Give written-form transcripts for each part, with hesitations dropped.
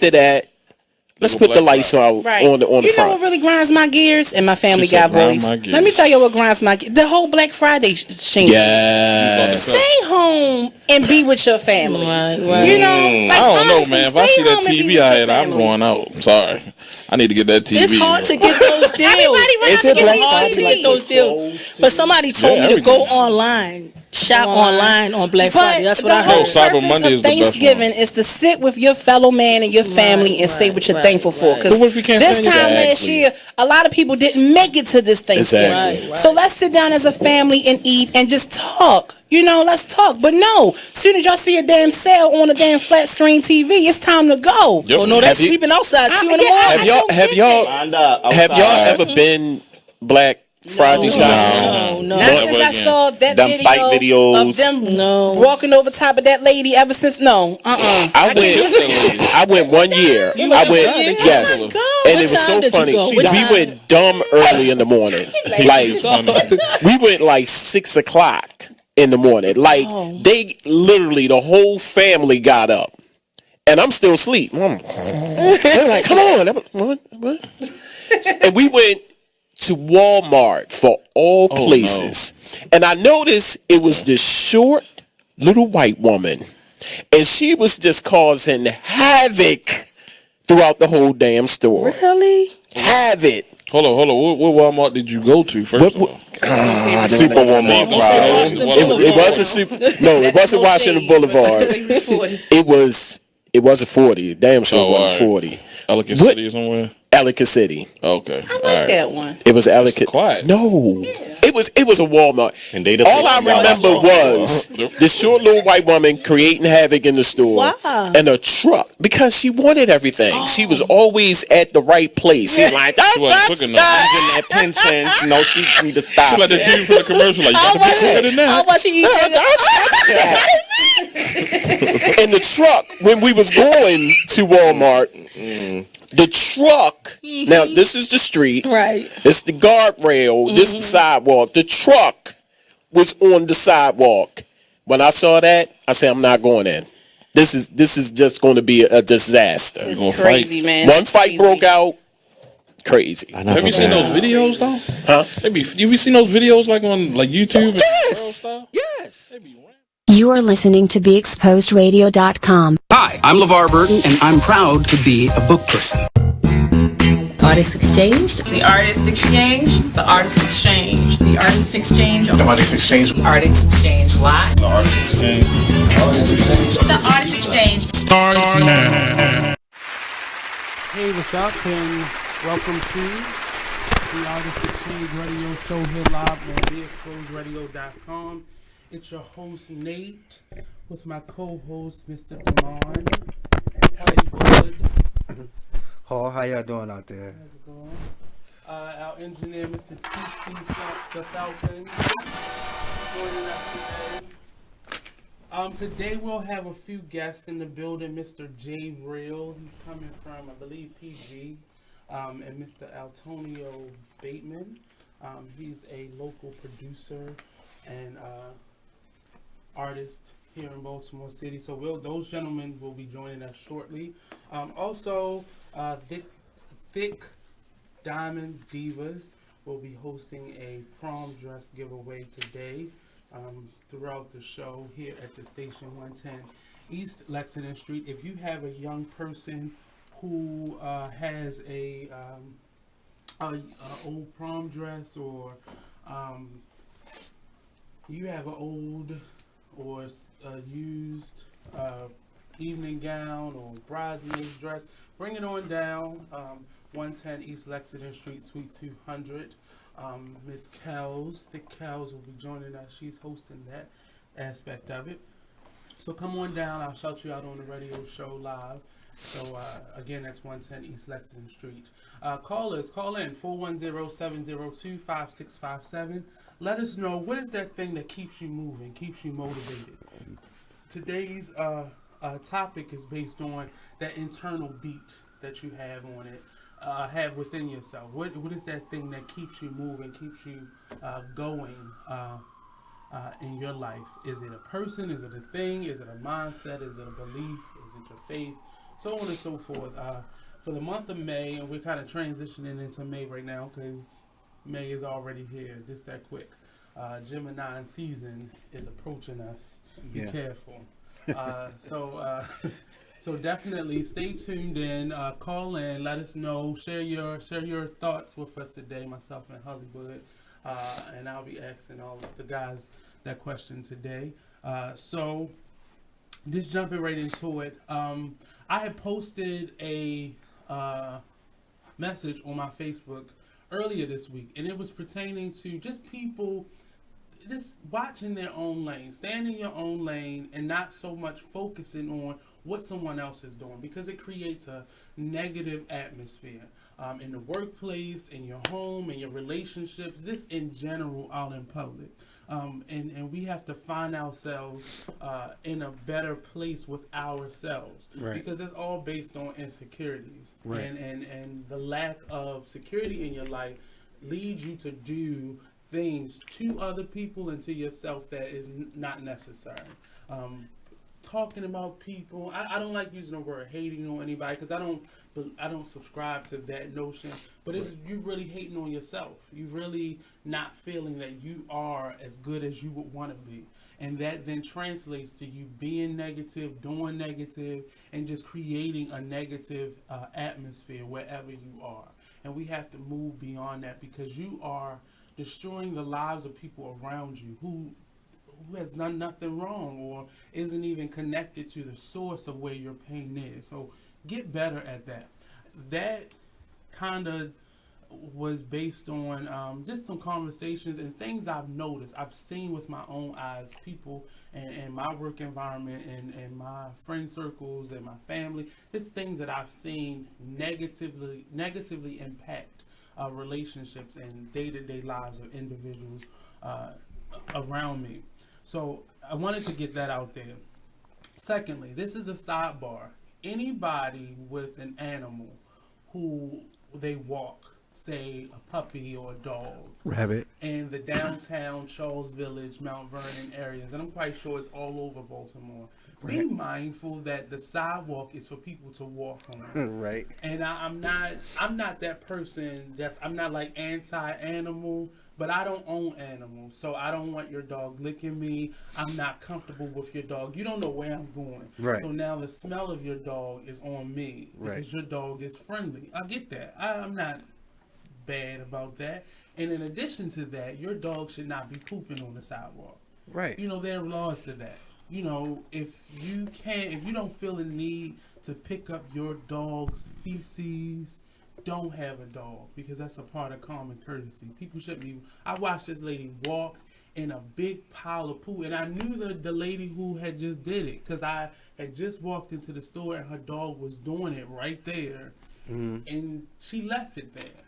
after that, let's put the lights out right. on the You know front. what really grinds my gears? And my family guy voice. Let me tell you what grinds my gears. The whole Black Friday shingle. Yeah. Stay home and be with your family. Right. You know, like, I don't know, honestly, man. If I see that TV I had, I'm family. going out. I'm sorry. I need to get that TV. It's hard to get those deals. Everybody hard to get those deals. But somebody told me to go online. Shop online on Black Friday. That's what I heard. Cyber Monday is the best one. Thanksgiving is to sit with your fellow man and your family and say what you're thankful for. Because this time last year, a lot of people didn't make it to this Thanksgiving. Exactly. So let's sit down as a family and eat and just talk. You know, let's talk. But no, as soon as y'all see a damn sale on a damn flat screen TV, it's time to go. Oh no, they're sleeping outside 2 in the morning. Have y'all ever been Black Friday shopping? No. Not since I saw that video of them walking over top of that lady. Ever since, I went 1 year. Yes, and it was so funny. We went dumb early in the morning. Like we went like 6 o'clock in the morning. Like they literally the whole family got up, and I'm still asleep. They're like, "Come on!" What? And we went to Walmart for all places. And I noticed it was this short little white woman. And she was just causing havoc throughout the whole damn store. Really? Havoc. Hold on. What Walmart did you go to first of all? Super Walmart. It wasn't super. No, it wasn't Washington Boulevard. It wasn't 40. Damn sure wasn't 40. Ellicott City or somewhere? Ellicott City. Okay. I like that one. It was Ellicott. Quiet. No. It was a Walmart. And all I remember was this short little white woman creating havoc in the store and a truck because she wanted everything. She was always at the right place. She's like, don't touch that pension. No, she need to stop. She like the dude from the commercial. Like, you got to be quicker than that. How much she In the truck, when we was going to Walmart, the truck, now this is the street. Right. It's the guardrail. This is the sidewalk. The truck was on the sidewalk. When I saw that, I said, I'm not going in. This is just going to be a disaster. It's crazy, man. One fight broke out. Crazy. Have you seen those videos though? Huh? Have you seen those videos like on like YouTube? Yes. Yes. You are listening to BeExposedRadio.com. Hi, I'm LeVar Burton, and I'm proud to be a book person. Artists Exchange. The Artists Exchange. The Artists Exchange. The Artists Exchange. The Artists Exchange. Artists Exchange Live. The Artists Exchange. The Artists Exchange. The Artists Exchange. Starts now. Hey, what's up, and welcome to the Artists Exchange Radio Show here live on BeExposedRadio.com. It's your host, Nate, with my co-host, Mr. Damonn. Hullywood. How y'all doing out there? How's it going? Our engineer, Mr. T.C. the Falcon, joining us today. Today we'll have a few guests in the building. Mr. JReal, he's coming from, I believe, PG, and Mr. Altonio Bateman. He's a local producer and artist here in Baltimore City. So those gentlemen will be joining us shortly. Also, Thick Diamond Divas will be hosting a prom dress giveaway today throughout the show here at the station 110 East Lexington Street. If you have a young person who has a old prom dress, or you have an old or used evening gown or bridesmaid's dress, bring it on down. 110 East Lexington Street, Suite 200. Miss Kells, Thick Kells, will be joining us. She's hosting that aspect of it. So come on down. I'll shout you out on the radio show live. So again, that's 110 East Lexington Street. Call in 410-702-5657. Let us know, what is that thing that keeps you moving, keeps you motivated. Today's topic is based on that internal beat that you have on it, have within yourself. What is that thing that keeps you moving, keeps you going in your life? Is it a person? Is it a thing? Is it a mindset? Is it a belief? Is it your faith? so on and so forth. For the month of May, and we're kind of transitioning into May right now because May is already here, just that quick. Gemini season is approaching us. Be careful. So definitely stay tuned in. Call in, let us know, share your thoughts with us today. Myself and Hullywood, and I'll be asking all of the guys that question today. So just jumping right into it. I had posted a message on my Facebook earlier this week, and it was pertaining to just people just watching their own lane, staying in your own lane, and not so much focusing on what someone else is doing, because it creates a negative atmosphere in the workplace, in your home, in your relationships, just in general out in public. And we have to find ourselves in a better place with ourselves, because it's all based on insecurities, and the lack of security in your life leads you to do things to other people and to yourself that is not necessary. Talking about people, I don't like using the word hating on anybody, because I don't subscribe to that notion. But it's you really hating on yourself. You really not feeling that you are as good as you would want to be, and that then translates to you being negative, doing negative, and just creating a negative atmosphere wherever you are. And we have to move beyond that, because you are destroying the lives of people around you who has done nothing wrong or isn't even connected to the source of where your pain is. So get better at that. That kind of was based on just some conversations and things I've noticed, I've seen with my own eyes, people and my work environment and my friend circles and my family, just things that I've seen negatively impact relationships and day-to-day lives of individuals around me. So I wanted to get that out there. Secondly, this is a sidebar. Anybody with an animal who they walk, say a puppy or a dog, rabbit, in the downtown Charles Village, Mount Vernon areas, and I'm quite sure it's all over Baltimore, be mindful that the sidewalk is for people to walk on. Right. And I'm not that person I'm not like anti-animal, but I don't own animals, so I don't want your dog licking me. I'm not comfortable with your dog. You don't know where I'm going. Right. So now the smell of your dog is on me, because your dog is friendly. I get that. I'm not bad about that. And in addition to that, your dog should not be pooping on the sidewalk. Right. You know, there are laws to that. You know, if you don't feel the need to pick up your dog's feces, don't have a dog, because that's a part of common courtesy. People shouldn't be. I watched this lady walk in a big pile of poo, and I knew the lady who had just did it, because I had just walked into the store and her dog was doing it right there, and she left it there.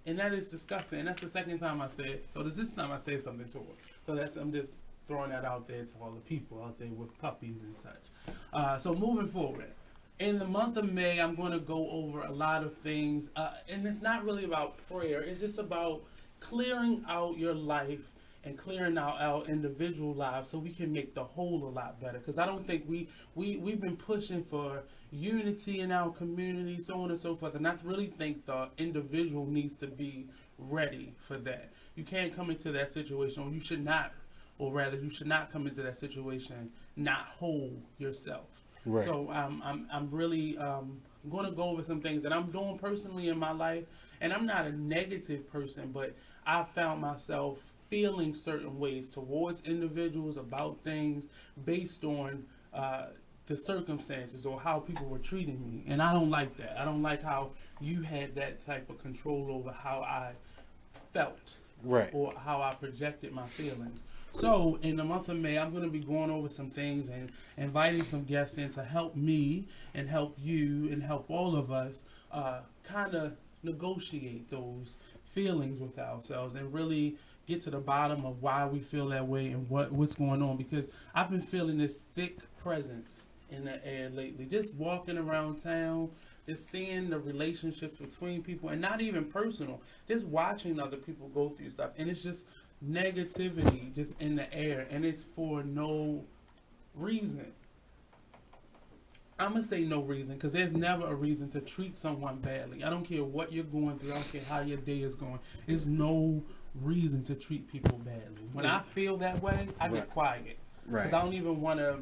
And that is disgusting. And that's the second time I said. So this time I said something to her. So I'm just throwing that out there to all the people out there with puppies and such. So moving forward, in the month of May, I'm going to go over a lot of things. And it's not really about prayer. It's just about clearing out your life and clearing out our individual lives so we can make the whole a lot better. Because I don't think we've been pushing for unity in our community, so on and so forth. And I really think the individual needs to be ready for that. You can't come into that situation, or you should not come into that situation not whole yourself. Right. So I'm really going to go over some things that I'm doing personally in my life. And I'm not a negative person, but I found myself feeling certain ways towards individuals about things based on the circumstances or how people were treating me. And I don't like that. I don't like how you had that type of control over how I felt, or how I projected my feelings. So in the month of May, I'm going to be going over some things and inviting some guests in to help me and help you and help all of us kind of negotiate those feelings with ourselves and really get to the bottom of why we feel that way and what's going on. Because I've been feeling this thick presence in the air lately, just walking around town, just seeing the relationships between people, and not even personal, just watching other people go through stuff, and it's just negativity just in the air, and it's for no reason. I'm going to say no reason, because there's never a reason to treat someone badly. I don't care what you're going through. I don't care how your day is going. There's no reason to treat people badly. When I feel that way, I get quiet. Because I don't even want to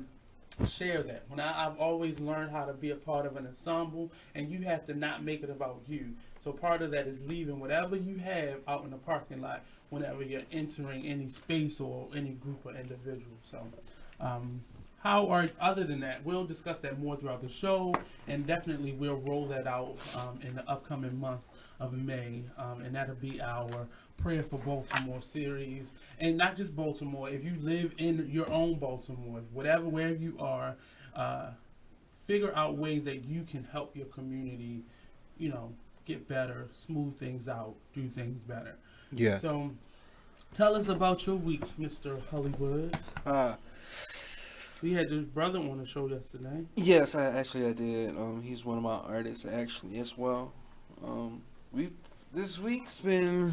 share that. I've always learned how to be a part of an ensemble, and you have to not make it about you. So part of that is leaving whatever you have out in the parking lot whenever you're entering any space or any group of individuals. So, other than that, we'll discuss that more throughout the show, and definitely we'll roll that out in the upcoming month of May, and that'll be our Prayer for Baltimore series. And not just Baltimore, if you live in your own Baltimore, wherever you are, figure out ways that you can help your community, get better, smooth things out, do things better. Yeah. So, tell us about your week, Mr. Hullywood. We had this brother on the show yesterday. Yes, I did. He's one of my artists actually as well. This week's been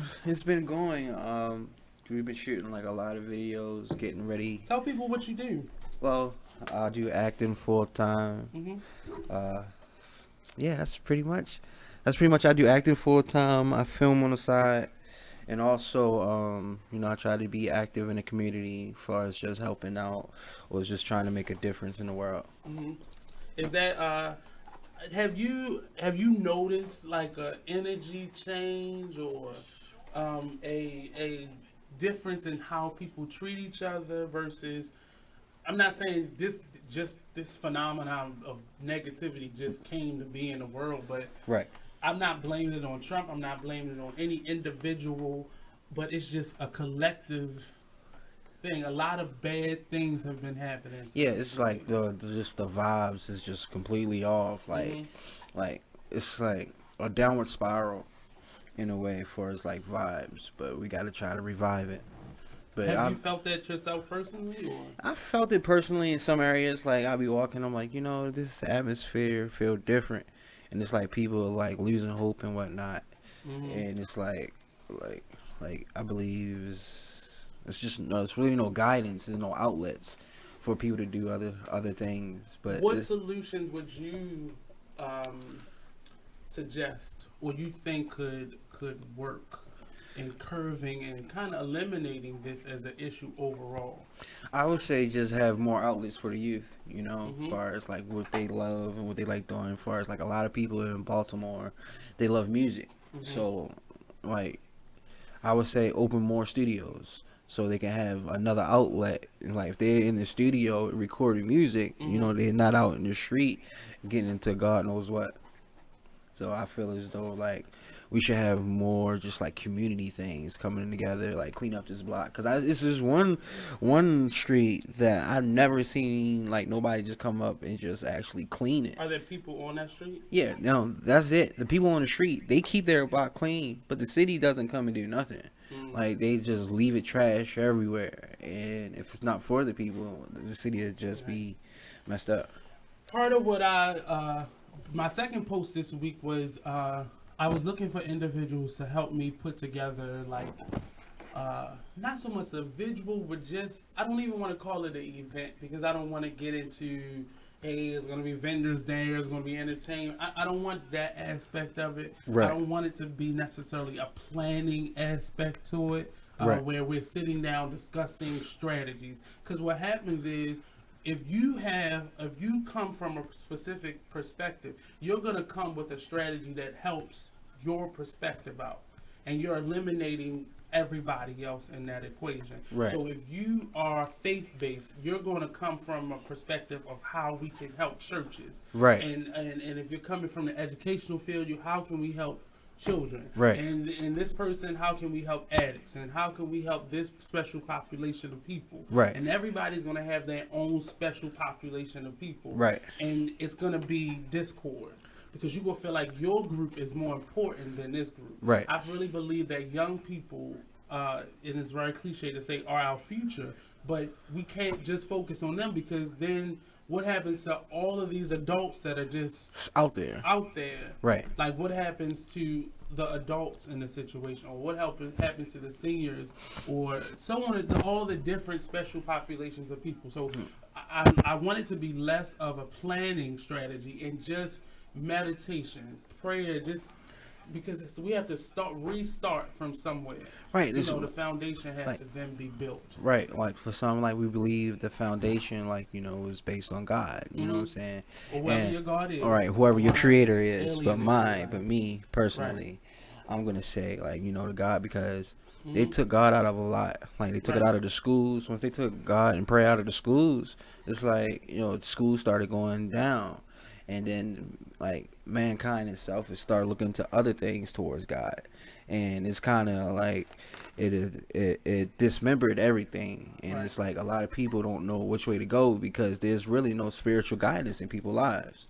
going. We've been shooting like a lot of videos, getting ready. Tell people what you do. Well, I do acting full time. Mm-hmm. Yeah, that's pretty much. I do acting full time. I film on the side, and also, I try to be active in the community as far as just helping out or just trying to make a difference in the world. Mm-hmm. Is that have you noticed like a energy change or a difference in how people treat each other versus? I'm not saying this phenomenon of negativity just came to be in the world, but right. I'm not blaming it on Trump. I'm not blaming it on any individual, but it's just a collective thing. A lot of bad things have been happening. Yeah, it's like the vibes is just completely off. Like it's like a downward spiral in a way for us like vibes, but we got to try to revive it. But have you felt that yourself personally? Or? I felt it personally in some areas. Like I'll be walking, I'm like, this atmosphere feel different, and it's like people are like losing hope and whatnot, and it's like I believe it's just it's really no guidance, there's no outlets for people to do other things. But what solutions would you suggest, or you think could work in curving and kind of eliminating this as an issue overall? I would say just have more outlets for the youth, as far as like what they love and what they like doing. As far as like a lot of people in Baltimore, they love music. So like I would say open more studios so they can have another outlet. Like if they're in the studio recording music, they're not out in the street getting into God knows what. So I feel as though like we should have more just like community things coming together, like clean up this block. Cause this is one street that I've never seen like nobody just come up and just actually clean it. Are there people on that street? Yeah, no, that's it. The people on the street, they keep their block clean, but the city doesn't come and do nothing. Like they just leave it trash everywhere, and if it's not for the people, the city would just be messed up. Part of what my second post this week was I was looking for individuals to help me put together like not so much a visual, but just I don't even want to call it an event because I don't want to get into hey, there's going to be vendors there, there's going to be entertainment. I don't want that aspect of it. Right. I don't want it to be necessarily a planning aspect to it where we're sitting down discussing strategies. Because what happens is if you come from a specific perspective, you're going to come with a strategy that helps your perspective out. And you're eliminating everybody else in that equation. Right. So if you are faith-based, you're going to come from a perspective of how we can help churches. Right. And if you're coming from the educational field, how can we help children? Right. And this person, how can we help addicts? And how can we help this special population of people? Right. And everybody's going to have their own special population of people. Right. And it's going to be discord. Because you're going to feel like your group is more important than this group. Right. I really believe that young people, and it's very cliche to say, are our future, but we can't just focus on them because then what happens to all of these adults that are just out there? Right. Like, what happens to the adults in the situation, or what happens to the seniors, or so on, all the different special populations of people. So I want it to be less of a planning strategy and just meditation, prayer, just because we have to restart from somewhere. Right. You know, the foundation has to then be built. Right. Like for some, like we believe the foundation, like, you know, is based on God. You know what I'm saying? Or whoever your God is. All right. Whoever your creator is. But me personally, I'm going to say, like, you know, the God, because they took God out of a lot. Like, they took it out of the schools. Once they took God and prayer out of the schools, it's like, you know, schools started going down. And then, like, mankind itself has started looking to other things towards God. And it's kind of like it dismembered everything. And it's like a lot of people don't know which way to go because there's really no spiritual guidance in people's lives.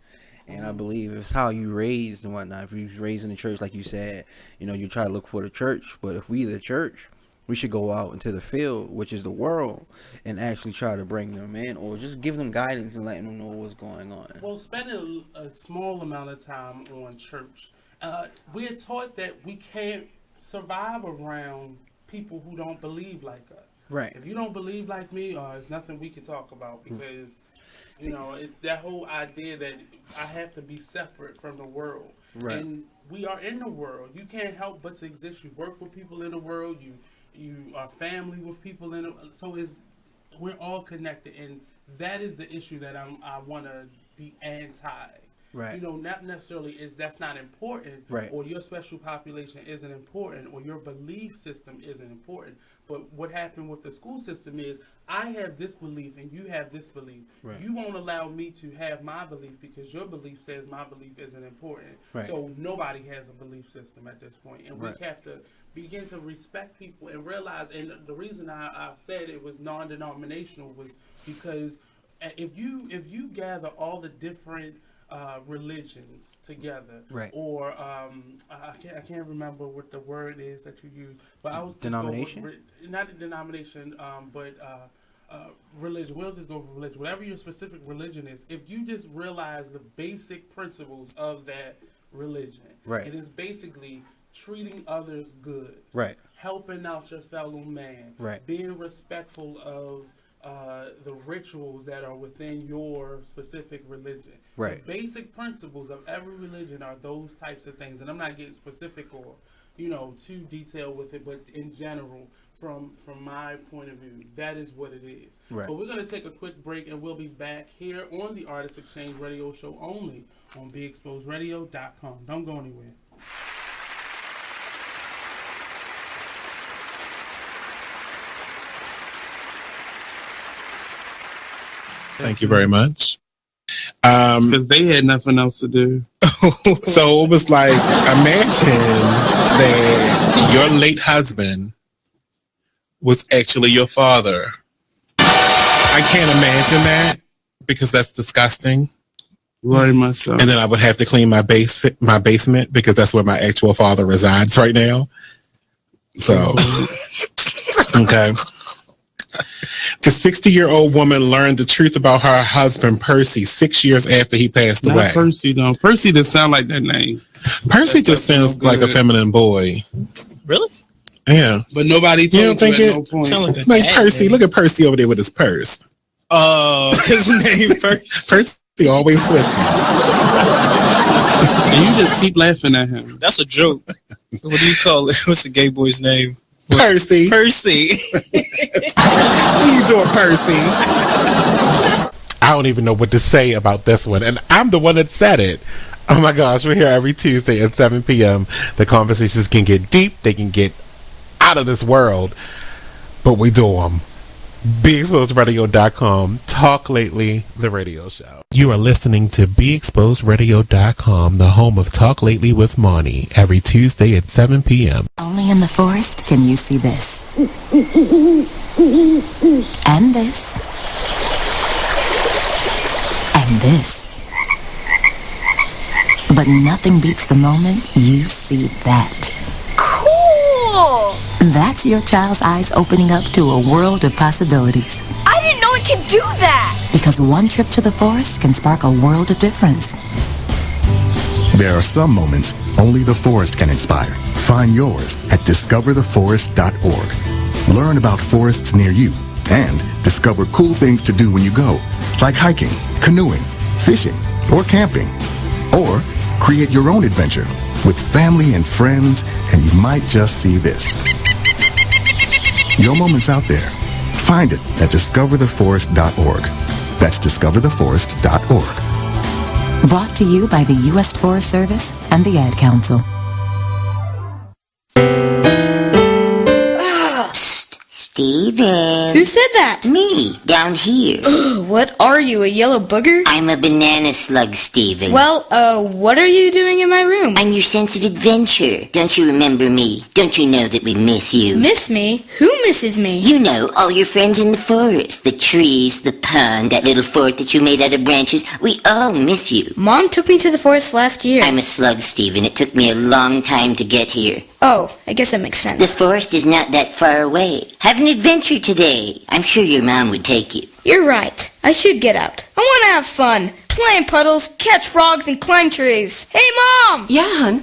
And I believe it's how you raised and whatnot. If you was raised in the church, like you said, you know, you try to look for the church. But if we the church, we should go out into the field, which is the world, and actually try to bring them in, or just give them guidance and letting them know what's going on. Well, spending a small amount of time on church, we are taught that we can't survive around people who don't believe like us. Right. If you don't believe like me, there's nothing we can talk about because, you know, that whole idea that I have to be separate from the world. Right. And we are in the world. You can't help but to exist. You work with people in the world. You are family with people in it. So we're all connected, and that is the issue that I want to be anti. Right. You know, not necessarily that's not important, right, or your special population isn't important, or your belief system isn't important. But what happened with the school system is I have this belief and you have this belief. Right. You won't allow me to have my belief because your belief says my belief isn't important. Right. So nobody has a belief system at this point. And we have to begin to respect people and realize, and the reason I said it was non-denominational was because if you gather all the different religions together, right, or I can't remember what the word is that you use, but I was denomination, not a denomination, but religion. We'll just go for religion. Whatever your specific religion is, if you just realize the basic principles of that religion, right, it is basically treating others good, right, helping out your fellow man, right, being respectful of the rituals that are within your specific religion. Right. The basic principles of every religion are those types of things. And I'm not getting specific or, you know, too detailed with it, but in general, from my point of view, that is what it is. Right. So we're going to take a quick break, and we'll be back here on the Artist Exchange Radio Show only on BeExposedRadio.com. Don't go anywhere. Thank you very much. Because they had nothing else to do. So it was like, imagine that your late husband was actually your father. I can't imagine that because that's disgusting. Right, myself. And then I would have to clean my basement because that's where my actual father resides right now. So, okay. The 60-year-old woman learned the truth about her husband, Percy, 6 years after he passed away. Percy, though. Percy doesn't sound like that name. Percy just sounds like a feminine boy. Really? Yeah. But nobody told you don't think you it? At no point. Like Percy. Name. Look at Percy over there with his purse. Oh, his name Percy. Percy always switching. And you just keep laughing at him. That's a joke. What do you call it? What's the gay boy's name? Percy. Percy. What are you doing, Percy? I don't even know what to say about this one. And I'm the one that said it. Oh my gosh, we're here every Tuesday at 7 p.m. The conversations can get deep. They can get out of this world. But we do them. BeExposedRadio.com. Talk Lately, the radio show. You are listening to BeExposedRadio.com, the home of Talk Lately with Monty, every Tuesday at 7 p.m. Only in the forest can you see this. And this. And this. But nothing beats the moment you see that. Cool! That's your child's eyes opening up to a world of possibilities. I didn't know it could do that! Because one trip to the forest can spark a world of difference. There are some moments only the forest can inspire. Find yours at discovertheforest.org. Learn about forests near you and discover cool things to do when you go, like hiking, canoeing, fishing, or camping. Or create your own adventure with family and friends, and you might just see this. Your moment's out there. Find it at discovertheforest.org. That's discovertheforest.org. Brought to you by the U.S. Forest Service and the Ad Council. Steven. Who said that? Me, down here. What are you, a yellow booger? I'm a banana slug, Steven. Well, what are you doing in my room? I'm your sense of adventure. Don't you remember me? Don't you know that we miss you? Miss me? Who misses me? You know, all your friends in the forest. The trees, the pond, that little fort that you made out of branches. We all miss you. Mom took me to the forest last year. I'm a slug, Steven. It took me a long time to get here. Oh, I guess that makes sense. The forest is not that far away. Have an adventure today. I'm sure your mom would take you. You're right. I should get out. I want to have fun. Play in puddles, catch frogs, and climb trees. Hey, Mom! Yeah, hon?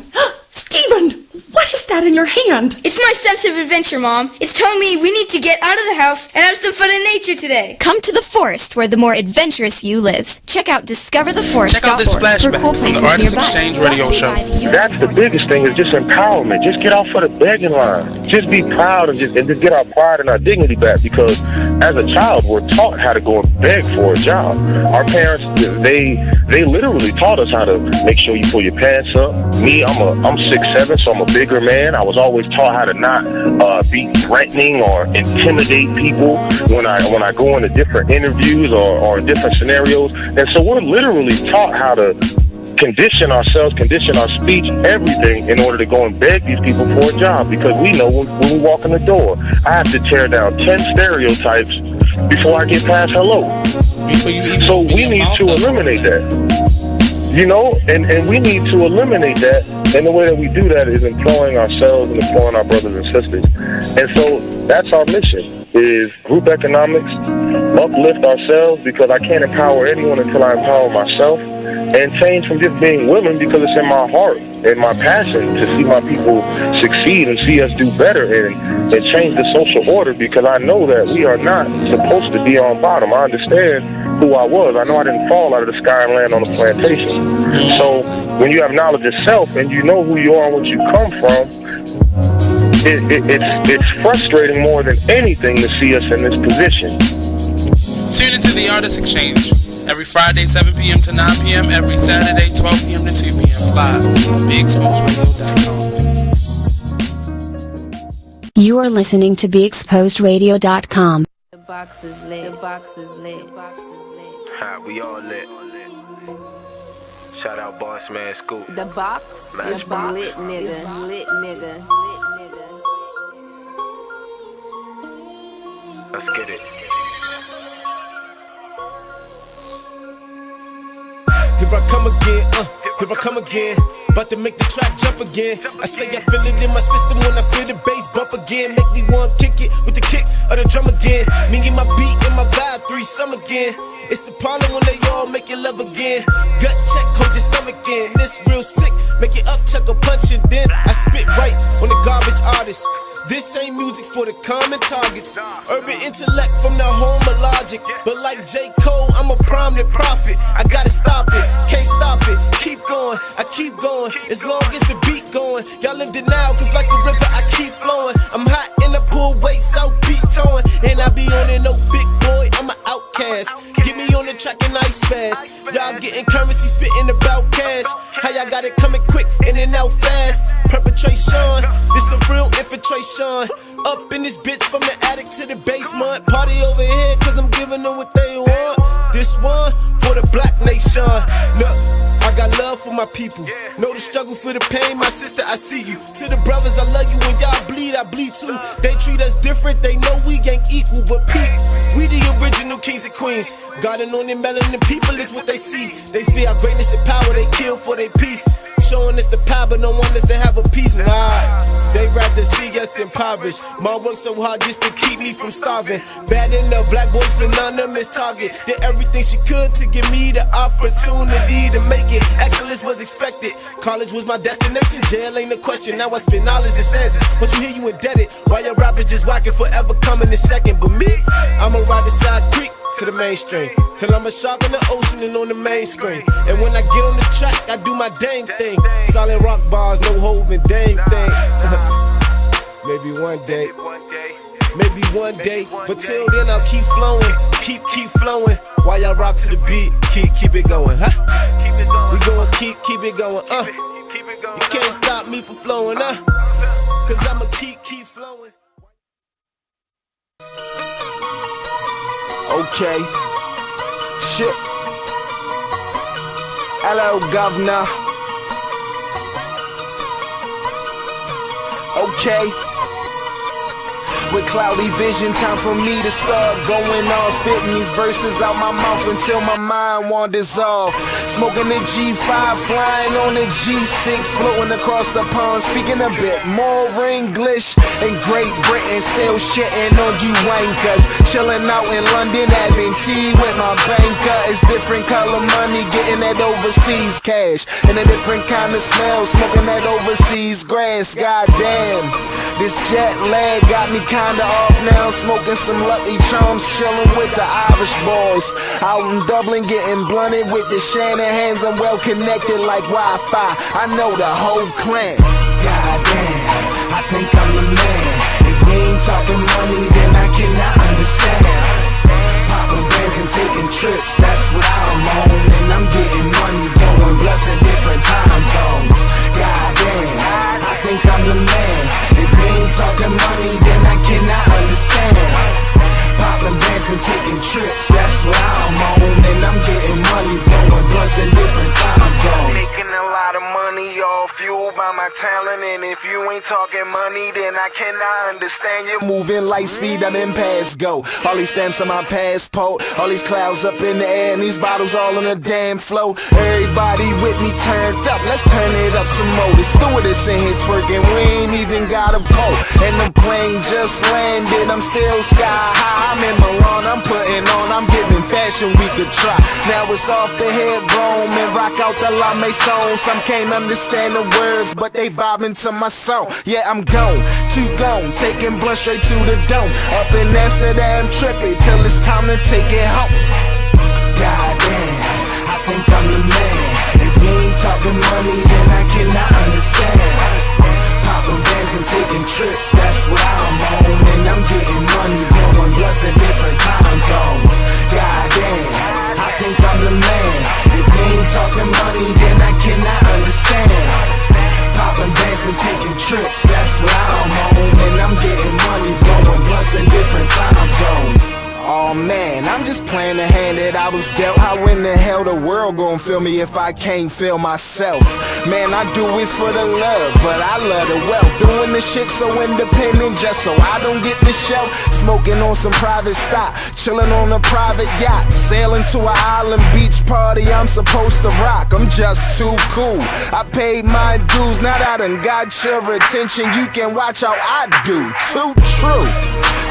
Steven, what is that in your hand? It's my sense of adventure, Mom. It's telling me we need to get out of the house and have some fun in nature today. Come to the forest where the more adventurous you lives. Check out discovertheforest.org. Check out this flashback cool from the Artist Exchange radio show. That's the biggest thing, is just empowerment. Just get off of the begging line. Just be proud and just get our pride and our dignity back, because as a child, we're taught how to go and beg for a job. Our parents, they literally taught us how to make sure you pull your pants up. Me, I'm 6'7", so I'm a bigger man. I was always taught how to not be threatening or intimidate people when I go into different interviews or different scenarios. And so we're literally taught how to condition ourselves, condition our speech, everything, in order to go and beg these people for a job, because we know when we walk in the door, I have to tear down 10 stereotypes before I get past hello. So we need to eliminate that. You know, and we need to eliminate that, and the way that we do that is employing ourselves and employing our brothers and sisters. And so that's our mission, is group economics, uplift ourselves, because I can't empower anyone until I empower myself, and change from just being willing, because it's in my heart and my passion to see my people succeed and see us do better and change the social order, because I know that we are not supposed to be on bottom. I understand who I was. I know I didn't fall out of the sky and land on a plantation. So when you have knowledge of self and you know who you are and what you come from, it's frustrating more than anything to see us in this position. Tune into the Artist Exchange every Friday 7 p.m. to 9 p.m. every Saturday 12 p.m. to 2 p.m. live on BeExposedRadio.com. You are listening to BeExposedRadio.com. The box is lit. The box is lit. The box is lit. We all lit. Shout out Boss Man Scoop. The box is lit, nigga. Lit, nigga. Let's get it. Here I come again, here I come again. About to make the track jump again. I say I feel it in my system when I feel the bass bump again. Make me want to kick it with the kick of the drum again. Me and my beat and my vibe, threesome again. It's a problem when they all making love again. Gut check, hold your stomach in. This real sick, make it up, chuck a punch, and then I spit right on the garbage artist. This ain't music for the common targets. Urban intellect from the home of logic. But like J. Cole, I'm a prominent prophet. I gotta stop it, can't stop it. Keep going, I keep going. As long as the beat going. Y'all in denial, cause like a river I keep flowing. I'm hot in the pool, weight, South Beach towing. And I be on it, no big boy, I'm an outcast. Get me on the track and ice fast. Y'all getting currency, spitting about cash. How y'all got it coming quick, in and out fast. Perpetration, this a real infiltration. Up in this bitch from the attic to the basement. Party over here cause I'm giving them what they want. This one for the black nation. Look, I got love for my people. Know the struggle for the pain, my sister, I see you. To the brothers, I love you. When y'all bleed, I bleed too. They treat us different, they know we ain't equal, but peak. We the original kings and queens. God and on them melanin people is what they see. They fear our greatness and power, they kill for their peace. Showing us the power, but no one is to have a peace. Nah. They rather see us impoverished. Mom worked so hard just to keep me from starving. Bad enough, black boy synonymous target. Did everything she could to give me the opportunity to make it. Excellence was expected. College was my destination. Jail ain't a question. Now I spend knowledge and senses. Once you hear you indebted, while your rappers just whacking, forever coming in second. But me, I'ma ride the side creek to the mainstream, till I'm a shark in the ocean and on the main screen. And when I get on the track, I do my dang thing. Solid rock bars, no hove and dang thing. Maybe one day, but till then I'll keep flowing, keep flowing. While y'all rock to the beat, keep it going, huh? We gon' keep it going, You can't stop me from flowing, Cause I'ma keep flowing. Okay, shit. Hello, governor. Okay. With cloudy vision, time for me to start going on, spitting these verses out my mouth until my mind wanders off. Smoking the G5, flying on the G6, floating across the pond, speaking a bit more English. In Great Britain, still shitting on you wankers. Chilling out in London, having tea with my banker. It's different color money, getting that overseas cash, and a different kind of smell, smoking that overseas grass. Goddamn, this jet lag got me kinda off now, smoking some Lucky Charms, chilling with the Irish boys. Out in Dublin, getting blunted with the Shanahans. I'm well connected like Wi-Fi. I know the whole clan. Goddamn, I think I'm the man. If you ain't talking money, then I cannot understand. Popping bands and taking trips, that's what I'm on. And I'm getting money, blowing blunts in different time zones. Goddamn, I think I'm the man. If you ain't talking money, then I cannot understand. Popping bands and taking trips, that's what I'm on. And I'm getting money, blowing blunts in different time zones. Making a lot of money, all fueled by my talent. And if you ain't talking money, then I cannot understand you. Moving light speed, I'm in pass go. All these stamps on my passport, all these clouds up in the air, and these bottles all on the damn flow. Everybody with me turned up, let's turn it up some more. The stewardess in here twerking, we ain't even got a pole. And the plane just landed, I'm still sky high. I'm in Milan, I'm putting on, I'm giving fashion we could try. Now it's off the head, Rome, and rock out the La Maison. Some can't understand the words, but they vibing to my song. Yeah, I'm gone, too gone, taking blood straight to the dome. Up in Amsterdam, tripping till it's time to take it home. Goddamn, I think I'm the man. If you ain't talking money, then I cannot understand. Popping bands and taking trips, that's what I'm on. And I'm getting money, blowing blunts in different time zones. Goddamn, I think I'm the man. If you ain't talking money, then I cannot understand. Popping bands and taking trips, that's what I'm on. And I'm getting money, blowing blunts in different time zones. Oh man, I'm just playing the hand that I was dealt. How in the hell the world gon' feel me if I can't feel myself? Man, I do it for the love, but I love the wealth. Doing this shit so independent just so I don't get the shelf. Smoking on some private stock, chilling on a private yacht, sailing to an island beach party I'm supposed to rock. I'm just too cool, I paid my dues, now that I done got your attention, you can watch how I do. Too true.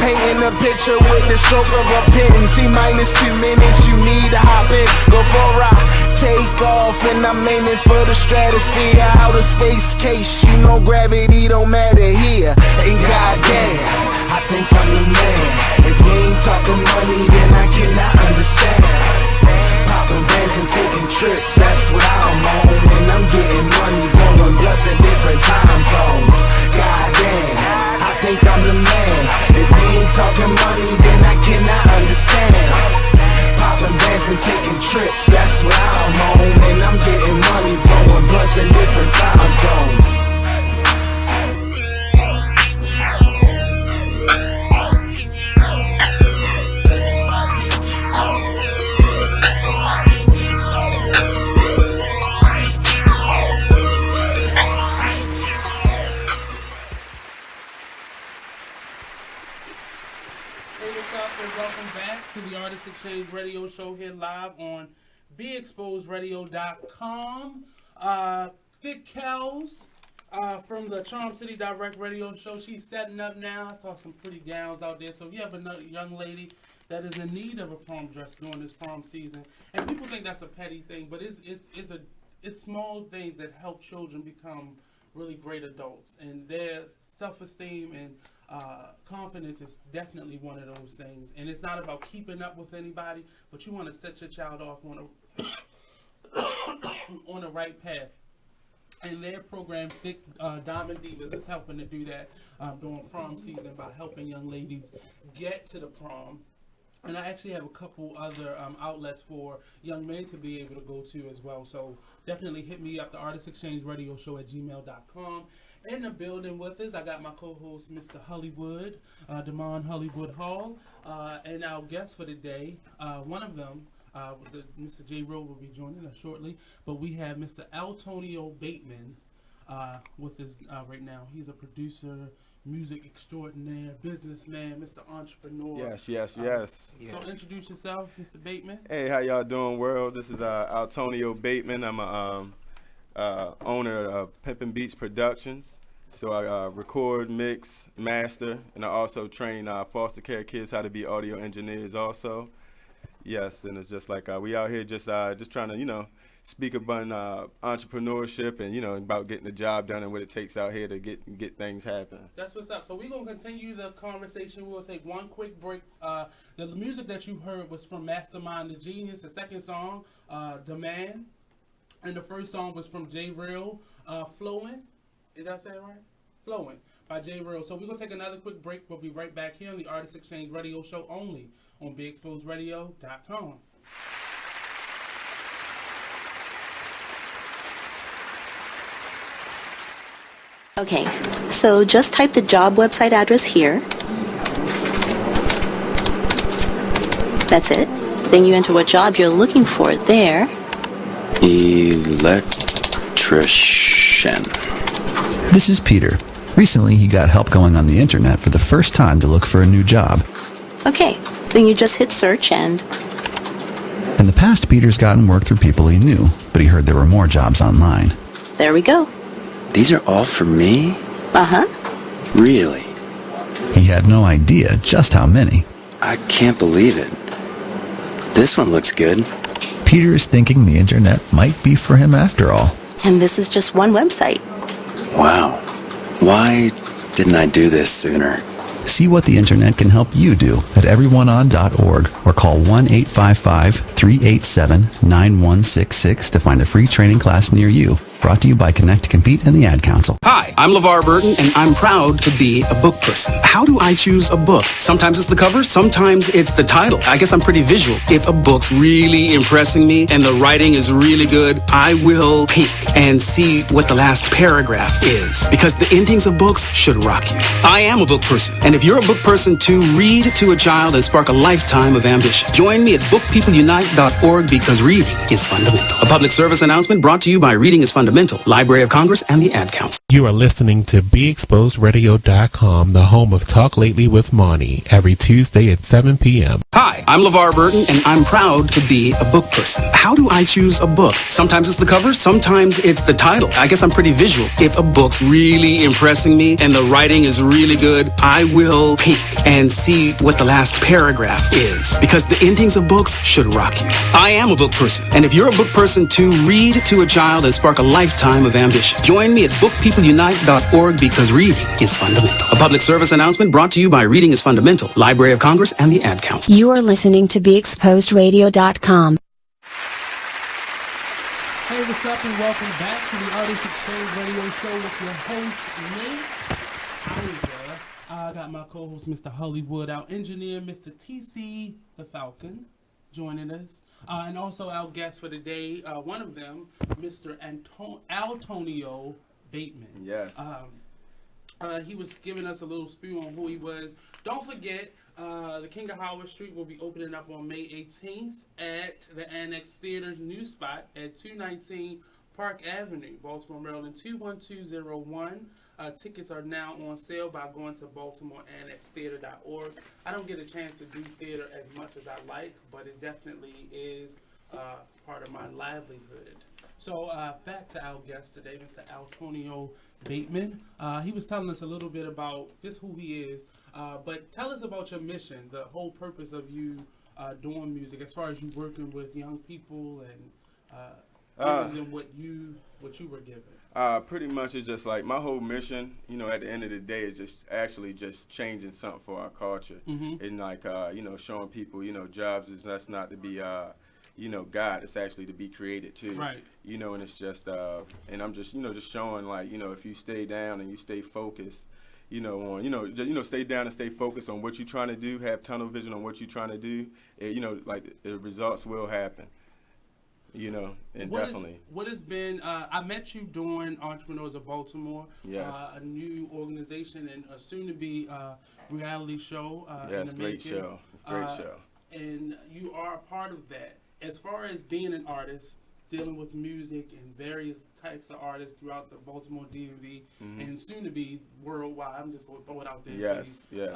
Painting a picture with the stroke of a pen. T-minus 2 minutes, you need to hop in. Before I take off, and I'm aiming for the stratosphere. Outer space case, you know gravity don't matter here. And goddamn, I think I'm the man. If you ain't talking money, then I cannot understand. Popping bands and taking trips, that's what I'm on. And I'm getting money, blowing blunts in different time zones. Goddamn, I think I'm the man. If you ain't talking money, then I cannot understand. Popping bands and taking trips, that's what I'm on. And I'm getting money, blowing blunts in different time zones. To the Artist Exchange Radio Show here live on BeExposedRadio.com. Thick Kells, From the Charm City Direct Radio Show. She's setting up now. I saw some pretty gowns out there. So if you have a young lady that is in need of a prom dress during this prom season, and people think that's a petty thing, but it's small things that help children become really great adults, and their self-esteem and confidence is definitely one of those things. And it's not about keeping up with anybody, but you want to set your child off on the right path. And their program, Damonn Divas, is helping to do that during prom season by helping young ladies get to the prom. And I actually have a couple other outlets for young men to be able to go to as well. So definitely hit me up, the Artist Exchange Radio Show at gmail.com. In the building with us, I got my co-host, Mr. Hullywood, Damonn Hullywood Hall, and our guest for the day, one of them, Mr. JReal will be joining us shortly, but we have Mr. Altonio Bateman with us right now. He's a producer, music extraordinaire, businessman, Mr. Entrepreneur. Yes. So introduce yourself, Mr. Bateman. Hey, how y'all doing, world? This is Altonio Bateman. I'm a owner of Pimpin' Beats Productions. So I record, mix, master, and I also train foster care kids how to be audio engineers also. Yes, and it's just like we out here just trying to, speak about entrepreneurship and, about getting the job done and what it takes out here to get things happening. That's what's up. So we're going to continue the conversation. We'll take one quick break. The music that you heard was from Mastermind the Genius. The second song, Damonn. And the first song was from JReal, Flowin'. Did I say it right? Flowin' by JReal. So we're going to take another quick break. We'll be right back here on the Artist Exchange Radio Show only on BeExposedRadio.com. Okay, so just type the job website address here. That's it. Then you enter what job you're looking for there. Electrician. This is Peter. Recently, he got help going on the internet for the first time to look for a new job. Okay, then you just hit search and... In the past, Peter's gotten work through people he knew, but he heard there were more jobs online. There we go. These are all for me? Uh-huh. Really? He had no idea just how many. I can't believe it. This one looks good. Peter is thinking the internet might be for him after all. And this is just one website. Wow. Why didn't I do this sooner? See what the internet can help you do at everyoneon.org or call 1-855-387-9166 to find a free training class near you. Brought to you by Connect to Compete and the Ad Council. Hi, I'm LeVar Burton, and I'm proud to be a book person. How do I choose a book? Sometimes it's the cover, sometimes it's the title. I guess I'm pretty visual. If a book's really impressing me and the writing is really good, I will peek and see what the last paragraph is, because the endings of books should rock you. I am a book person, and if you're a book person too, read to a child and spark a lifetime of ambition. Join me at bookpeopleunite.org because reading is fundamental. A public service announcement brought to you by Reading is Fundamental, Library of Congress, and the Ad Council. You are listening to BeExposedRadio.com, the home of Talk Lately with Monty, every Tuesday at 7 p.m. Hi, I'm LeVar Burton, and I'm proud to be a book person. How do I choose a book? Sometimes it's the cover, sometimes it's the title. I guess I'm pretty visual. If a book's really impressing me and the writing is really good, I will peek and see what the last paragraph is, because the endings of books should rock you. I am a book person, and if you're a book person too, read to a child and spark a lifetime of ambition. Join me at bookpeopleunite.org because reading is fundamental. A public service announcement brought to you by Reading is Fundamental, Library of Congress, and the Ad Council. You are listening to BeExposedRadio.com. Hey, what's up, and welcome back to the Artist Exchange Radio Show with your host, Nate Couser. I got my co-host, Mr. Hullywood, our engineer, Mr. TC the Falcon, joining us. And also our guest for the day, one of them, Mr. Altonio Bateman. Yes. He was giving us a little spiel on who he was. Don't forget, the King of Howard Street will be opening up on May 18th at the Annex Theater's new spot at 219 Park Avenue, Baltimore, Maryland, 21201. Tickets are now on sale by going to BaltimoreAnnexTheater.org. I don't get a chance to do theater as much as I like, but it definitely is part of my livelihood. So back to our guest today, Mr. Altonio Bateman. He was telling us a little bit about just who he is, but tell us about your mission, the whole purpose of you doing music, as far as you working with young people and giving them what you were given. Pretty much it's just like my whole mission, you know, at the end of the day is just actually just changing something for our culture. And like, you know, showing people, you know, jobs is that's not to be, you know, God, it's actually to be created too. Right. You know, and it's just, and I'm just, you know, just showing like, you know, if you stay down and you stay focused, you know, on, stay down and stay focused on what you're trying to do, have tunnel vision on what you're trying to do, you know, like the results will happen. You know, and definitely. What has been, I met you doing Entrepreneurs of Baltimore, yes. A new organization and a soon-to-be reality show. Yes, great show, great show. And you are a part of that. As far as being an artist, dealing with music and various types of artists throughout the Baltimore DMV and soon-to-be worldwide, I'm just going to throw it out there. Yes, yes.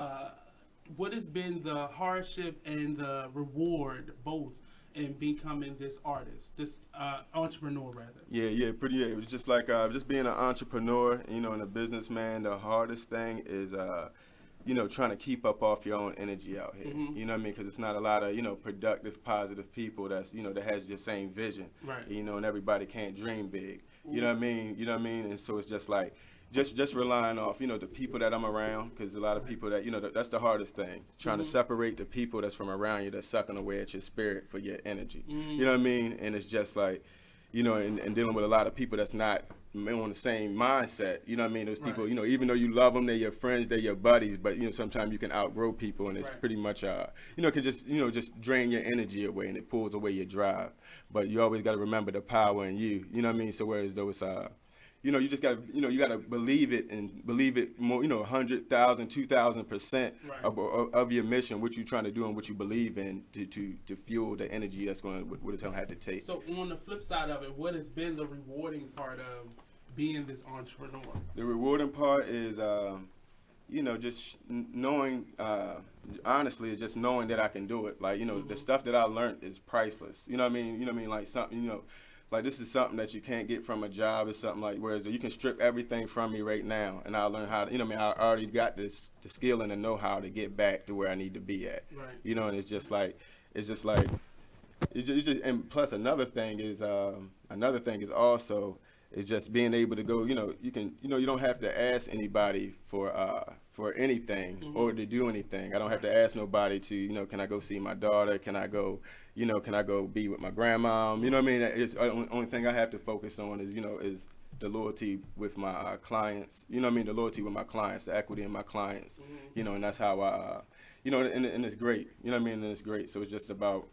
What has been the hardship and the reward, both, in becoming this artist, this entrepreneur rather? Yeah, pretty. It was just like just being an entrepreneur, you know, and a businessman. The hardest thing is, you know, trying to keep up off your own energy out here. You know what I mean? Because it's not a lot of, you know, productive, positive people that's, you know, that has your same vision. Right. You know, and everybody can't dream big. You know what I mean? You know what I mean? And so it's just like, just relying off, you know, the people that I'm around, because a lot of people that, you know, that's the hardest thing, trying to separate the people that's from around you that's sucking away at your spirit for your energy. You know what I mean? And it's just like, you know, and dealing with a lot of people that's not on the same mindset. You know what I mean? Those people, you know, even though you love them, they're your friends, they're your buddies, but, you know, sometimes you can outgrow people, and it's pretty much, you know, can just, you know, just drain your energy away, and it pulls away your drive. But you always got to remember the power in you. You know what I mean? So whereas though it's, you know, you just gotta, you know, you gotta believe it and believe it more, you know, 100,000, 2,000% of your mission, what you're trying to do and what you believe in to fuel the energy that's going to, what it's going to have to take. So on the flip side of it, what has been the rewarding part of being this entrepreneur? The rewarding part is, you know, just knowing, honestly, just knowing that I can do it. Like, you know, the stuff that I learned is priceless. You know what I mean? You know what I mean? Like something, you know, like this is something that you can't get from a job. It's something like, whereas you can strip everything from me right now, and I'll learn how to, you know what I mean, I already got the skill and the know-how to get back to where I need to be at. Right. You know, and it's just, and plus another thing is also is just being able to go, you know, you can, you know, you don't have to ask anybody for anything or to do anything. I don't have to ask nobody to, you know, can I go see my daughter? Can I go, you know, can I go be with my grandma? You know what I mean? It's the only thing I have to focus on is, you know, is the loyalty with my clients. You know what I mean? The loyalty with my clients, the equity in my clients. You know, and that's how I, you know, and it's great. You know what I mean? And it's great. So it's just about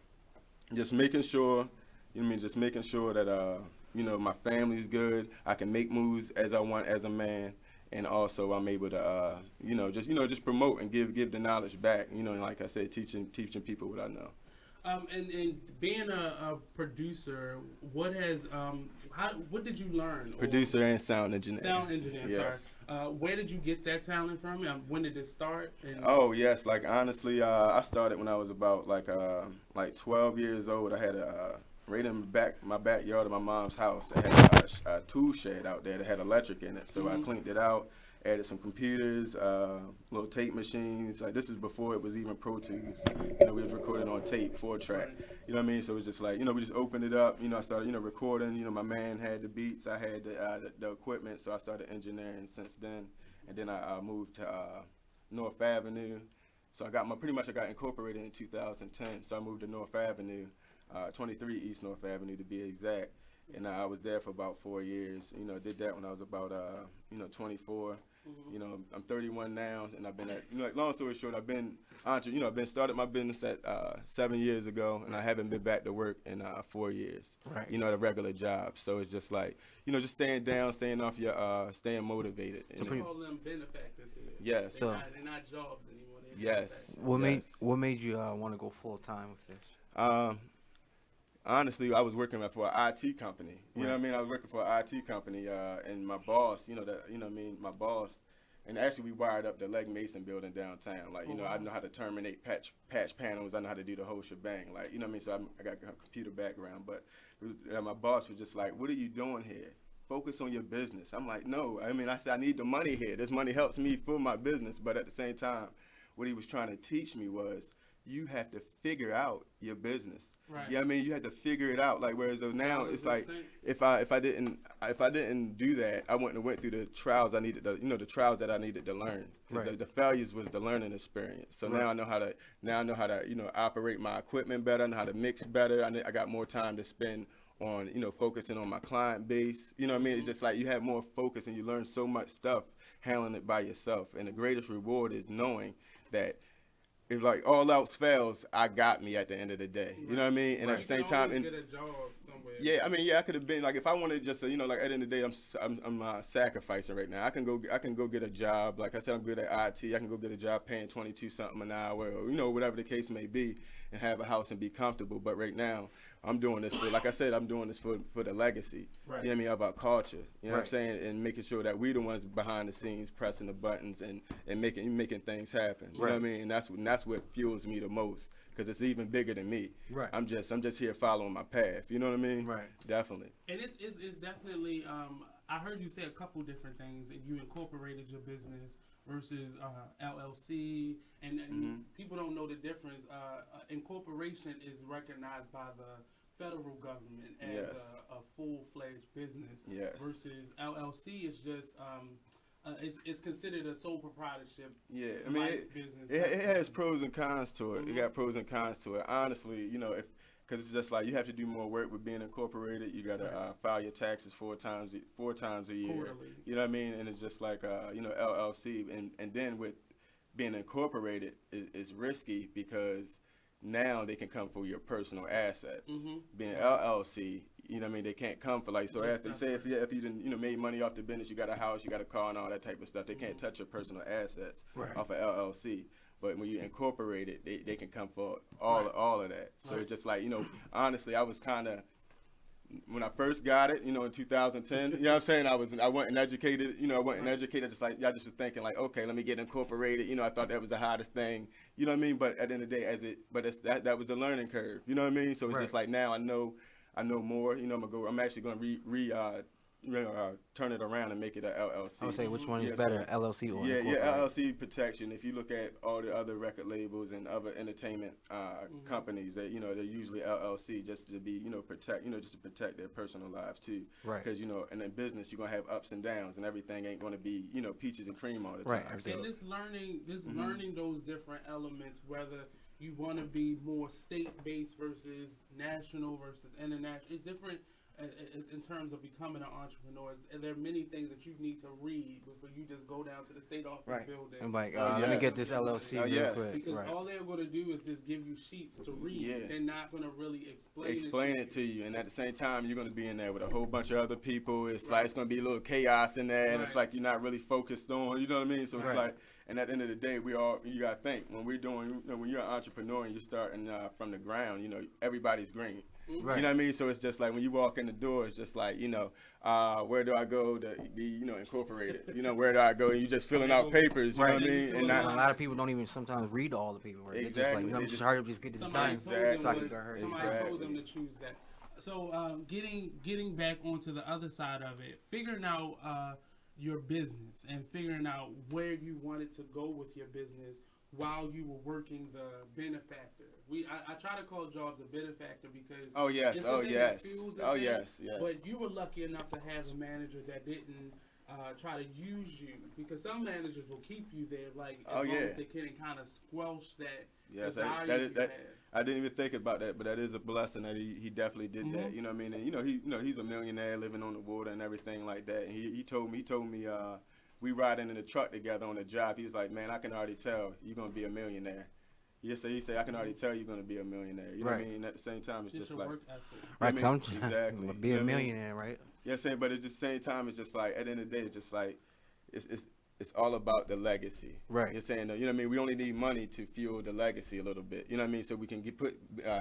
just making sure, you know what I mean? Just making sure that, you know, my family's good. I can make moves as I want as a man. And also I'm able to, you know, just promote and give the knowledge back. You know, and like I said, teaching people what I know. And being a producer, what did you learn? Producer and sound engineer. Sound engineer, yes. Sorry. Where did you get that talent from? When did it start? Oh yes, like honestly, I started when I was about like 12 years old. I had right in my backyard of my mom's house. They had a tool shed out there that had electric in it. So I cleaned it out, added some computers, little tape machines. Like this is before it was even Pro Tools. You know, we was recording on tape, 4-track. You know what I mean? So it was just like, you know, we just opened it up. You know, I started, you know, recording. You know, my man had the beats. I had the equipment. So I started engineering since then. And then I moved to North Avenue. So I got incorporated in 2010. So I moved to North Avenue. 23 East North Avenue to be exact, and I was there for about 4 years. You know, did that when I was about 24. You know, I'm 31 now, and I've been at, you know, like, long story short, I've started my business at 7 years ago, and I haven't been back to work in 4 years. Right. You know, at a regular job. So it's just like, you know, just staying down, staying off your, staying motivated. So we call them benefactors here. Yes. They're not jobs anymore. Yes. What made you want to go full time with this? Honestly, I was working for an IT company. You know what I mean? I was working for an IT company, and my boss, my boss, And actually, we wired up the Leg Mason building downtown. Like, you know, I know how to terminate patch panels. I know how to do the whole shebang. Like, you know what I mean? So I got a computer background. But my boss was just like, what are you doing here? Focus on your business. I'm like, no. I mean, I said, I need the money here. This money helps me for my business. But at the same time, what he was trying to teach me was, you have to figure out your business. Right. Yeah, I mean, you had to figure it out. Like, whereas now it's like, if I didn't do that, I wouldn't have went through the trials I needed to, the trials that I needed to learn. Right. The failures was the learning experience. So now I know how to, operate my equipment better, I know how to mix better. I got more time to spend on, focusing on my client base. You know what I mean? It's just like you have more focus and you learn so much stuff handling it by yourself. And the greatest reward is knowing that if like all else fails, I got me at the end of the day. You know what I mean? And at the same time, get a job somewhere. Yeah, I mean, I could have been like, if I wanted just to, like at the end of the day, I'm sacrificing right now. I can go get a job. Like I said, I'm good at IT. I can go get a job paying 22 something an hour, or whatever the case may be, and have a house and be comfortable. But right now, I'm doing this for, like I said, I'm doing this for the legacy. Right. You know what I mean? About culture. You know what I'm saying? And making sure that we the ones behind the scenes pressing the buttons and making things happen. You know what I mean? And that's what fuels me the most, because it's even bigger than me. Right. I'm just here following my path. You know what I mean? Right. Definitely. And it's definitely. I heard you say a couple different things, and you incorporated your business versus LLC, and people don't know the difference. Incorporation is recognized by the federal government as a full-fledged business, versus LLC is just it's considered a sole proprietorship. Yeah, I mean, business. It has pros and cons to it. It got pros and cons to it. Honestly, because it's just like you have to do more work with being incorporated. You got to file your taxes four times a year. Quarterly. You know what I mean? And it's just like LLC, and then with being incorporated is risky, because now they can come for your personal assets. Being LLC, you know what I mean, they can't come for like, so after say if you didn't made money off the business, you got a house, you got a car and all that type of stuff, they can't touch your personal assets off of LLC. But when you incorporate it, they can come for all of that. So it's just like, honestly, I was kind of, when I first got it, in 2010, you know what I'm saying, I wasn't educated, just like, I just was thinking like, okay, let me get incorporated, I thought that was the hottest thing, you know what I mean, but at the end of the day, that was the learning curve, you know what I mean, so it's just like, now I know more, I'm actually going to turn it around and make it a LLC. I would say, which one is better, LLC or Yeah, incorporated? LLC protection. If you look at all the other record labels and other entertainment companies, that they're usually LLC just to be just to protect their personal lives too. Right. Because and in business you're gonna have ups and downs, and everything ain't gonna be peaches and cream all the time. Right. And this learning those different elements, whether you want to be more state-based versus national versus international, it's different. In terms of becoming an entrepreneur, there are many things that you need to read before you just go down to the state office building. I'm like, let me get this LLC real quick. Because all they're going to do is just give you sheets to read. Yeah. They're not going to really explain it to you. And at the same time, you're going to be in there with a whole bunch of other people. It's like it's going to be a little chaos in there, and it's like you're not really focused on. You know what I mean? So it's like, and at the end of the day, you got to think, when we're doing, when you're an entrepreneur and you're starting from the ground, everybody's green. Right. You know what I mean? So it's just like when you walk in the door, it's just like, where do I go to be, incorporated? Where do I go? And you just filling out papers, you know what I mean? And a lot of people don't even sometimes read all the paperwork. Exactly. They just hurry up, just get this done. Somebody told them to choose that. So getting back onto the other side of it, figuring out your business and figuring out where you wanted to go with your business while you were working the benefactor. I try to call jobs a benefactor because yes. But you were lucky enough to have a manager that didn't try to use you, because some managers will keep you there as long as they can, and kind of squelch that desire you have. I didn't even think about that, but that is a blessing that he definitely did that. You know what I mean? And he's a millionaire living on the water and everything like that. And he told me we riding in the truck together on the job. He's like, man, I can already tell you're gonna be a millionaire. He said, I can already tell you're gonna be a millionaire. You know what I mean? And at the same time, it's just like, right? Because I'm exactly be a millionaire, right? Yeah, but at the same time, it's just like, at the end of the day, it's just like, it's all about the legacy. Right. You're saying, you know what I mean? We only need money to fuel the legacy a little bit. You know what I mean? So we can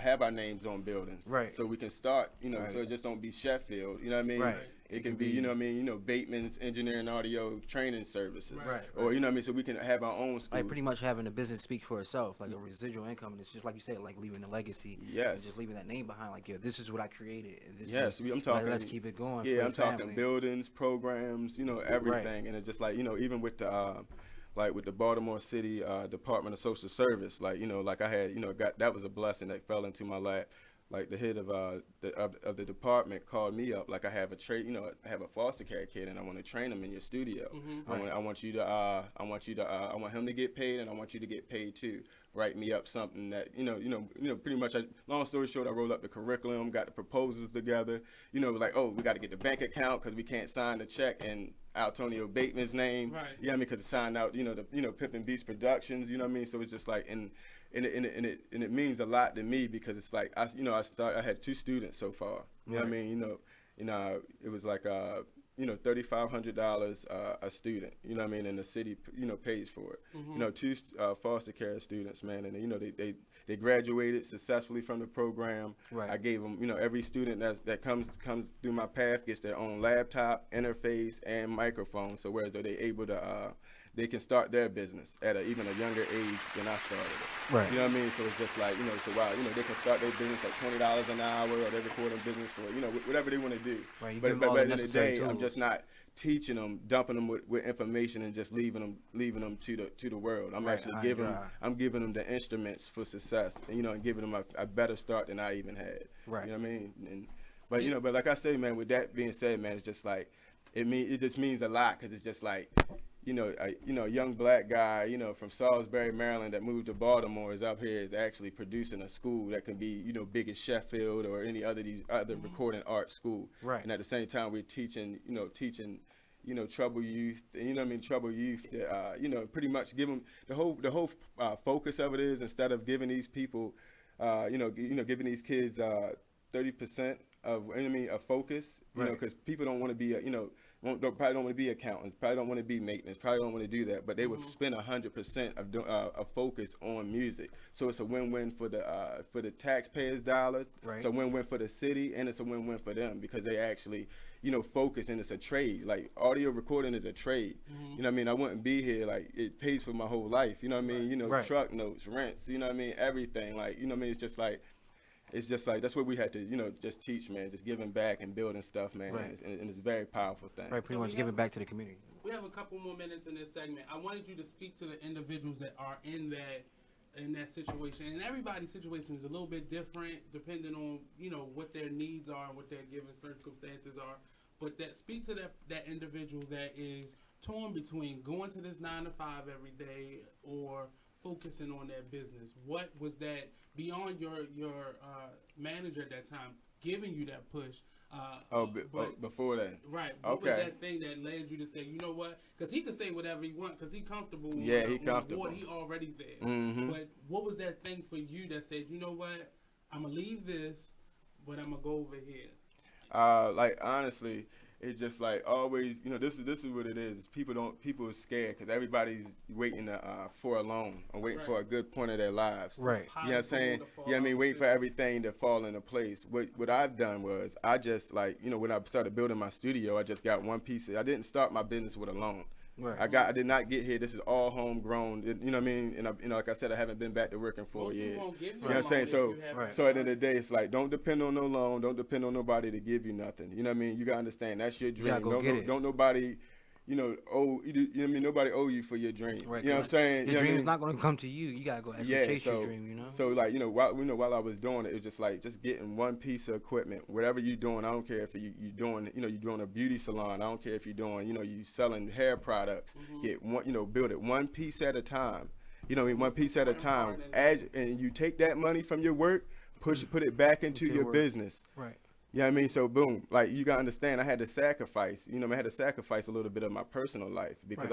have our names on buildings. Right. So we can start, so it just don't be Sheffield. You know what I mean? Right. It can be, you know what I mean, you know, Bateman's Engineering Audio Training Services. Right. Or, you know what I mean, so we can have our own school. Like pretty much having a business speak for itself, like a residual income, and it's just like you said, like leaving a legacy. Yes. And just leaving that name behind, like, yo, this is what I created. And this Yes, is, I'm talking. let's keep it going. Yeah, for I'm the talking family. buildings, programs, you know, everything, and it's just like, you know, even with the like with the Baltimore City Department of Social Service, like, you know, like I had, you know, that was a blessing that fell into my lap. Like the head of the department called me up. Like I have I have a foster care kid, and I want to train him in your studio. I want him to get paid, and I want you to get paid too. Write me up something that pretty much. Long story short, I rolled up the curriculum, got the proposals together. You know, like, oh, we got to get the bank account because we can't sign the check in Altonio Bateman's name. Right. You know what I mean? Because it signed out, Pimpin' Beats Productions. You know what I mean? So it's just like, and it means a lot to me because it's like I had 2 students so far. You know what I mean? It was like $3,500 a student. You know what I mean? And the city pays for it. You know, 2 foster care students, man, and they graduated successfully from the program. Right. I gave them, every student that comes through my path gets their own laptop, interface, and microphone. So whereas they're able to they can start their business at even a younger age than I started it. Right. You know what I mean? So it's just like, they can start their business at $20 an hour, or they're recording business for, whatever they want to do. Right. But at the end of the day, I'm just not teaching them, dumping them with information and just leaving them to the world. I'm actually giving them the instruments for success, and giving them a better start than I even had. Right. You know what I mean? But like I say, man, with that being said, man, it's just like, it just means a lot, because it's just like, a young black guy, from Salisbury, Maryland, that moved to Baltimore, is up here, is actually producing a school that can be, big as Sheffield or any other recording art school. Right. And at the same time, we're teaching troubled youth, troubled youth, pretty much give them the whole focus of it is, instead of giving these people, giving these kids 30% of focus, because people don't want to be, probably don't want to be accountants, probably don't want to be maintenance, probably don't want to do that, but they would spend 100% of focus on music. So it's a win-win for the taxpayers' dollar. Right. It's a win-win for the city, and it's a win-win for them, because they actually, focus, and it's a trade. Like, audio recording is a trade. You know what I mean? I wouldn't be here. Like, it pays for my whole life. You know what I mean? Truck notes, rents. You know what I mean? Everything. Like, you know what I mean? It's just like that's what we had to, just teach, man, just giving back and building stuff, man. Right. And it's a very powerful thing. Right, pretty much giving back to the community. We have a couple more minutes in this segment. I wanted you to speak to the individuals that are in that situation. And everybody's situation is a little bit different depending on, what their needs are and what their given circumstances are. But speak to that individual that is torn between going to this 9-to-5 every day or focusing on their business. What was that beyond your manager at that time giving you that push? Before that. Right. What was that thing that led you to say, you know what? Because he could say whatever he wants because he's comfortable. Yeah, he's comfortable. He already there. Mm-hmm. But what was that thing for you that said, you know what? I'm going to leave this, but I'm going to go over here? Like, honestly, it's just like always, this is what it is. People are scared because everybody's waiting for a loan or waiting for a good point of their lives. Right. You know what I'm saying? Yeah, I mean, waiting for everything to fall into place. What I've done was I just when I started building my studio, I just got one piece. I didn't start my business with a loan. Right. I did not get here. This is all homegrown. You know what I mean? And like I said, I haven't been back to working for a year. You know what I'm saying? So at the end of the day, it's like, don't depend on no loan. Don't depend on nobody to give you nothing. You know what I mean? You gotta understand that's your dream. Don't nobody, nobody owe you for your dream. Right. You know what I'm saying? Your dream's not gonna come to you. You gotta go actually chase your dream. So like, while I was doing it, was just like just getting one piece of equipment, whatever you're doing. I don't care if you're doing a beauty salon. I don't care if you're doing, you selling hair products. Get one, build it one piece at a time. One piece at a time. And you take that money from your work, put it back into your business. Right. You know what I mean? So boom, like you gotta understand, I had to sacrifice. I had to sacrifice a little bit of my personal life because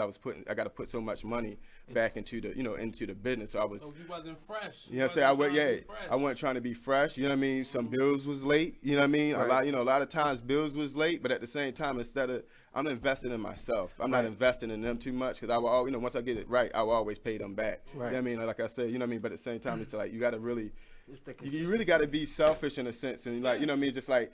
I got to put so much money back into the, into the business. So I was. So you wasn't fresh. You know what I'm saying? I wasn't trying to be fresh. You know what I mean? Some bills was late. You know what I mean? Right. A lot of times bills was late, but at the same time, instead of I'm investing in myself. I'm not investing in them too much because I will always, once I get it right, I will always pay them back. Right. You know what I mean? Like I said, you know what I mean? But at the same time, it's like you got to really. You really got to be selfish in a sense, and like, you know what I mean, just like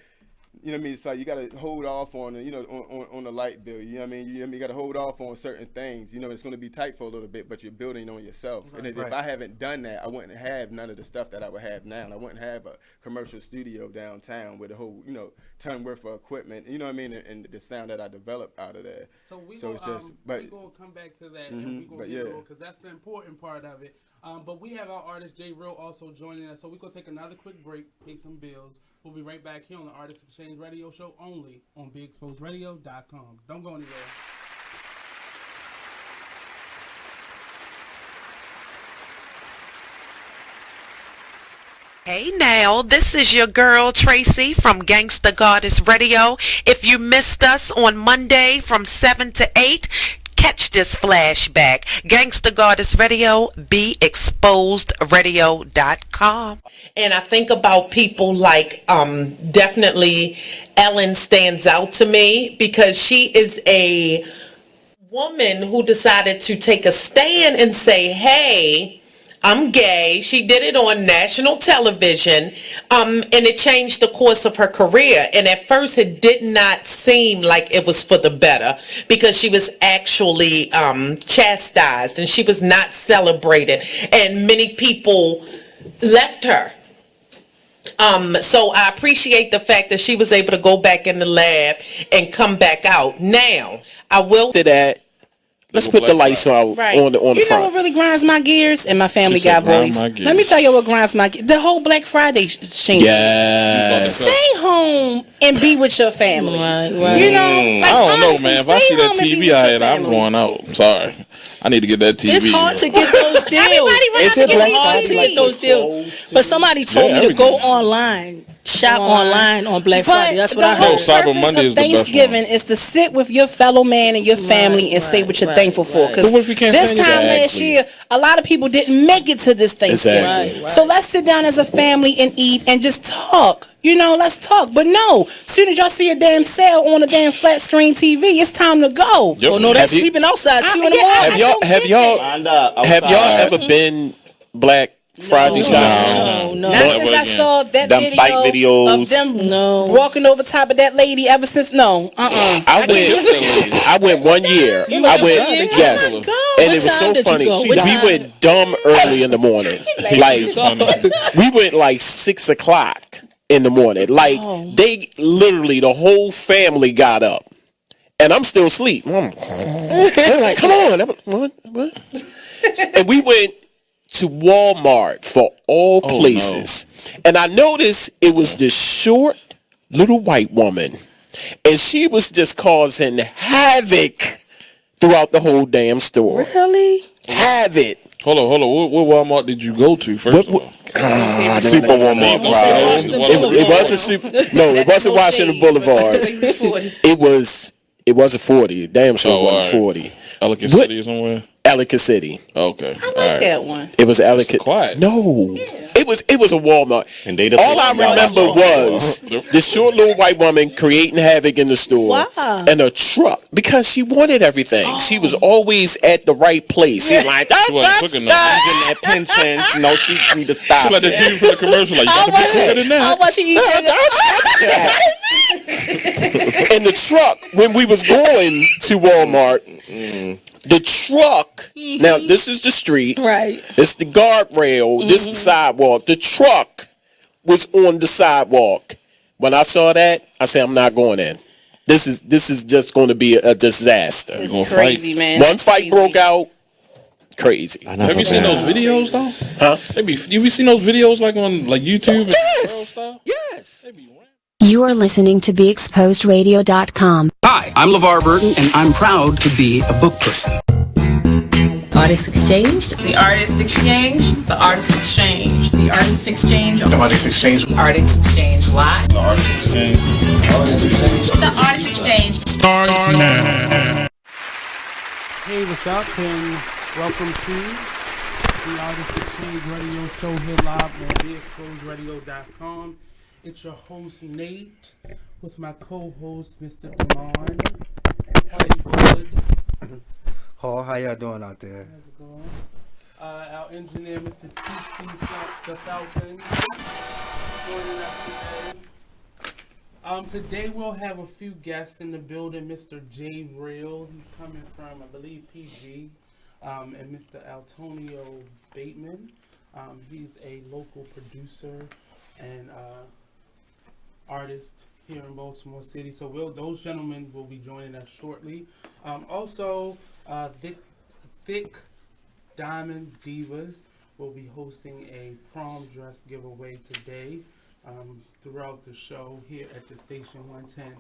you know what I mean? So you got to hold off on, on the light bill. You know what I mean? You got to hold off on certain things. You know, it's going to be tight for a little bit, but you're building on yourself. Right, and if I haven't done that, I wouldn't have none of the stuff that I would have now. And I wouldn't have a commercial studio downtown with a whole, ton worth of equipment. You know what I mean? And the sound that I developed out of there. So we're going to come back to that, and we're going to get it because that's the important part of it. But we have our artist JReal also joining us, so we're going to take another quick break, pay some bills. We'll be right back here on the Artist Exchange Radio Show only on BeExposedRadio.com. Don't go anywhere. Hey now, this is your girl Tracy from Gangsta Goddess Radio. If you missed us on Monday from 7 to 8, catch this flashback. Gangsta Goddess Radio, BeExposedRadio.com. And I think about people like definitely Ellen stands out to me because she is a woman who decided to take a stand and say, hey, I'm gay. She did it on national television, and it changed the course of her career. And at first, it did not seem like it was for the better because she was actually chastised and she was not celebrated. And many people left her. So I appreciate the fact that she was able to go back in the lab and come back out. Now, I will say that. Let's put the lights on the front. You know what really grinds my gears? And my Family Guy voice. Let me tell you what grinds my gears. The whole Black Friday scene. Yes. Stay home and be with your family. Right. You know, like, I don't know, honestly, man. If I see that TV out here, I'm going out. I'm sorry. I need to get that TV. It's hard to get those deals. It's hard to get those deals. But somebody told me to go online. Shop online on Black Friday. That's what I heard. Cyber Monday is the best one. Thanksgiving is to sit with your fellow man and your family and say what you're thankful for. Because this time last year, a lot of people didn't make it to this Thanksgiving. So let's sit down as a family and eat and just talk. Let's talk. But no, as soon as y'all see a damn sale on a damn flat screen TV, it's time to go. Yep. Oh no, they're sleeping outside 2 in the morning. Have y'all ever been Black Friday shopping? No. Not since I saw that video of them walking over top of that lady. Ever since, I went 1 year. Yes, and it was so funny. We went dumb early in the morning. We went like 6 o'clock in the morning. They literally, the whole family got up, and I'm still asleep. They're like, "Come on!" What? And we went to Walmart for all places. And I noticed it was this short little white woman. And she was just causing havoc throughout the whole damn store. Really? Havoc. Hold on. What Walmart did you go to first of all? Super Walmart. It wasn't super. No, it wasn't Washington Boulevard. It was a 40. Damn sure it wasn't 40. Ellicott City or somewhere? Ellicott City. Okay. I like that one. It was Ellicott. Quiet. No. It was a Walmart. And all I remember was this short little white woman creating havoc in the store. Wow. And a truck because she wanted everything. She was always at the right place. She's like, she wasn't cooking that pension. She need to stop. She like the dude from the commercial. Like, you got to be quicker than that. How much she eat In the truck, when we was going to Walmart, the truck, now this is the street, right? It's the guardrail, this is the sidewalk. The truck was on the sidewalk. When I saw that, I said, I'm not going in. This is just going to be a disaster. It's crazy, man. One fight broke out. Crazy. Have you seen those videos though? Huh? Have you seen those videos like on YouTube? Yes. Yes. You are listening to BeExposedRadio.com. Hi, I'm LeVar Burton, and I'm proud to be a book person. Artist Exchange. The Artist Exchange. The Artist Exchange. The Artist Exchange. The Artist Exchange. Artist Exchange Live. The Artist Exchange. The Artist Exchange. The Artist Exchange. Starts now. Hey, what's up, and welcome to the Artist Exchange Radio Show here live on BeExposedRadio.com. It's your host, Nate, with my co-host, Mr. Damonn. Hullywood. Oh, how y'all doing out there? How's it going? Our engineer, Mr. TC the Falcon, joining us today. Today we'll have a few guests in the building. Mr. JReal, he's coming from, I believe, PG, and Mr. Altonio Bateman. He's a local producer and artist here in Baltimore City. So those gentlemen will be joining us shortly. Also, Thick Diamond Divas will be hosting a prom dress giveaway today throughout the show here at the station 110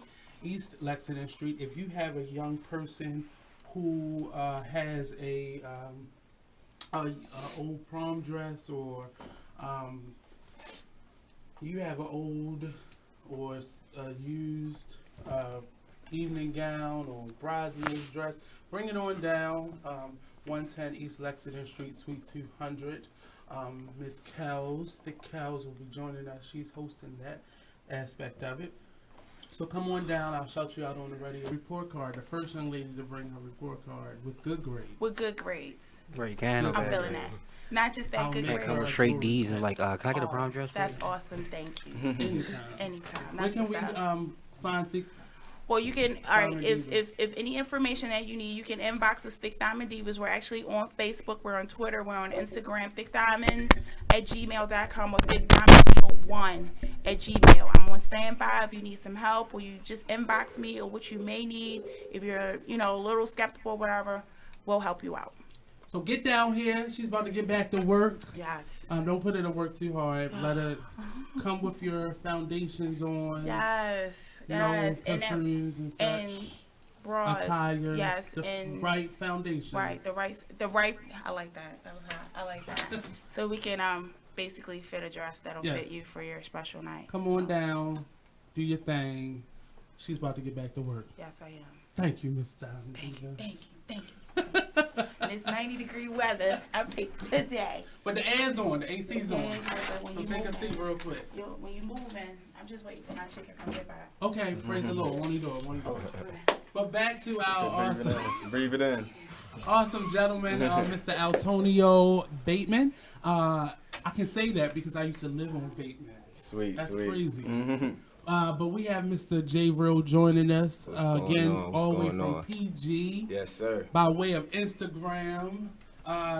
East Lexington Street. If you have a young person who has a old prom dress, or you have an old or used evening gown or bridesmaid dress, bring it on down. 110 East Lexington Street, Suite 200. Miss Kells, Thick Kells, will be joining us. She's hosting that aspect of it. So come on down. I'll shout you out on the radio. Report card. The first young lady to bring her report card with good grades. With good grades. Right, can I'm feeling that. Not just that good grades. Come with straight D's and like, can I get a prom dress? That's awesome. Thank you. Anytime. Where can we find Thick? Well, you can, all right, if any information that you need, you can inbox us, Thick Diamond Divas. We're actually on Facebook, we're on Twitter, we're on Instagram, thickdiamonds@gmail.com or thickdiamonddiva1@gmail. I'm on standby if you need some help, or you just inbox me, or what you may need. If you're, a little skeptical or whatever, we'll help you out. So get down here. She's about to get back to work. Yes. Don't put her to work too hard. Let her come with your foundations on. Yes. Perfumes and such. And bras. Attire. Yes. And right foundation. Right. The right. I like that. That was hot. I like that. So we can basically fit a dress that'll fit you for your special night. Come on down. Do your thing. She's about to get back to work. Yes, I am. Thank you, Miss Diamond. Thank you. And it's 90-degree weather. I picked today. But the air's on. The AC's on. So take a seat real quick. When you moving, I'm just waiting for my chicken to come get back. Okay, praise the Lord. One door. But back to our awesome. Breathe it in. Awesome gentleman, Mr. Altonio Bateman. I can say that because I used to live on Bateman. That's crazy. Mm-hmm. But we have Mr. JReal joining us again, all the way from PG. Yes, sir. By way of Instagram.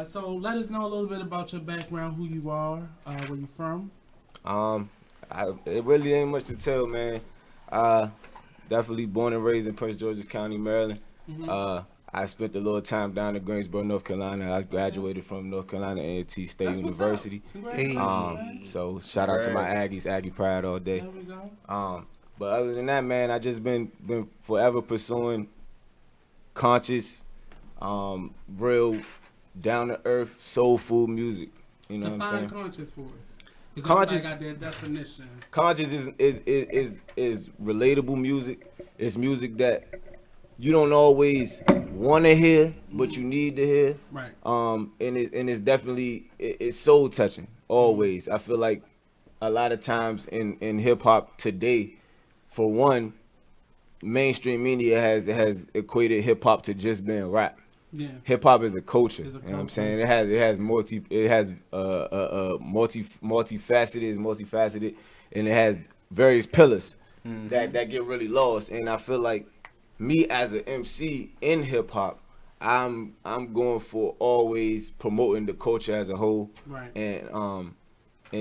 So let us know a little bit about your background, who you are, where you from. It really ain't much to tell, man. Definitely born and raised in Prince George's County, Maryland. Mm-hmm. I spent a little time down in Greensboro, North Carolina. I graduated from North Carolina A&T State University. So shout out to my Aggies, Aggie Pride all day. There we go. But other than that, man, I just been forever pursuing conscious, real, down to earth, soulful music. You know what I'm saying? Define conscious for us. Conscious got their definition. Conscious is relatable music. It's music that you don't always want to hear, but you need to hear. Right. And it's definitely it's soul touching. Always. I feel like a lot of times in hip hop today, for one, mainstream media has equated hip hop to just being rap. Yeah. Hip hop is a culture. You know what I'm saying? It has multifaceted, and it has various pillars that get really lost. And I feel like me as an MC in hip hop, I'm going for always promoting the culture as a whole, right? And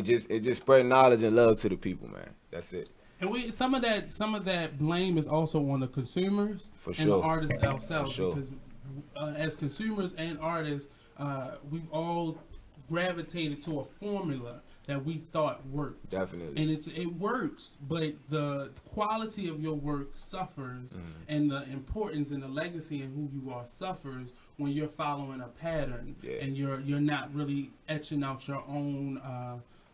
just spreading knowledge and love to the people, man. That's it. And some of that blame is also on the consumers and the artists ourselves, because as consumers and artists, we've all gravitated to a formula that we thought worked. Definitely. And it works, but the quality of your work suffers, and the importance and the legacy and who you are suffers when you're following a pattern, and you're not really etching out your own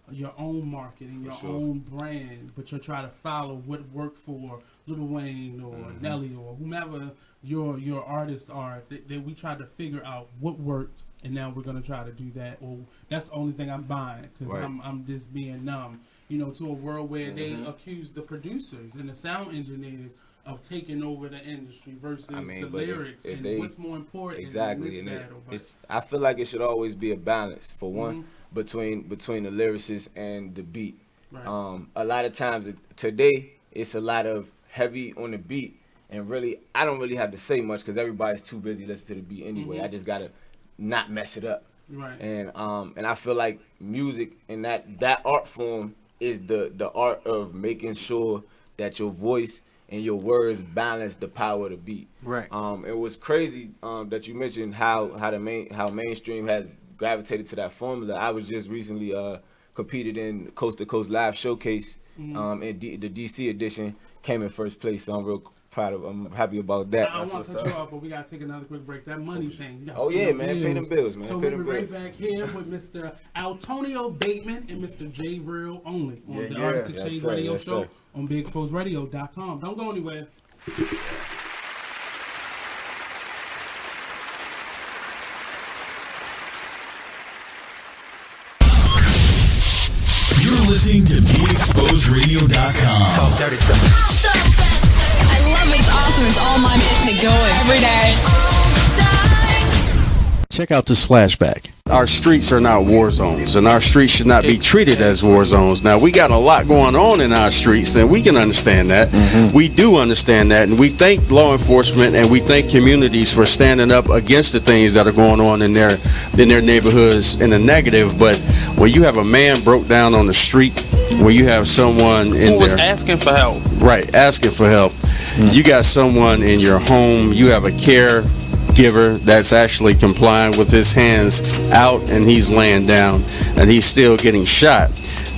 market and your own brand, but you're trying to follow what worked for Lil Wayne or Nelly or whomever your artists are. That we try to figure out what worked, and now we're gonna try to do that. Or that's the only thing I'm buying, because I'm just being numb, to a world where they accuse the producers and the sound engineers of taking over the industry versus the lyrics if and what's more important. Exactly. I feel like it should always be a balance, for one, between the lyricist and the beat. Right. A lot of times today, it's a lot of heavy on the beat, and really, I don't really have to say much because everybody's too busy listening to the beat anyway. I just gotta not mess it up. Right. And I feel like music and that art form is the art of making sure that your voice and your words balance the power of the beat. Right. It was crazy that you mentioned how mainstream has gravitated to that formula. I was just recently competed in Coast to Coast Live Showcase, and the DC edition came in first place. So I'm real proud of. I'm happy about that. I don't want to cut you off, but we gotta take another quick break. That money thing. Oh yeah, man, pay them bills, man. So pay we'll them be right bills. back here with Mr. Altonio Bateman and Mr. JReal only on the Artist Exchange Radio Show on BigExposedRadio.com. Don't go anywhere. You're listening to BeExposedRadio.com. Talk dirty to me. I love it. It's awesome. It's all my music going every day. Check out this flashback. Our streets are not war zones, and our streets should not be treated as war zones. Now, we got a lot going on in our streets, and we can understand that. We do understand that, and we thank law enforcement and we thank communities for standing up against the things that are going on in their neighborhoods in the negative. But when you have a man broke down on the street, when you have someone in who was asking for help, right, asking for help, you got someone in your home, you have a caregiver that's actually complying with his hands out and he's laying down and he's still getting shot,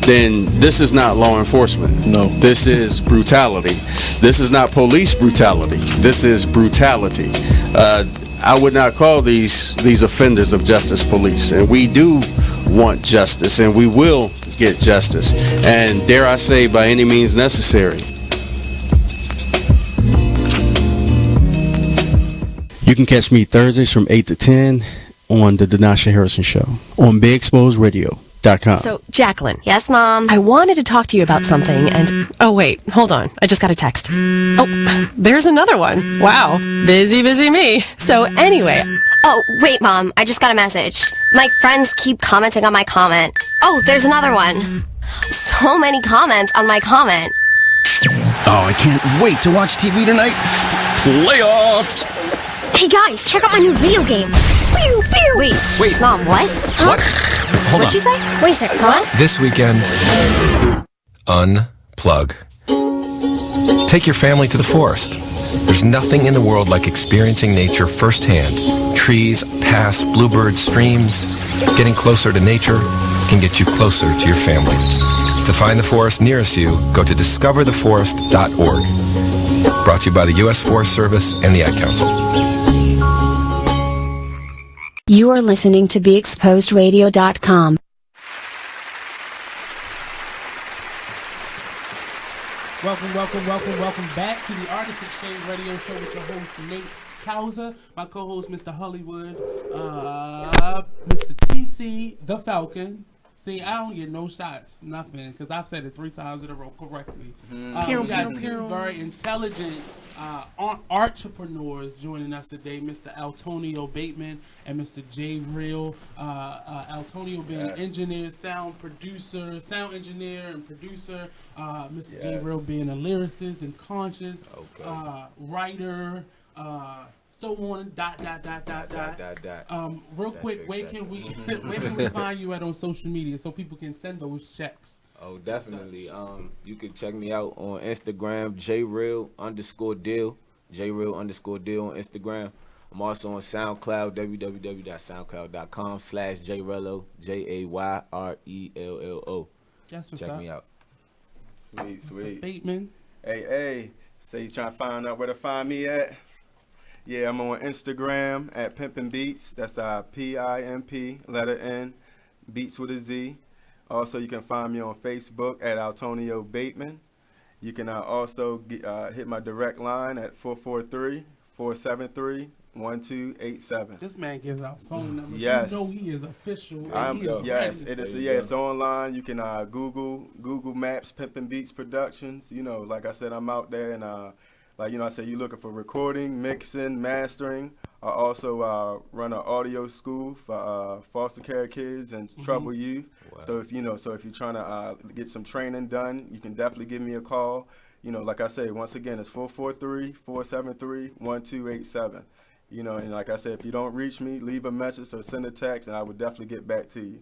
then this is not law enforcement. No. This is brutality. This is not police brutality. This is brutality. I would not call these offenders of justice police, and we do want justice and we will get justice, and dare I say, by any means necessary. You can catch me Thursdays from 8 to 10 on the Denasha Harrison Show on BigExposedRadio.com. So, Jacqueline. Yes, Mom? I wanted to talk to you about something, and... Oh, wait. Hold on. I just got a text. Oh, there's another one. Wow. Busy me. So, anyway... Oh, wait, Mom. I just got a message. My friends keep commenting on my comment. Oh, there's another one. So many comments on my comment. Oh, I can't wait to watch TV tonight. Playoffs! Hey, guys, check out my new video game. Pew, pew. Wait. Mom, what? Huh? What? Hold What'd you say? Wait a second, what? This weekend, unplug. Take your family to the forest. There's nothing in the world like experiencing nature firsthand. Trees, paths, bluebirds, streams. Getting closer to nature can get you closer to your family. To find the forest nearest you, go to discovertheforest.org. Brought to you by the U.S. Forest Service and the Ad Council. You are listening to BeExposedRadio.com. Welcome back to the Artist Exchange Radio Show with your host, Nate Couser, my co-host, Mr. Hullywood, Mr. TC, the Falcon. See, I don't get no shots, nothing, because I've said it 3 times in a row correctly. We got two very intelligent entrepreneurs joining us today, Mr. Altonio Bateman and Mr. JReal. Altonio being an engineer, sound engineer and producer. Mr. JReal being a lyricist and conscious, writer, so on, dot. Real quick, where can we find you at on social media so people can send those checks? Oh, definitely. You can check me out on Instagram, JReal_deal, JReal_deal on Instagram. I'm also on SoundCloud, www.soundcloud.com/JReallo, JAYRELLO. That's what's check up. me out. Sweet. Bateman. Hey. Say you trying to find out where to find me at? Yeah, I'm on Instagram at Pimpin' Beats. That's PIMP, letter N, Beats with a Z. Also, you can find me on Facebook at Altonio Bateman. You can also hit my direct line at 443-473-1287. This man gives out phone numbers. Yes. You know he is official. It's online. You can Google Maps, Pimpin' Beats Productions. You know, like I said, I'm out there, and I said, you're looking for recording, mixing, mastering. I also run an audio school for foster care kids and troubled youth. Wow. So if you're trying to get some training done, you can definitely give me a call. you know, like I say, once again, it's 443-473-1287. You know, and like I said, if you don't reach me, leave a message or send a text, and I would definitely get back to you.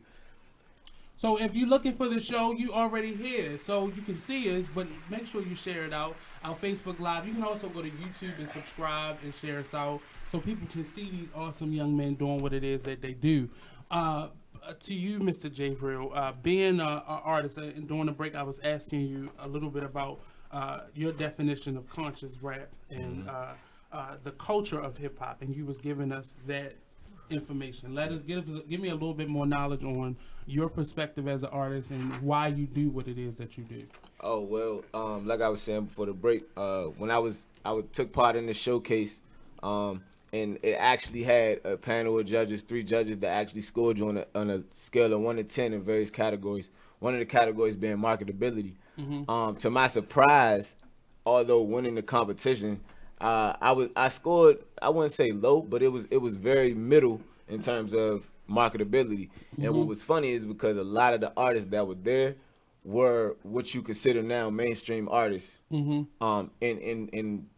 So if you're looking for the show, you already here, so you can see us, but make sure you share it out. Our Facebook Live. You can also go to YouTube and subscribe and share us out so people can see these awesome young men doing what it is that they do. To you, Mr. JReal, being an artist, and during the break I was asking you a little bit about your definition of conscious rap and the culture of hip-hop, and you was giving us that information. Give me a little bit more knowledge on your perspective as an artist and why you do what it is that you do. Oh well, like I was saying before the break, when I took part in the showcase, and it actually had a panel of judges, 3 judges that actually scored you on a scale of 1 to 10 in various categories. One of the categories being marketability. To my surprise, although winning the competition, I scored, I wouldn't say low, but it was very middle in terms of marketability. And what was funny is because a lot of the artists that were there were what you consider now mainstream artists in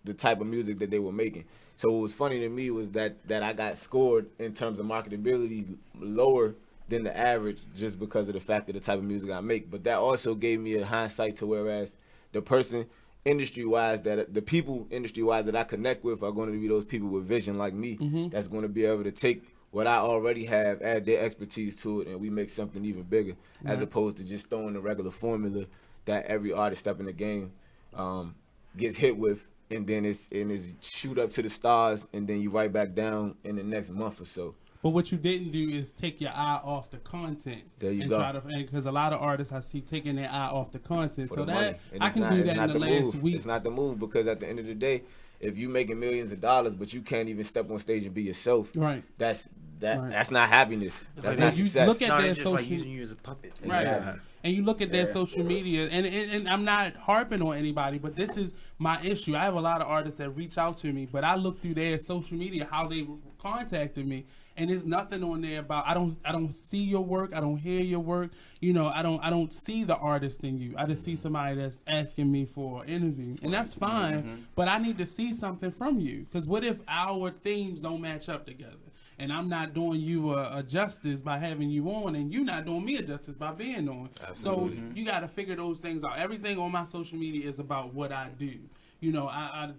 the type of music that they were making. So what was funny to me was that I got scored in terms of marketability lower than the average just because of the fact of the type of music I make. But that also gave me a hindsight to whereas the person industry-wise the people industry-wise that I connect with are going to be those people with vision like me that's going to be able to take what I already have, add their expertise to it, and we make something even bigger as opposed to just throwing the regular formula that every artist step in the game gets hit with, and then it's shoot up to the stars, and then you right back down in the next month or so. But what you didn't do is take your eye off the content. There you go. Because a lot of artists I see taking their eye off the content. For so the that money. I can do that in the last week. It's not the move because at the end of the day, if you making millions of dollars but you can't even step on stage and be yourself, right? That's not happiness. That's not success. Look at their social, like using you as a puppet. Right. Exactly. And you look at their social media, and I'm not harping on anybody, but this is my issue. I have a lot of artists that reach out to me, but I look through their social media, how they contacted me, and there's nothing on there about I don't see your work, I don't hear your work, you know, I don't see the artist in you. I just see somebody that's asking me for an interview, and that's fine, but I need to see something from you, because what if our themes don't match up together? And I'm not doing you a justice by having you on, and you're not doing me a justice by being on. Absolutely. So you got to figure those things out. Everything on my social media is about what I do. You know, I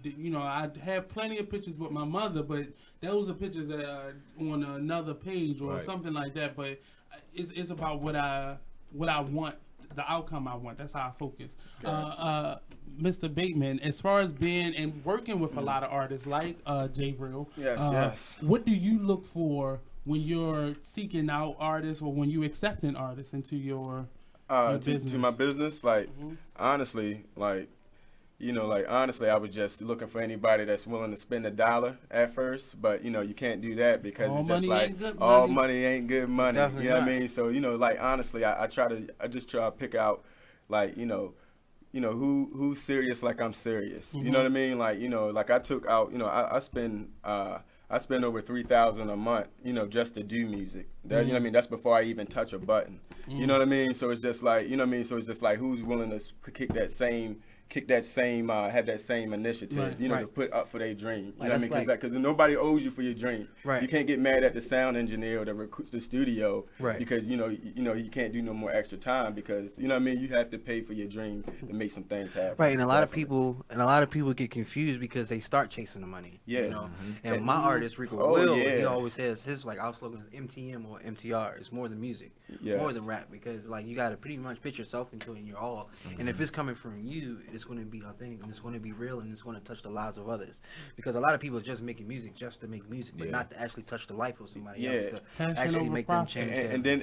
have plenty of pictures with my mother, but those are pictures that are on another page or something like that. But it's about what I want, the outcome I want. That's how I focus. Gotcha. Mr. Bateman, as far as being and working with a lot of artists like JReal, yes. What do you look for when you're seeking out artists or when you accepting artists into your business? To my business, like honestly, like honestly, I was just looking for anybody that's willing to spend $1 at first, but you can't do that because it's just like all money ain't good money. Definitely you know what I mean? So like honestly, I just try to pick out like who's serious like I'm serious. You know what I mean? Like like I took out I spend over $3,000 a month just to do music. That, you know what I mean? That's before I even touch a button. You know what I mean? So it's just like So it's just like who's willing to kick that same have that same initiative, to put up for their dream. You know what I mean? Because nobody owes you for your dream. Right. You can't get mad at the sound engineer or the studio, because you can't do no more extra time because you know what I mean. You have to pay for your dream to make some things happen. Right, and a lot of people get confused because they start chasing the money. Yeah. And my artist Rico Will, he always says his our slogan is MTM or MTR. It's more than music, more than rap, because like you got to pretty much put yourself into it and you're all. And if it's coming from you, it's going to be authentic and it's going to be real and it's going to touch the lives of others, because a lot of people are just making music just to make music, but not to actually touch the life of somebody else, to actually make them change and then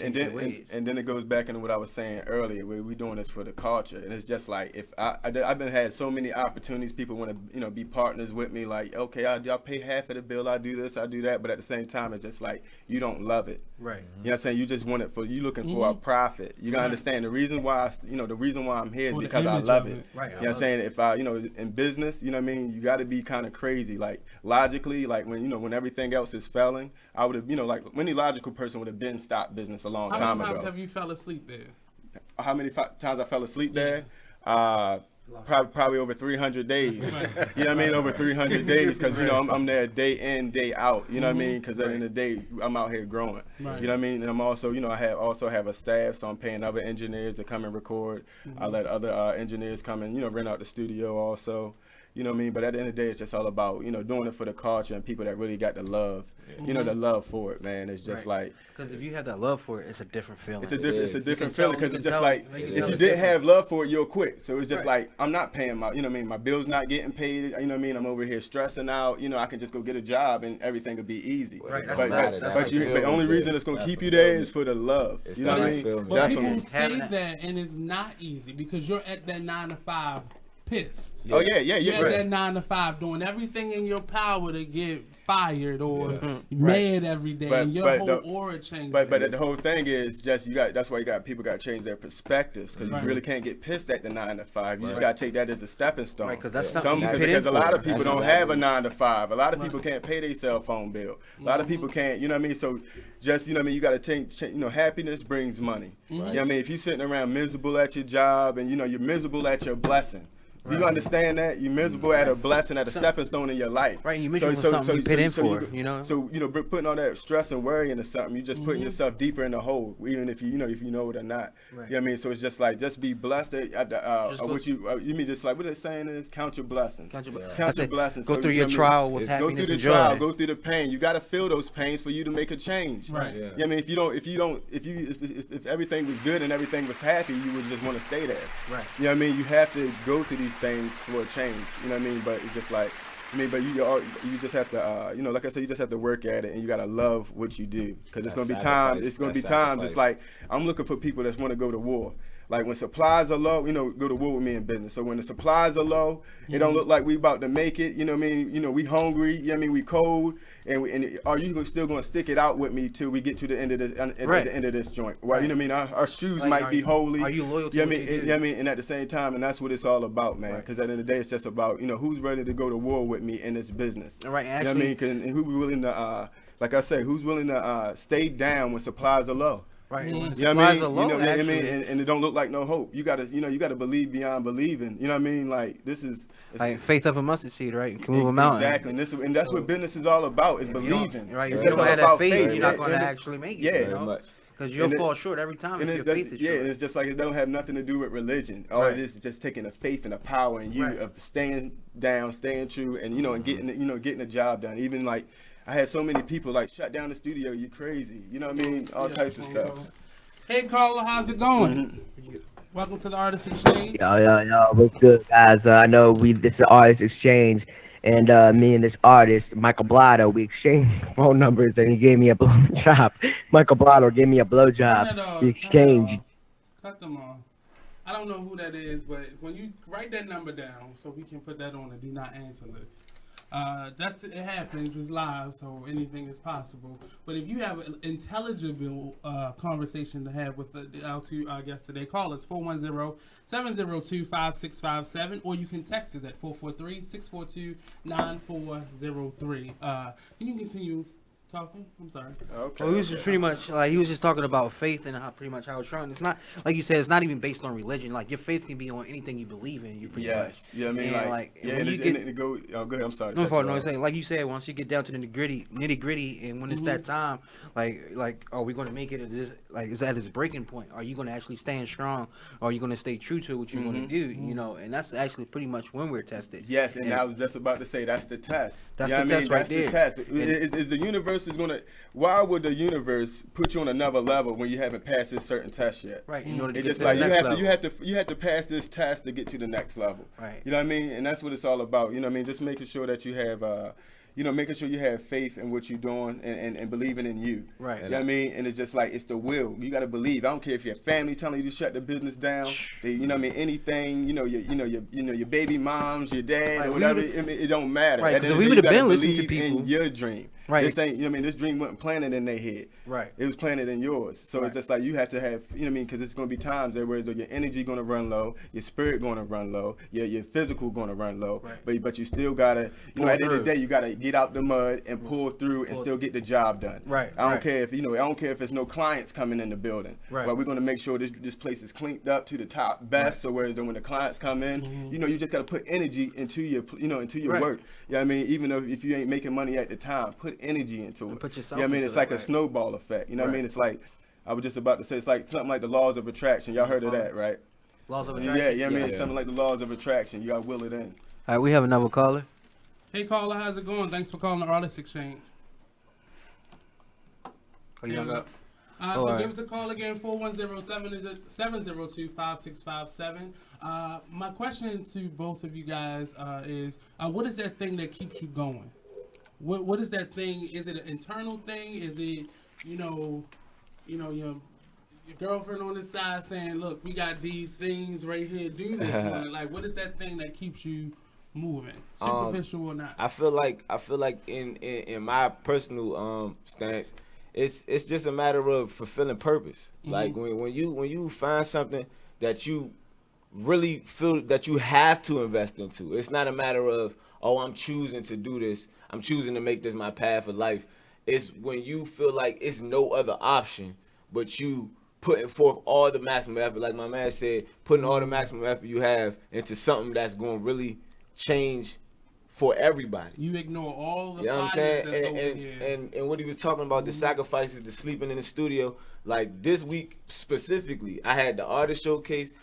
it goes back into what I was saying earlier, where we're doing this for the culture, and it's just like if I've been had so many opportunities, people want to be partners with me, like okay, I'll pay half of the bill, I do this, I do that, but at the same time it's just like you don't love it. Right. You know what I'm saying? You just want it you looking for a profit. You gotta understand the reason why I'm here is because I love it. Right. You know what I'm saying? If I, in business, you know what I mean, you got to be kind of crazy. Like logically, like when everything else is failing, I would have, like any logical person would have been stopped business a long time ago. How many times have you fell asleep there? How many times I fell asleep there? Probably over 300 days. You know what I mean? Over 300 days, because you know I'm there day in, day out. You know what I mean? Because at the end of the day, I'm out here growing. Right. You know what I mean? And I'm also, you know, I also have a staff, so I'm paying other engineers to come and record. I let other engineers come and, you know, rent out the studio also. You know what I mean? But at the end of the day, it's just all about, you know, doing it for the culture and people that really got the love. You know, the love for it, man. It's just like, because if you have that love for it, it's a different feeling. It's a different feeling, because it's just like, if you didn't have love for it, you'll quit. So it's just like, I'm not paying my, you know what I mean, my bills not getting paid, you know what I mean, I'm over here stressing out, you know, I can just go get a job and everything will be easy. Right. But the only reason it's going to keep you there is for the love. You know what I mean? But people say that, and it's not easy, because you're at that 9 to 5 pissed. Oh yeah. You're at that 9 to 5 doing everything in your power to get fired or mad every day, and your whole aura changes. But the whole thing is just that's why people got to change their perspectives, because you really can't get pissed at the 9 to 5. You just got to take that as a stepping stone. Right, because that's something. Because a lot of people don't have a 9 to 5. A lot of people can't pay their cell phone bill. A lot of people can't. You know what I mean? So just, you know what I mean, you got to change. You know, happiness brings money. You know what I mean? If you're sitting around miserable at your job, and you know you're miserable at your blessing. You understand that? You're miserable at a blessing, at a stepping stone in your life. Right, you miserable for something you paid in for, you know? So, you know, putting all that stress and worry into something, you just putting yourself deeper in the hole, even if you know it or not. Right. You know what I mean? So it's just like, just be blessed at the, what you mean, just like, what they're saying is, count your blessings. Count your blessings. Go through your trial with happiness. Go through the trial, go through the pain. You got to feel those pains for you to make a change. Right. You know what I mean? If everything was good and everything was happy, you would just want to stay there. Right. You know what I mean? You have to go through these things for a change. You know what I mean? But it's just like, but you just have to, you know, like I said, you just have to work at it, and you gotta love what you do, because it's gonna be times. It's gonna be times. It's like, I'm looking for people that want to go to war. Like when supplies are low, you know, go to war with me in business. So when the supplies are low, it don't look like we about to make it. You know what I mean? You know, we hungry. You know what I mean? We cold, and are you still gonna stick it out with me till we get to the end of this? At the end of this joint, right? You know what I mean? Our shoes might be holy. Are you loyal to what you do? You know what I mean? And at the same time, and that's what it's all about, man. Because at the end of the day, it's just about, you know, who's ready to go to war with me in this business. Right. You know what I mean? And who's willing to, like I said, who's willing to stay down when supplies are low. Right. You know what I mean? You know what I mean? And it don't look like no hope. You gotta believe beyond believing. You know what I mean? Like it's like faith of a mustard seed, right? You can move a mountain. Exactly. And that's what business is all about, is believing. Right. If you don't have that faith, you're not gonna actually make it. Yeah. You know? Because you'll fall short every time if your faith is short. Yeah, and it's just like, it don't have nothing to do with religion. All it is just taking the faith and the power in you of staying down, staying true, and and getting the job done. Even like, I had so many people like shut down the studio. You crazy? You know what I mean? All types of stuff. Hey Carla, how's it going? Welcome to the Artist Exchange. Yo, what's good, guys? I know this is Artist Exchange, and me and this artist, Michael Blotto, we exchanged phone numbers, and he gave me a blowjob. Michael Blotto gave me a blowjob. We exchanged. Cut them off. I don't know who that is, but when you write that number down, so we can put that on the do not answer list. It happens, it's live, so anything is possible. But if you have an intelligible conversation to have with our two guests today, call us 410-702-5657, or you can text us at 443-642-9403. You can continue talking. I'm sorry. Okay. Well, he was just pretty much like, he was just talking about faith and how it's trying. It's not, like you said, it's not even based on religion. Like, your faith can be on anything you believe in. You pretty much. You know what I mean? Go ahead. I'm sorry. No, it's like you said, once you get down to the nitty gritty, and when it's that time, like, are we going to make it? Is that its breaking point? Are you going to actually stand strong? Or are you going to stay true to what you're going to do? You know, and that's actually pretty much when we're tested. Yes, and I was just about to say, that's the test. That's the test right there. That's the test. Is the universe why would the universe put you on another level when you haven't passed this certain test yet? Right. In order to get to the next level. You have to pass this test to get to the next level. Right. You know what I mean? And that's what it's all about. You know what I mean? Just making sure that you have making sure you have faith in what you're doing and believing in you. Right. You know what I mean? And it's just like, it's the will. You got to believe. I don't care if your family telling you to shut the business down. You know what I mean? Anything. Your baby moms, your dad, or whatever. It don't matter. Right. Because we would have been listening to people in your dream. Right. This ain't, you know what I mean, this dream wasn't planted in their head. Right. It was planted in yours. So it's just like you have to have, you know what I mean, because it's going to be times there where your energy going to run low, your spirit going to run low, your physical going to run low. Right. But you still got to, you know, at the end of the day, you got to get out the mud and pull through and still get the job done. Right. I don't care if, you know, I don't care if there's no clients coming in the building. Right. But we're going to make sure this place is cleaned up to the top best. So whereas when the clients come in, you know, you just got to put energy into your, you know, into your work. You know what I mean? Even if you ain't making money at the time, put energy into it. Put yourself. You know what I mean? It's like a snowball effect. You know what I mean? It's like, I was just about to say, it's like something like the laws of attraction. Y'all heard of that, right? Laws of attraction? Yeah, I mean, it's something like the laws of attraction. You got to will it in. All right, we have another caller. Hey, caller, how's it going? Thanks for calling the Artist Exchange. Oh, you hung up? Give us a call again, 410-702-5657. My question to both of you guys is, what is that thing that keeps you going? What is that thing? Is it an internal thing? Is it, your girlfriend on the side saying, look, we got these things right here, do this one. Like, what is that thing that keeps you moving, superficial or not? I feel like in my personal stance, it's just a matter of fulfilling purpose. Mm-hmm. Like when you find something that you really feel that you have to invest into, it's not a matter of, oh, I'm choosing to do this, I'm choosing to make this my path of life. It's when you feel like it's no other option but you putting forth all the maximum effort, like my man said, putting all the maximum effort you have into something that's going to really change for everybody. You ignore all the, you know what I'm saying? And what he was talking about, the sacrifices, the sleeping in the studio. Like this week specifically, I had the artist showcase.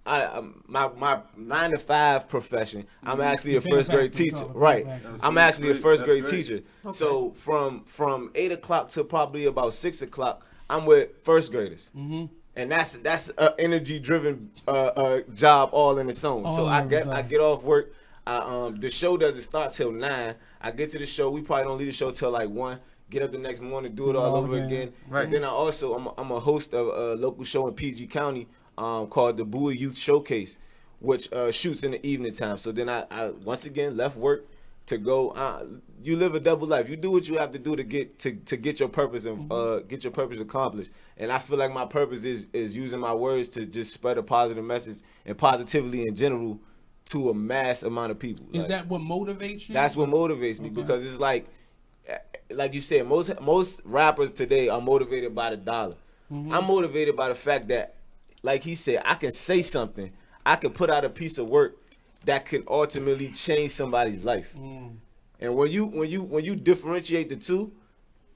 My 9-to-5 profession, I'm actually a first grade teacher. Right. I'm actually a first grade teacher. Okay. So from 8 o'clock to probably about 6 o'clock, I'm with first graders. Mm-hmm. And that's an energy driven job all in its own. So I get off work. The show doesn't start till 9. I get to the show. We probably don't leave the show till like 1. Get up the next morning, do it all over again. Right. And then I'm a host of a local show in PG County called the Bowie Youth Showcase, which shoots in the evening time. So then I once again left work to go. You live a double life. You do what you have to do to get your purpose and get your purpose accomplished. And I feel like my purpose is using my words to just spread a positive message and positivity in general to a mass amount of people. Is that what motivates you? That's what motivates me because it's like you said, most rappers today are motivated by the dollar. Mm-hmm. I'm motivated by the fact that, like he said, I can say something, I can put out a piece of work that can ultimately change somebody's life. Mm. And when you differentiate the two,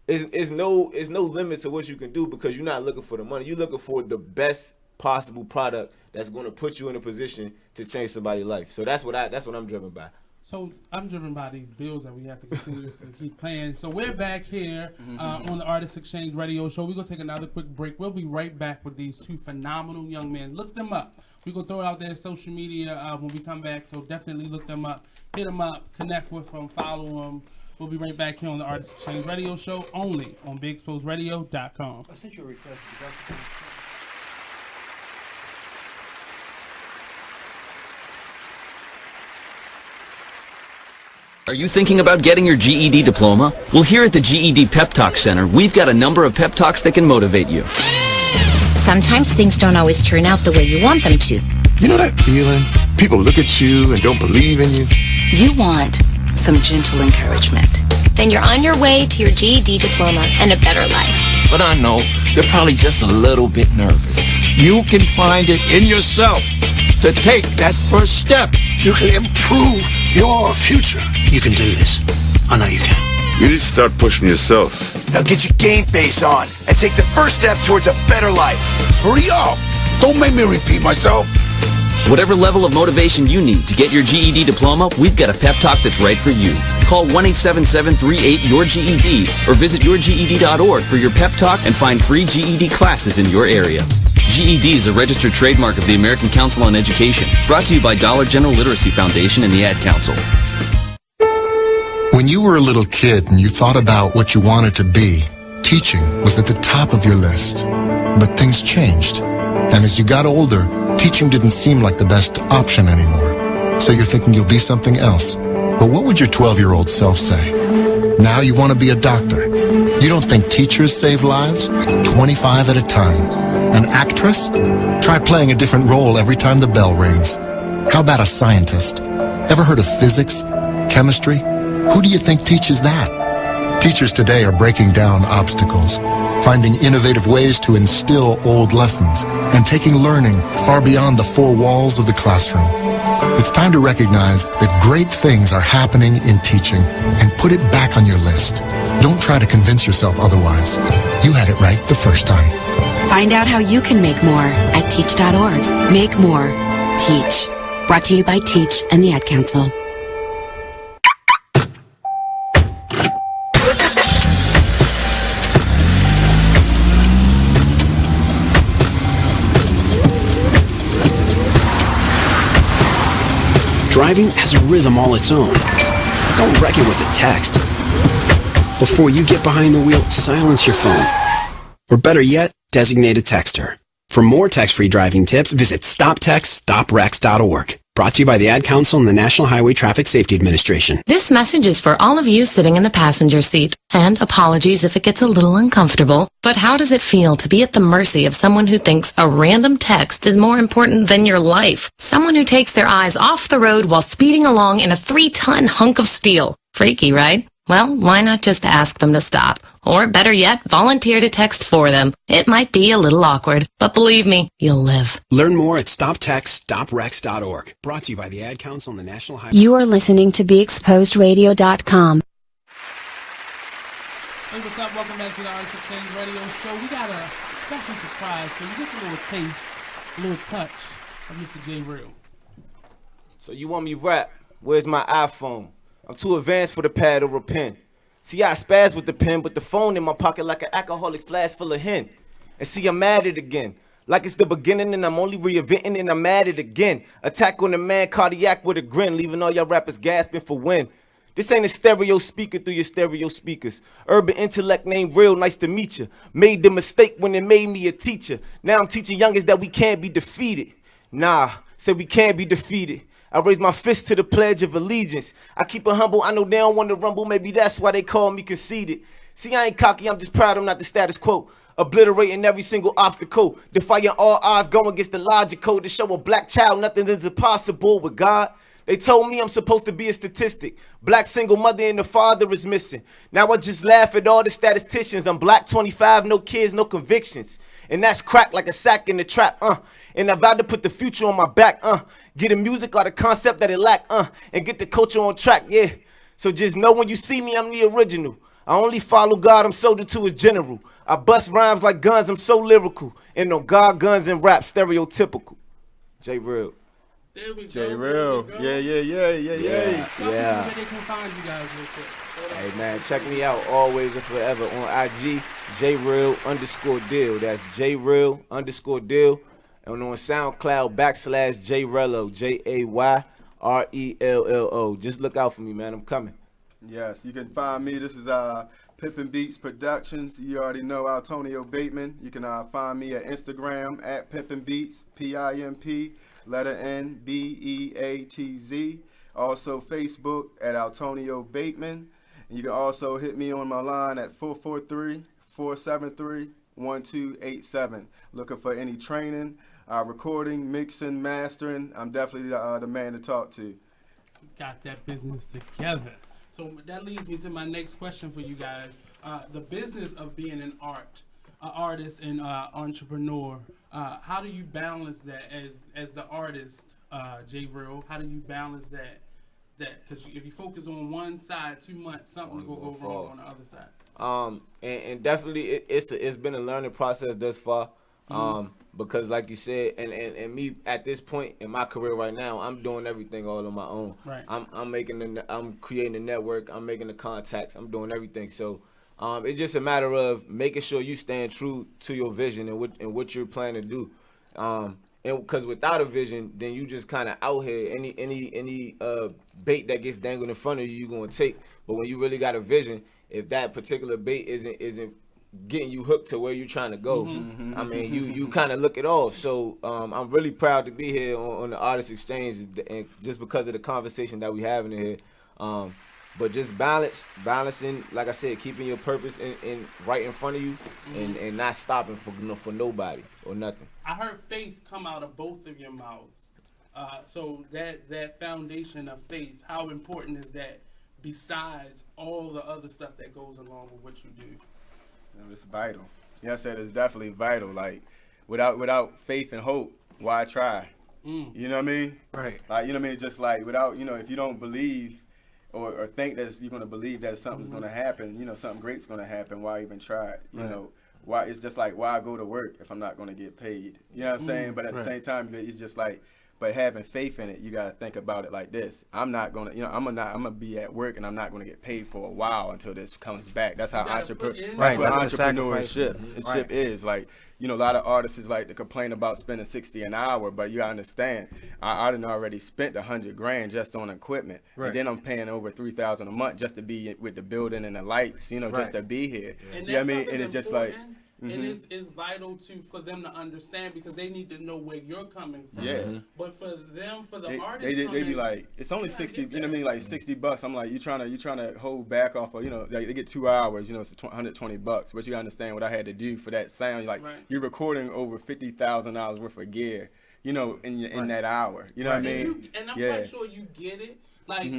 is no limit to what you can do because you're not looking for the money. You're looking for the best possible product that's going to put you in a position to change somebody's life. So that's what I'm driven by. So I'm driven by these bills that we have to continuously keep paying. So we're back here on the Artist Exchange Radio Show. We're going to take another quick break. We'll be right back with these two phenomenal young men. Look them up. We're going to throw it out there on social media when we come back. So definitely look them up. Hit them up. Connect with them. Follow them. We'll be right back here on the Artist Exchange Radio Show only on BigExposedRadio.com. I sent you a request. Are you thinking about getting your GED diploma? Well, here at the GED Pep Talk Center, we've got a number of pep talks that can motivate you. Sometimes things don't always turn out the way you want them to. You know that feeling? People look at you and don't believe in you. You want some gentle encouragement. Then you're on your way to your GED diploma and a better life. But I know they're probably just a little bit nervous. You can find it in yourself to take that first step. You can improve your future. You can do this. I know you can. You need to start pushing yourself. Now get your game face on and take the first step towards a better life. Hurry up. Don't make me repeat myself. Whatever level of motivation you need to get your GED diploma, we've got a pep talk that's right for you. Call 1-877-38-YOUR-GED or visit yourged.org for your pep talk and find free GED classes in your area. GED is a registered trademark of the American Council on Education, brought to you by Dollar General Literacy Foundation and the Ad Council. When you were a little kid and you thought about what you wanted to be, teaching was at the top of your list. But things changed. And as you got older, teaching didn't seem like the best option anymore. So you're thinking you'll be something else. But what would your 12-year-old self say? Now you want to be a doctor. You don't think teachers save lives? 25 at a time. An actress? Try playing a different role every time the bell rings. How about a scientist? Ever heard of physics? Chemistry? Who do you think teaches that? Teachers today are breaking down obstacles, finding innovative ways to instill old lessons, and taking learning far beyond the four walls of the classroom. It's time to recognize that great things are happening in teaching and put it back on your list. Don't try to convince yourself otherwise. You had it right the first time. Find out how you can make more at teach.org. Make more. Teach. Brought to you by Teach and the Ad Council. Driving has a rhythm all its own. Don't wreck it with a text. Before you get behind the wheel, silence your phone. Or better yet, designate a texter. For more text-free driving tips, visit stoptextstoprex.org. Brought to you by the Ad Council and the National Highway Traffic Safety Administration. This message is for all of you sitting in the passenger seat. And apologies if it gets a little uncomfortable. But how does it feel to be at the mercy of someone who thinks a random text is more important than your life? Someone who takes their eyes off the road while speeding along in a 3-ton hunk of steel. Freaky, right? Well, why not just ask them to stop? Or better yet, volunteer to text for them. It might be a little awkward, but believe me, you'll live. Learn more at stoptextstoprex.org. Brought to you by the Ad Council and the National Highway. You are listening to BeExposedRadio.com. Hey, what's up? Welcome back to the Artist Exchange Radio Show. We got a special surprise for you. Just a little taste, a little touch of Mr. JReal. So you want me rap? Where's my iPhone? I'm too advanced for the pad or a pen. See, I spaz with the pen, but the phone in my pocket like an alcoholic flask full of hen. And see, I'm at it again. Like it's the beginning and I'm only reinventing and I'm at it again. Attack on the man, cardiac with a grin, leaving all y'all rappers gasping for wind. This ain't a stereo speaker through your stereo speakers. Urban intellect named Real, nice to meet you. Made the mistake when it made me a teacher. Now I'm teaching youngins that we can't be defeated. Nah, said we can't be defeated. I raise my fist to the Pledge of Allegiance. I keep it humble, I know they don't want to rumble, maybe that's why they call me conceited. See, I ain't cocky, I'm just proud I'm not the status quo. Obliterating every single obstacle, defying all odds, going against the logical. To show a black child nothing is impossible with God. They told me I'm supposed to be a statistic. Black single mother and the father is missing. Now I just laugh at all the statisticians. I'm black 25, no kids, no convictions. And that's crack like a sack in the trap, And I vowed to put the future on my back, Get the music or the concept that it lack, And get the culture on track, yeah. So just know when you see me, I'm the original. I only follow God, I'm soldier to his general. I bust rhymes like guns, I'm so lyrical. And no God, guns, and rap, stereotypical. JReal. There we go. JReal. Yeah. Where they can find you guys real quick. Hey man, check me out always and forever on IG, JReal_deal. That's JReal_deal. And on SoundCloud, /JRello, JAYRELLO. Just look out for me, man. I'm coming. Yes, you can find me. This is Pippin Beats Productions. You already know Altonio Bateman. You can find me at Instagram at Pippin Beats, PIMP, letter N, BEATZ. Also Facebook at Altonio Bateman. And you can also hit me on my line at 443-473-1287. Looking for any training, recording, mixing, mastering. I'm definitely the man to talk to. Got that business together. So that leads me to my next question for you guys. The business of being an artist and entrepreneur. How do you balance that as the artist, JReal? How do you balance that? Because if you focus on one side too much, something's gonna go wrong on the other side. And definitely it's been a learning process thus far. Because like you said, and me at this point in my career right now, I'm doing everything all on my own. Right. I'm creating a network, I'm making the contacts, I'm doing everything. So it's just a matter of making sure you stand true to your vision and what you're planning to do. And because without a vision, then you just kind of out here. Any bait that gets dangled in front of you, you're gonna take. But when you really got a vision, if that particular bait isn't getting you hooked to where you're trying to go, I mean, you kind of look it off. So I'm really proud to be here on the Artist Exchange, and just because of the conversation that we having in here. But just balancing, like I said, keeping your purpose in right in front of you, and not stopping for nobody or nothing. I heard faith come out of both of your mouths. So that foundation of faith, how important is that besides all the other stuff that goes along with what you do? It's vital. Yeah, I said it's definitely vital. Like without faith and hope, why try? You know what I mean? Right. Like, you know what I mean? Just like without, if you don't believe or think that you're going to believe that something's going to happen, something great's going to happen, why even try it? You know, why? It's just like, why go to work if I'm not going to get paid? You know what I'm saying? But at the same time, it's just like, but having faith in it, you got to think about it like this. I'm not going to, I'm going to be at work and I'm not going to get paid for a while until this comes back. That's how entrepreneurship is. Like, a lot of artists is like to complain about spending $60 an hour, but you understand, I done already spent $100,000 just on equipment, and then I'm paying over $3,000 a month just to be with the building and the lights, just to be here. And you know what I mean? And it's just like. And it's vital for them to understand, because they need to know where you're coming from. Yeah. But for the artists, they be like, it's only 60. You know what I mean? Like $60. I'm like, you trying to hold back off of, like they get 2 hours. It's $120. But you understand what I had to do for that sound. Like you're recording over $50,000 worth of gear. In that hour. You know what I mean? And I'm quite sure you get it. Like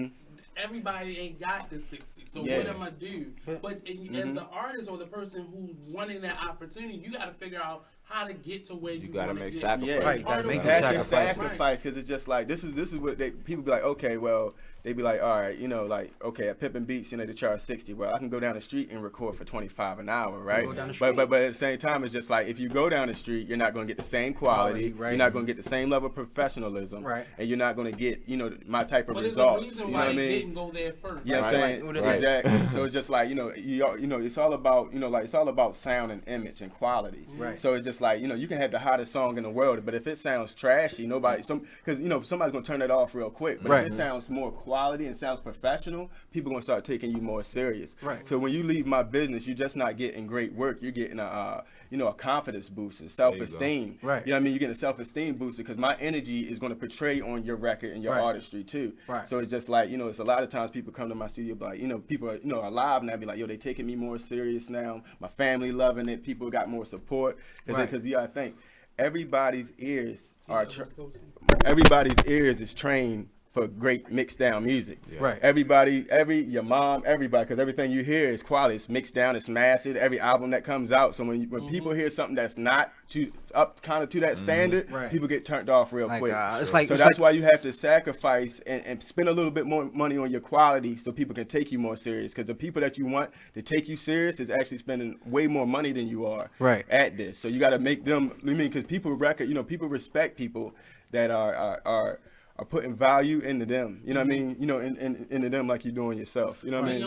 everybody ain't got the 60. So what am I do? But as the artist or the person who's wanting that opportunity, you got to figure out how to get to where you got to make sacrifice. Yeah, right. you got to make sacrifice, because it's just like this is what people be like. Okay, well, they be like, all right, like, okay, at Pippin Beats, they charge 60. Well, I can go down the street and record for 25 an hour, right? But at the same time, it's just like, if you go down the street, you're not going to get the same quality. Right. You're not going to get the same level of professionalism, right? And you're not going to get my type of results. There's a reason why they didn't go there first. You know what I'm saying? Exactly. So it's just like, it's all about, it's all about sound and image and quality. Right. So it's just like, you can have the hottest song in the world, but if it sounds trashy, because somebody's gonna turn it off real quick. But if it sounds more quality and sounds professional, people gonna start taking you more serious. Right. So when you leave my business, you're just not getting great work. You're getting a confidence booster, self-esteem. Right. You know what I mean? You're getting a self-esteem booster, because my energy is gonna portray on your record and your artistry too. Right. So it's just like, it's a lot of times people come to my studio, like, people are, are live now, be like, yo, they taking me more serious now. My family loving it. People got more support. Because you gotta think, everybody's ears is trained for great mixed down music. Yeah. Right. Your mom, everybody, because everything you hear is quality. It's mixed down, it's mastered. Every album that comes out. So when people hear something that's not up kind of to that standard, people get turned off real quick. That's why you have to sacrifice and spend a little bit more money on your quality so people can take you more serious. Because the people that you want to take you serious is actually spending way more money than you are at this. So you got to make them. Because people respect people that are putting value into them. You know what I mean? Into them like you're doing yourself. You know what I mean?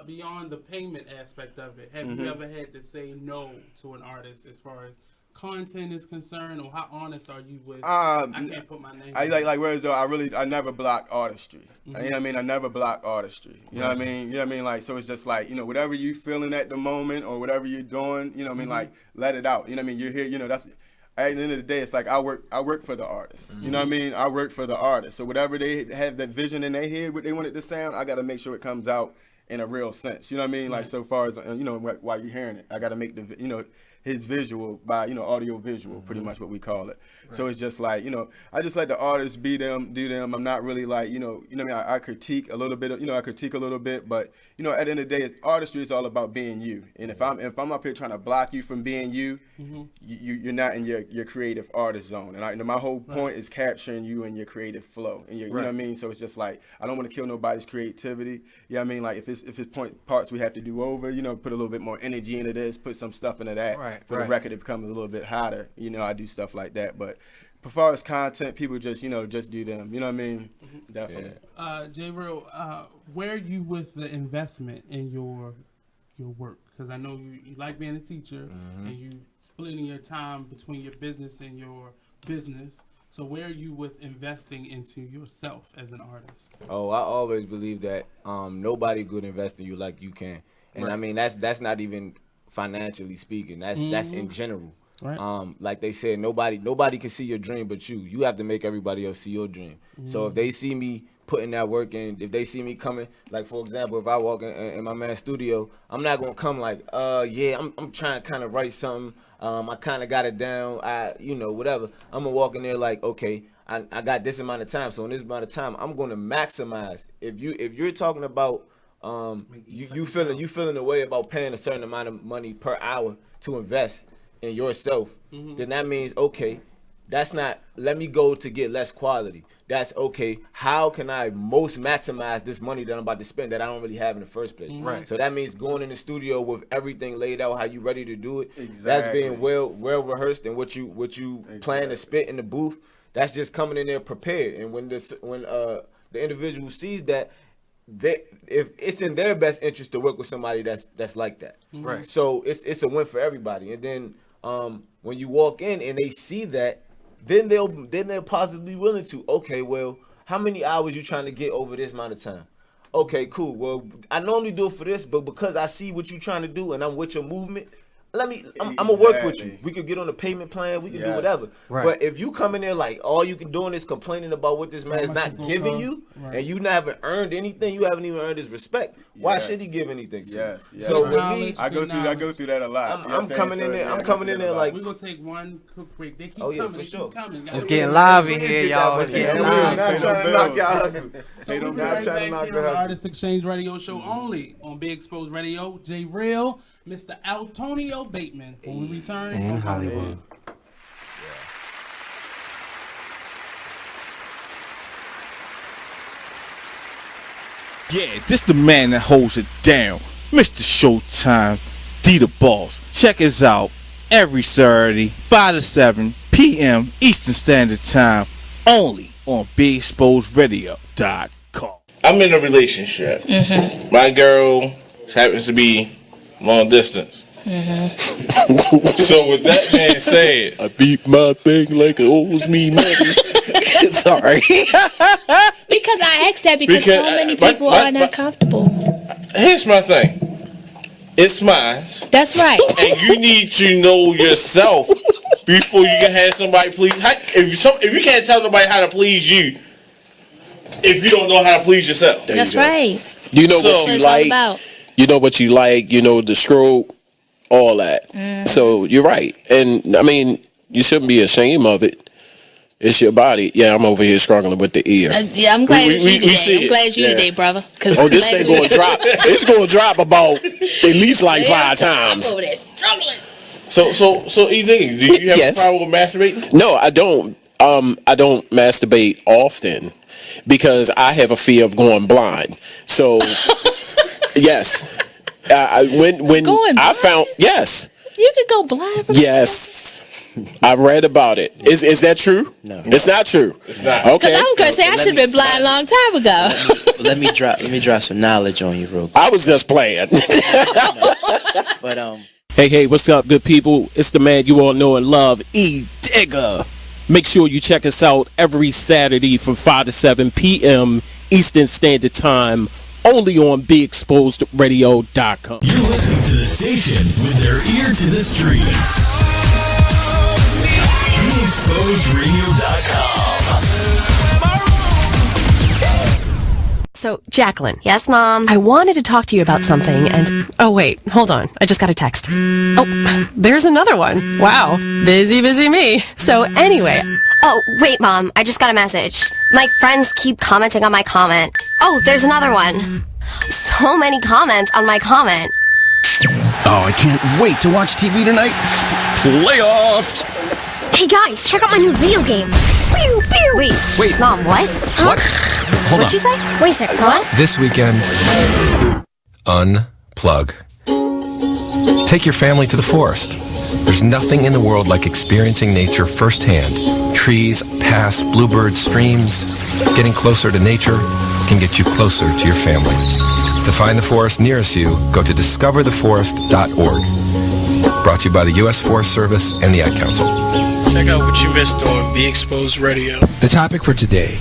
Beyond the payment aspect of it, have you ever had to say no to an artist as far as content is concerned, or how honest are you with? I can't put my name. Whereas though I never block artistry. You know what I mean? I never block artistry. You know what I mean? You know what I mean? Like, so it's just like, whatever you feeling at the moment or whatever you're doing, you know what I mean? Like, let it out. You know what I mean? You're here. That's. At the end of the day, it's like I work for the artist. You know what I mean? I work for the artist. So whatever they have that vision in their head, what they want it to sound, I got to make sure it comes out in a real sense. You know what I mean? Like, so far as while you're hearing it, I got to make the his visual by audio visual, pretty much what we call it. Right. So it's just like I just let the artists be them, do them. I'm not really like I critique a little bit. But at the end of the day, artistry is all about being you. And if I'm up here trying to block you from being you, you're not in your creative artist zone. And my whole point is capturing you in your creative flow. And you know what I mean. So it's just like I don't want to kill nobody's creativity. You know what I mean? Like if it's parts we have to do over, put a little bit more energy into this, put some stuff into that. Right. For the record, it becomes a little bit hotter. I do stuff like that. But as far as content, people just do them. You know what I mean? Definitely. JReal, where are you with the investment in your work? Because I know you like being a teacher, and you splitting your time between your business and your business. So where are you with investing into yourself as an artist? Oh, I always believe that nobody could invest in you like you can. And I mean, that's not even financially speaking. That's in general. Right. Like they said, nobody can see your dream but you. You have to make everybody else see your dream. So if they see me putting that work in. If they see me coming, like for example, if I walk in my man's studio, I'm not gonna come like, I'm trying to kind of write something. I kind of got it down. Whatever. I'm gonna walk in there like, okay, I got this amount of time. So in this amount of time, I'm gonna maximize. If you're talking about you feeling the way about paying a certain amount of money per hour to invest in yourself, then that means, okay, that's not, let me go to get less quality. That's okay, how can I most maximize this money that I'm about to spend that I don't really have in the first place? Right. So that means going in the studio with everything laid out, how you ready to do it. Exactly. That's being well rehearsed, and what you plan to spit in the booth, that's just coming in there prepared. And when the individual sees that, if it's in their best interest to work with somebody that's like that. Right. So it's a win for everybody. And then when you walk in and they see that, then they're possibly willing to, okay, well, how many hours you trying to get over this amount of time? Okay, cool. Well, I normally do it for this, but because I see what you trying to do and I'm with your movement, I'm gonna work with you. We could get on a payment plan. We can do whatever. Right. But if you come in there like all you can doing is complaining about what this man is not giving you, and you haven't earned anything, you haven't even earned his respect. Why should he give anything to you? Yes. So with me, I go through that a lot. I'm coming in there. I'm coming in there like, we're gonna take one quick break. They keep yeah, coming. for sure. It's getting live in here, y'all. It's getting live. Not trying to knock y'all hustle. So we'll be right back here on the Artist Exchange Radio Show only on Big Exposed Radio. JReal, Mr. Altonio Bateman. When we return in Hollywood. Yeah, this the man that holds it down, Mr. Showtime, D the Boss. Check us out every Saturday, 5 to 7 p.m. Eastern Standard Time, only on BigExposedRadio.com. I'm in a relationship. Mm-hmm. My girl happens to be long distance. Mm-hmm. So with that being said, I beat my thing like it owes me money. Sorry. Because I asked that because so many people are not comfortable. Here's my thing. It's mine. That's right. And you need to know yourself before you can have somebody please. If you can't tell nobody how to please you, if you don't know how to please yourself. That's right. You know what you like. You know what you like. You know the stroke, all that. So you're right. And I mean, you shouldn't be ashamed of it. It's your body. Yeah, I'm over here struggling with the ear. Yeah, I'm glad it's you today. I'm glad it's you today, brother. Oh, this thing going to drop. It's going to drop about at least like 5 times. I'm over there struggling. So, ED, do you have a problem with masturbating? No, I don't. I don't masturbate often because I have a fear of going blind. So, yes. When going I found, yes. You could go blind from yes. I read about it. Is that true? No. It's not true. It's not. Okay. Because I was going to say I should have been blind a long time ago. Let me drop some knowledge on you real quick. I was just playing. But Hey, what's up, good people? It's the man you all know and love, E Digger. Make sure you check us out every Saturday from 5 to 7 p.m. Eastern Standard Time, only on BigExposedRadio.com. You're listening to the station with their ear to the streets. BigExposedRadio.com. So, Jacqueline. Yes, Mom? I wanted to talk to you about something and... Oh, wait. Hold on. I just got a text. Oh, there's another one. Wow. Busy me. So, anyway... Oh, wait, Mom. I just got a message. My friends keep commenting on my comment. Oh, there's another one. So many comments on my comment. Oh, I can't wait to watch TV tonight. Playoffs! Hey, guys, check out my new video game. Pew, pew. Wait, Mom, what? Huh? What? Hold What'd you say? Wait a second, what? This weekend, unplug. Take your family to the forest. There's nothing in the world like experiencing nature firsthand. Trees, paths, bluebirds, streams. Getting closer to nature can get you closer to your family. To find the forest nearest you, go to discovertheforest.org. Brought to you by the U.S. Forest Service and the Ad Council. Check out what you missed on Be Exposed Radio. The topic for today,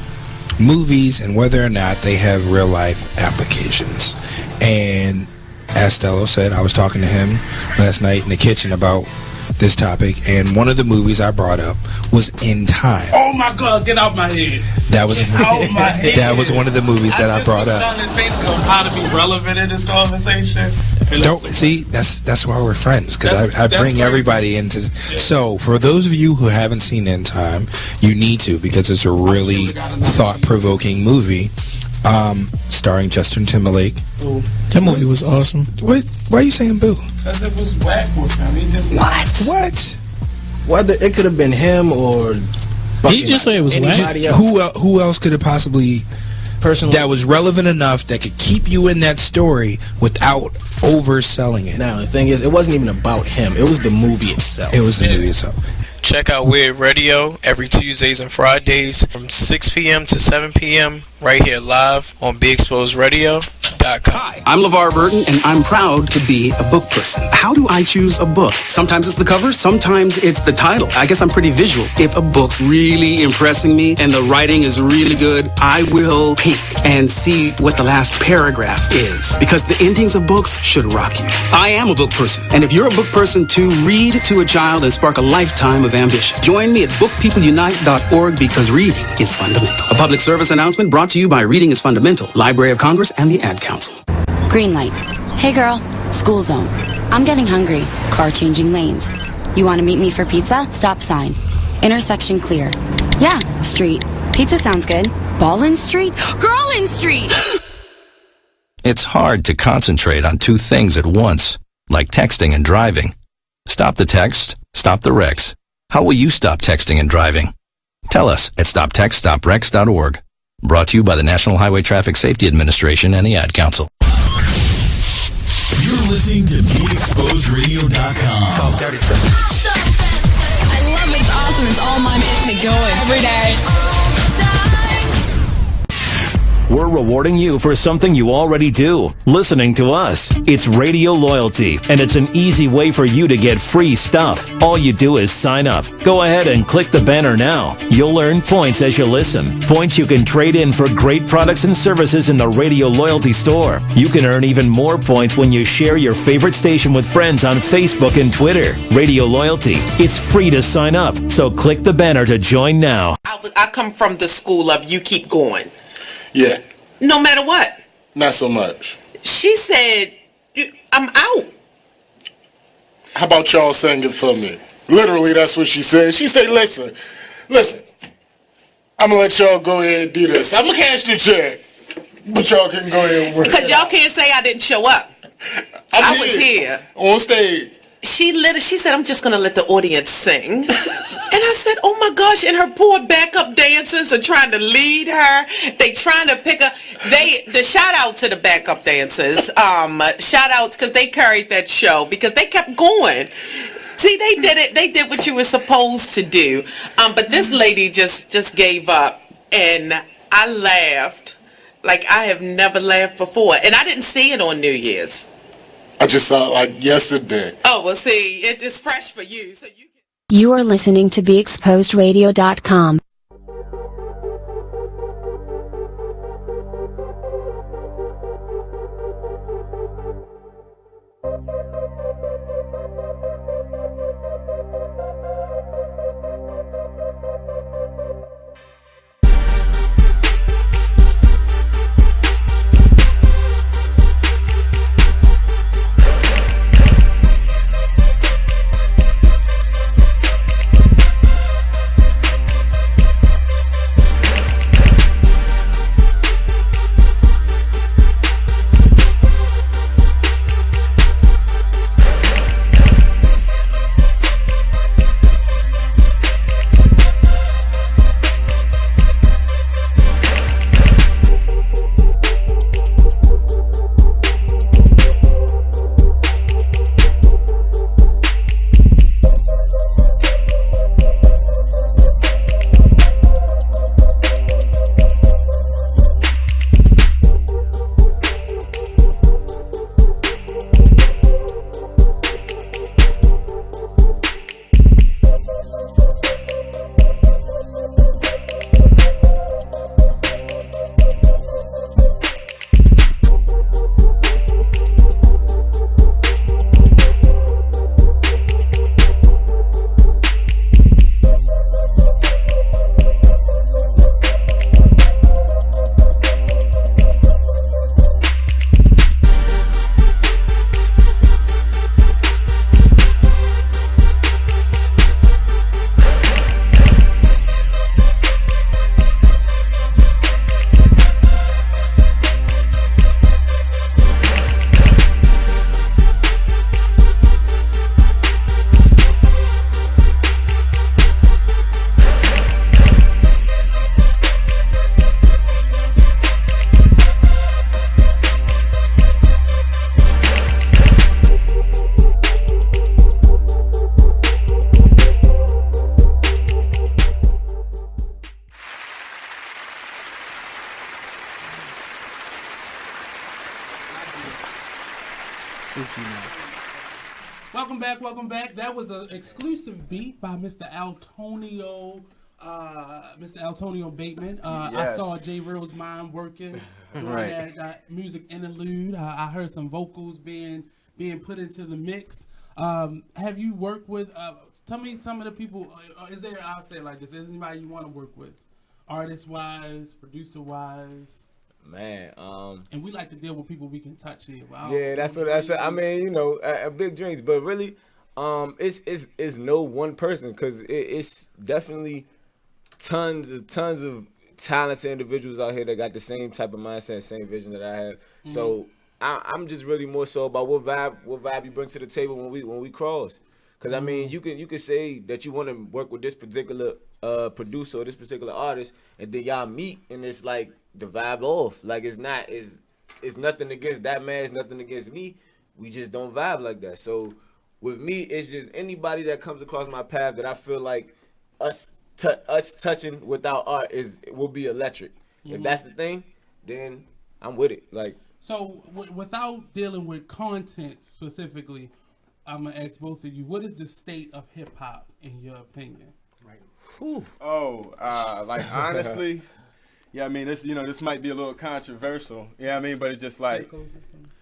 movies and whether or not they have real life applications. And as Stello said, I was talking to him last night in the kitchen about this topic, and one of the movies I brought up was In Time. Oh my God, get out my head. That was that was one of the movies that I brought up. I'm trying to think of how to be relevant in this conversation. Don't see that's why we're friends, because I bring everybody into. So for those of you who haven't seen In Time, you need to, because it's a really thought-provoking movie. Starring Justin Timberlake. Ooh. That movie was awesome. Why are you saying boo? Because it was whack with him. He just What? Whether it could have been him or he just said it was anybody whack. else. Who else could have possibly personally that was relevant enough that could keep you in that story without overselling it? Now the thing is, it wasn't even about him. It was the movie itself. It was the movie itself. Check out Weird Radio every Tuesdays and Fridays from 6 p.m. to 7 p.m. right here live on BeExposedRadio.com. Hi, I'm LeVar Burton, and I'm proud to be a book person. How do I choose a book? Sometimes it's the cover, sometimes it's the title. I guess I'm pretty visual. If a book's really impressing me and the writing is really good, I will peek and see what the last paragraph is, because the endings of books should rock you. I am a book person, and if you're a book person too, read to a child and spark a lifetime of ambition. Join me at bookpeopleunite.org, because reading is fundamental. A public service announcement brought to you by Reading is Fundamental, Library of Congress, and the Ad Council. Green light. Hey girl, school zone. I'm getting hungry. Car changing lanes. You want to meet me for pizza? Stop sign. Intersection clear. Yeah, street. Pizza sounds good. Ballin Street? Girlin Street! It's hard to concentrate on two things at once, like texting and driving. Stop the text, stop the wrecks. How will you stop texting and driving? Tell us at stoptextstopwrecks.org. Brought to you by the National Highway Traffic Safety Administration and the Ad Council. You're listening to BeExposedRadio.com. I love it. It's awesome. It's all my music going every day. We're rewarding you for something you already do, listening to us. It's Radio Loyalty, and it's an easy way for you to get free stuff. All you do is sign up. Go ahead and click the banner now. You'll earn points as you listen. Points you can trade in for great products and services in the Radio Loyalty store. You can earn even more points when you share your favorite station with friends on Facebook and Twitter. Radio Loyalty. It's free to sign up, so click the banner to join now. I come from the school of you keep going. Yeah. No matter what. Not so much. She said, I'm out. How about y'all sing it for me? Literally, that's what she said. She said, listen, I'm going to let y'all go ahead and do this. I'm going to cash the check, but y'all can go ahead and work. Because y'all can't say I didn't show up. I was here. On stage. She said, I'm just going to let the audience sing. And I said, oh my gosh, and her poor backup dancers are trying to lead her. They trying to pick up. The shout out to the backup dancers. Shout out because they carried that show because they kept going. See, they did it. They did what you were supposed to do. But this lady just gave up, and I laughed like I have never laughed before. And I didn't see it on New Year's. I just saw it like yesterday. Oh, well, see, it's fresh for you. So You are listening to BeExposedRadio.com. welcome back. That was an exclusive beat by Mr. Altonio. Mr. Antonio Bateman. I saw JReal's mind working during that music interlude. I heard some vocals being put into the mix. Have you worked with? Tell me some of the people. Is there? I'll say it like this: is anybody you want to work with, artist wise, producer wise? Man, and we like to deal with people we can touch here. Yeah, that's what that's. I mean, big dreams, but really, it's no one person because it's definitely tons of talented individuals out here that got the same type of mindset, same vision that I have. Mm-hmm. So I'm just really more so about what vibe you bring to the table when we cross. Because I mean, you can say that you want to work with this particular producer or this particular artist, and then y'all meet, and it's like the vibe off. Like it's nothing against that man, it's nothing against me. We just don't vibe like that. So with me, it's just anybody that comes across my path that I feel like us touching without art will be electric. Mm-hmm. If that's the thing, then I'm with it. Like so, without dealing with content specifically, I'm gonna ask both of you: what is the state of hip hop in your opinion? Right. Whew. Like honestly, yeah. I mean, this might be a little controversial. Yeah, I mean, but it's just like,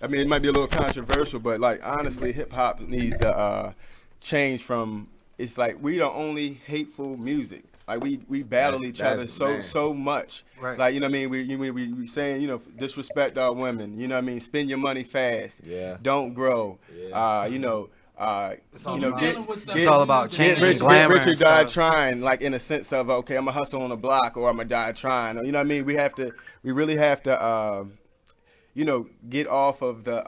I mean, it might be a little controversial, but like honestly, hip hop needs to change from. It's like we the only hateful music. Like we battle each other so much. Right. Like you know what I mean. We saying disrespect our women. You know what I mean. Spend your money fast. Yeah. Don't grow. Yeah. It's all about changing glamour. Get rich or die trying. Like in a sense of okay, I'm gonna hustle on the block or I'm gonna die trying. You know what I mean. We really have to. Get off of the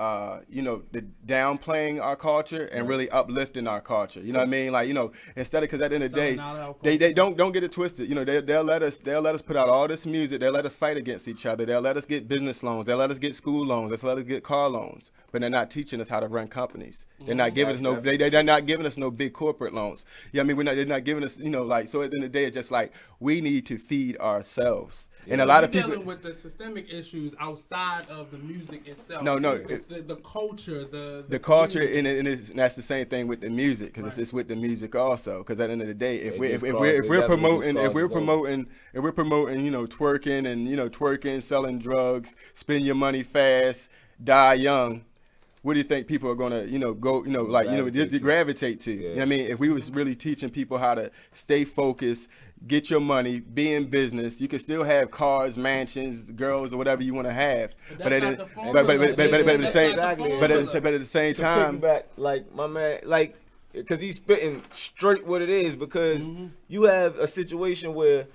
the downplaying our culture and really uplifting our culture. You know what I mean? Like instead of because at the end of the day, they don't get it twisted. They'll let us put out all this music. They'll let us fight against each other. They'll let us get business loans. They'll let us get school loans. They'll let us get car loans. But they're not teaching us how to run companies. They're not giving us no. They're not giving us no big corporate loans. Yeah, I mean they're not giving us like so. At the end of the day, it's just like we need to feed ourselves. And a lot of people dealing with the systemic issues outside of the music itself. No, the culture, the culture, and that's the same thing with the music because it's with the music also. Because at the end of the day, if we're promoting twerking and twerking, selling drugs, spend your money fast, die young. What do you think people are gonna, gravitate to? Yeah. You know what I mean? If we was really teaching people how to stay focused, get your money, be in business, you can still have cars, mansions, girls, or whatever you want to have. But at the same time, back, like my man, like, because he's spitting straight what it is. Because you have a situation where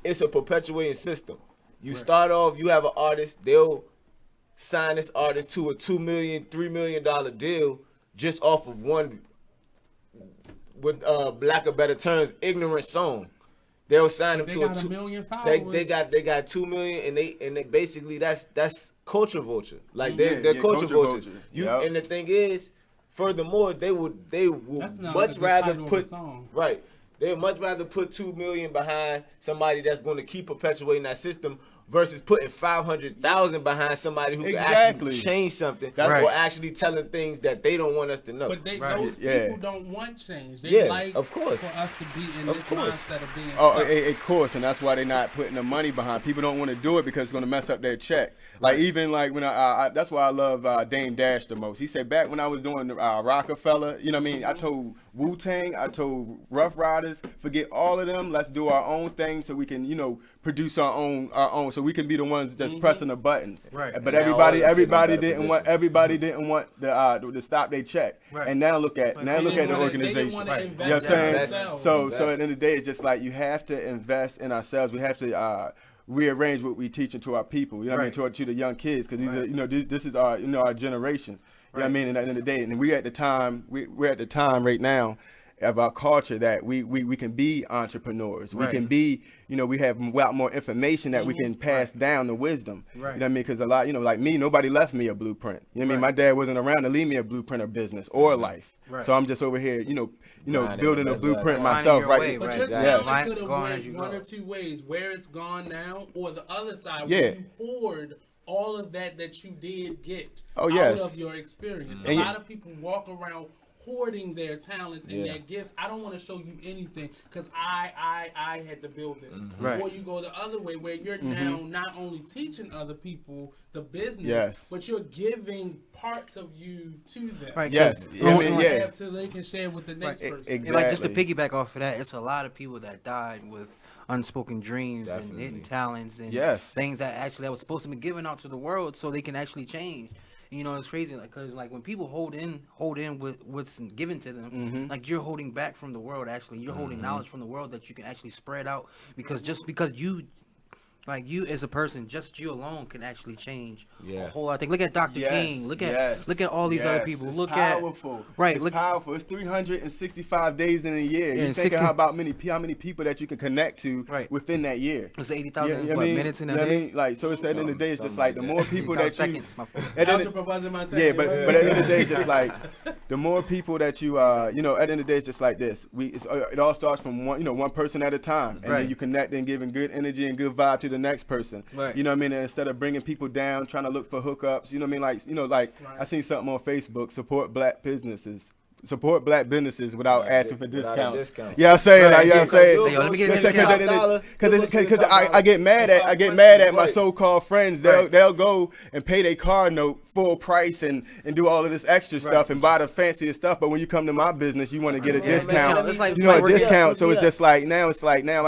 it's a perpetuating system. You start off, you have an artist, they'll sign this artist to a $2 million, $3 million deal just off of one, with lack of better terms, ignorant song. They'll sign them to a million followers. They got 2 million, and they basically that's culture vulture. Like they're culture vultures. And the thing is, furthermore, they would much rather put right. They would much rather put 2 million behind somebody that's going to keep perpetuating that system versus putting 500,000 behind somebody who can actually change something or actually telling things that they don't want us to know. But those people don't want change. They like of course. For us to be in this mindset of being of course, and that's why they're not putting the money behind. People don't want to do it because it's going to mess up their check. Like even like when I that's why I love Dame Dash the most. He said back when I was doing Rockefeller, you know what I mean? I told Wu-Tang, I told Rough Riders, forget all of them. Let's do our own thing so we can, produce our own so we can be the ones just pressing the buttons. Right. But everybody didn't want to stop their check. Right. And now look at the organization. Right. You know what I'm saying? So at the end of the day, it's just like you have to invest in ourselves. We have to rearrange what we teach into our people. You know what I mean? To the young kids, because these are this is our our generation. You know what I mean? And at the end of the day, and we're at the time right now of our culture that we can be entrepreneurs. We can be, we have a lot more information that we can pass down the wisdom. Right. You know what I mean? Because a lot, like me, nobody left me a blueprint. You know what I mean? My dad wasn't around to leave me a blueprint of business or life. Right. So I'm just over here, building a blueprint myself. Right. But your talent could have went one or two ways: where it's gone now, or the other side, where you hoard all of that you did get out of your experience. A lot of people walk around hoarding their talents and their gifts. I don't want to show you anything because I had to build this. Right. Or you go the other way where you're now not only teaching other people the business, but you're giving parts of you to them. Right. Yes. So they can share with the next person. Exactly. And like just to piggyback off of that, it's a lot of people that died with unspoken dreams and hidden talents and things that actually that was supposed to be given out to the world so they can actually change. You know, it's crazy, like, cause like when people hold in with what's given to them, like you're holding back from the world. Actually, you're holding knowledge from the world that you can actually spread out. Because just because you, like you as a person, just you alone can actually change a whole lot of things. Look at Dr. King. Look at all these other people. It's look powerful. It's powerful. It's 365 days in a year. You think how many people that you can connect to within that year. It's 80,000 minutes in a day. Like so, it's at the end of the day, it's just like the more people that you. But at the end of the day, just like the more people that you at the end of the day, it's just like this. It all starts from one person at a time, and then you connect and giving good energy and good vibe to the next person. You know what I mean? And instead of bringing people down, trying to look for hookups. You know what I mean? Like I seen something on Facebook. Support black businesses without asking for discounts. Yeah, I'm saying, because I get mad at my so-called friends. They'll go and pay their car note full price and do all of this extra stuff and buy the fanciest stuff. But when you come to my business, you want to get a discount. A discount. So it's just like now I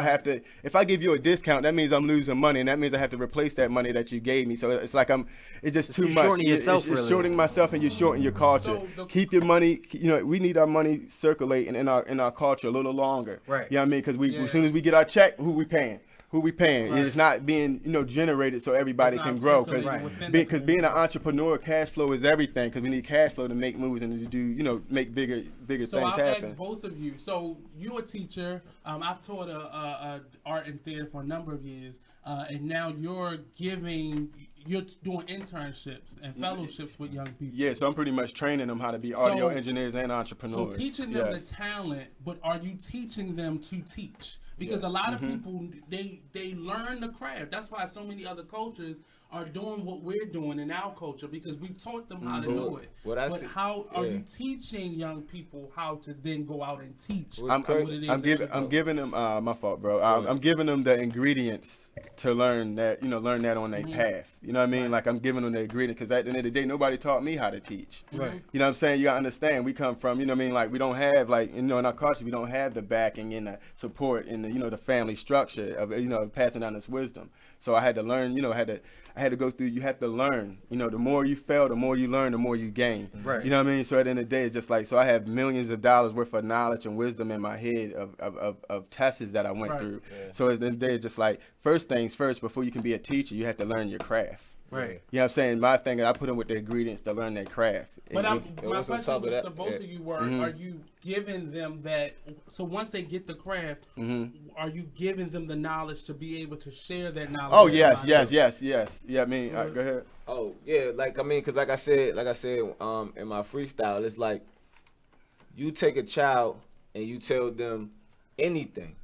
have to. If I give you a discount, that means I'm losing money, and that means I have to replace that money that you gave me. So it's like it's just too much. You're shorting myself, and you're shorting your culture. Keep your money. We need our money circulating in our culture a little longer. Right. You know what I mean? Because as soon as we get our check, who we paying? It's not being generated so everybody can grow. Because being an entrepreneur, cash flow is everything. Because we need cash flow to make moves and to do make bigger things happen. So I'll ask both of you. So you're a teacher. I've taught art and theater for a number of years, and now you're doing internships and fellowships with young people. Yeah, so I'm pretty much training them how to be audio engineers and entrepreneurs. So teaching them the talent, but are you teaching them to teach? Because a lot of people, they learn the craft. That's why so many other cultures are doing what we're doing in our culture, because we've taught them how to do it. But how are you teaching young people how to then go out and teach? I'm giving them my fault, bro. I'm giving them the ingredients to learn that on their path. You know what I mean? Like I'm giving them the ingredients because at the end of the day, nobody taught me how to teach. Right. You know what I'm saying? You gotta understand. We come from like we don't have in our culture we don't have the backing and the support and the family structure of passing down this wisdom. So I had to learn. I had to go through. You have to learn. The more you fail, the more you learn, the more you gain. Right. You know what I mean? So at the end of the day, it's just like so. I have millions of dollars worth of knowledge and wisdom in my head of tests that I went through. Yeah. So at the end of the day, it's just like first things first. Before you can be a teacher, you have to learn your craft. Right. You know what I'm saying? My thing is I put them with the ingredients to learn their craft. But my question was to both of you were, are you giving them that, so once they get the craft, are you giving them the knowledge to be able to share that knowledge? Oh, yes. Yeah, I mean, go ahead. Oh, yeah, because like I said, in my freestyle, it's like you take a child and you tell them anything.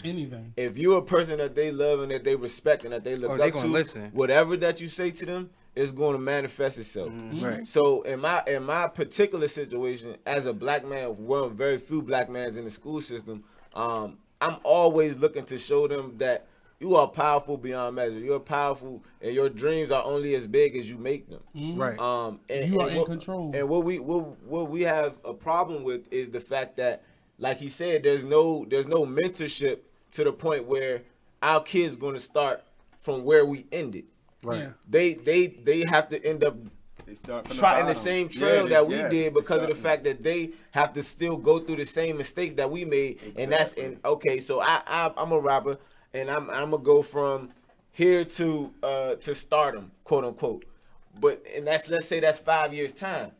Anything. If you're a person that they love and that they respect and that they look up to, whatever that you say to them is going to manifest itself. Right. So in my particular situation, as a black man, one of very few black men in the school system, I'm always looking to show them that you are powerful beyond measure. You're powerful, and your dreams are only as big as you make them. Right. And you are in control. And what we have a problem with is the fact that, like he said, there's no mentorship to the point where our kids going to start from where we ended. Right. Yeah. They have to end up trotting the same trail that we did because of the fact that they have to still go through the same mistakes that we made. Exactly. So I'm a rapper and I'm gonna go from here to stardom, quote unquote. Let's say that's 5 years time.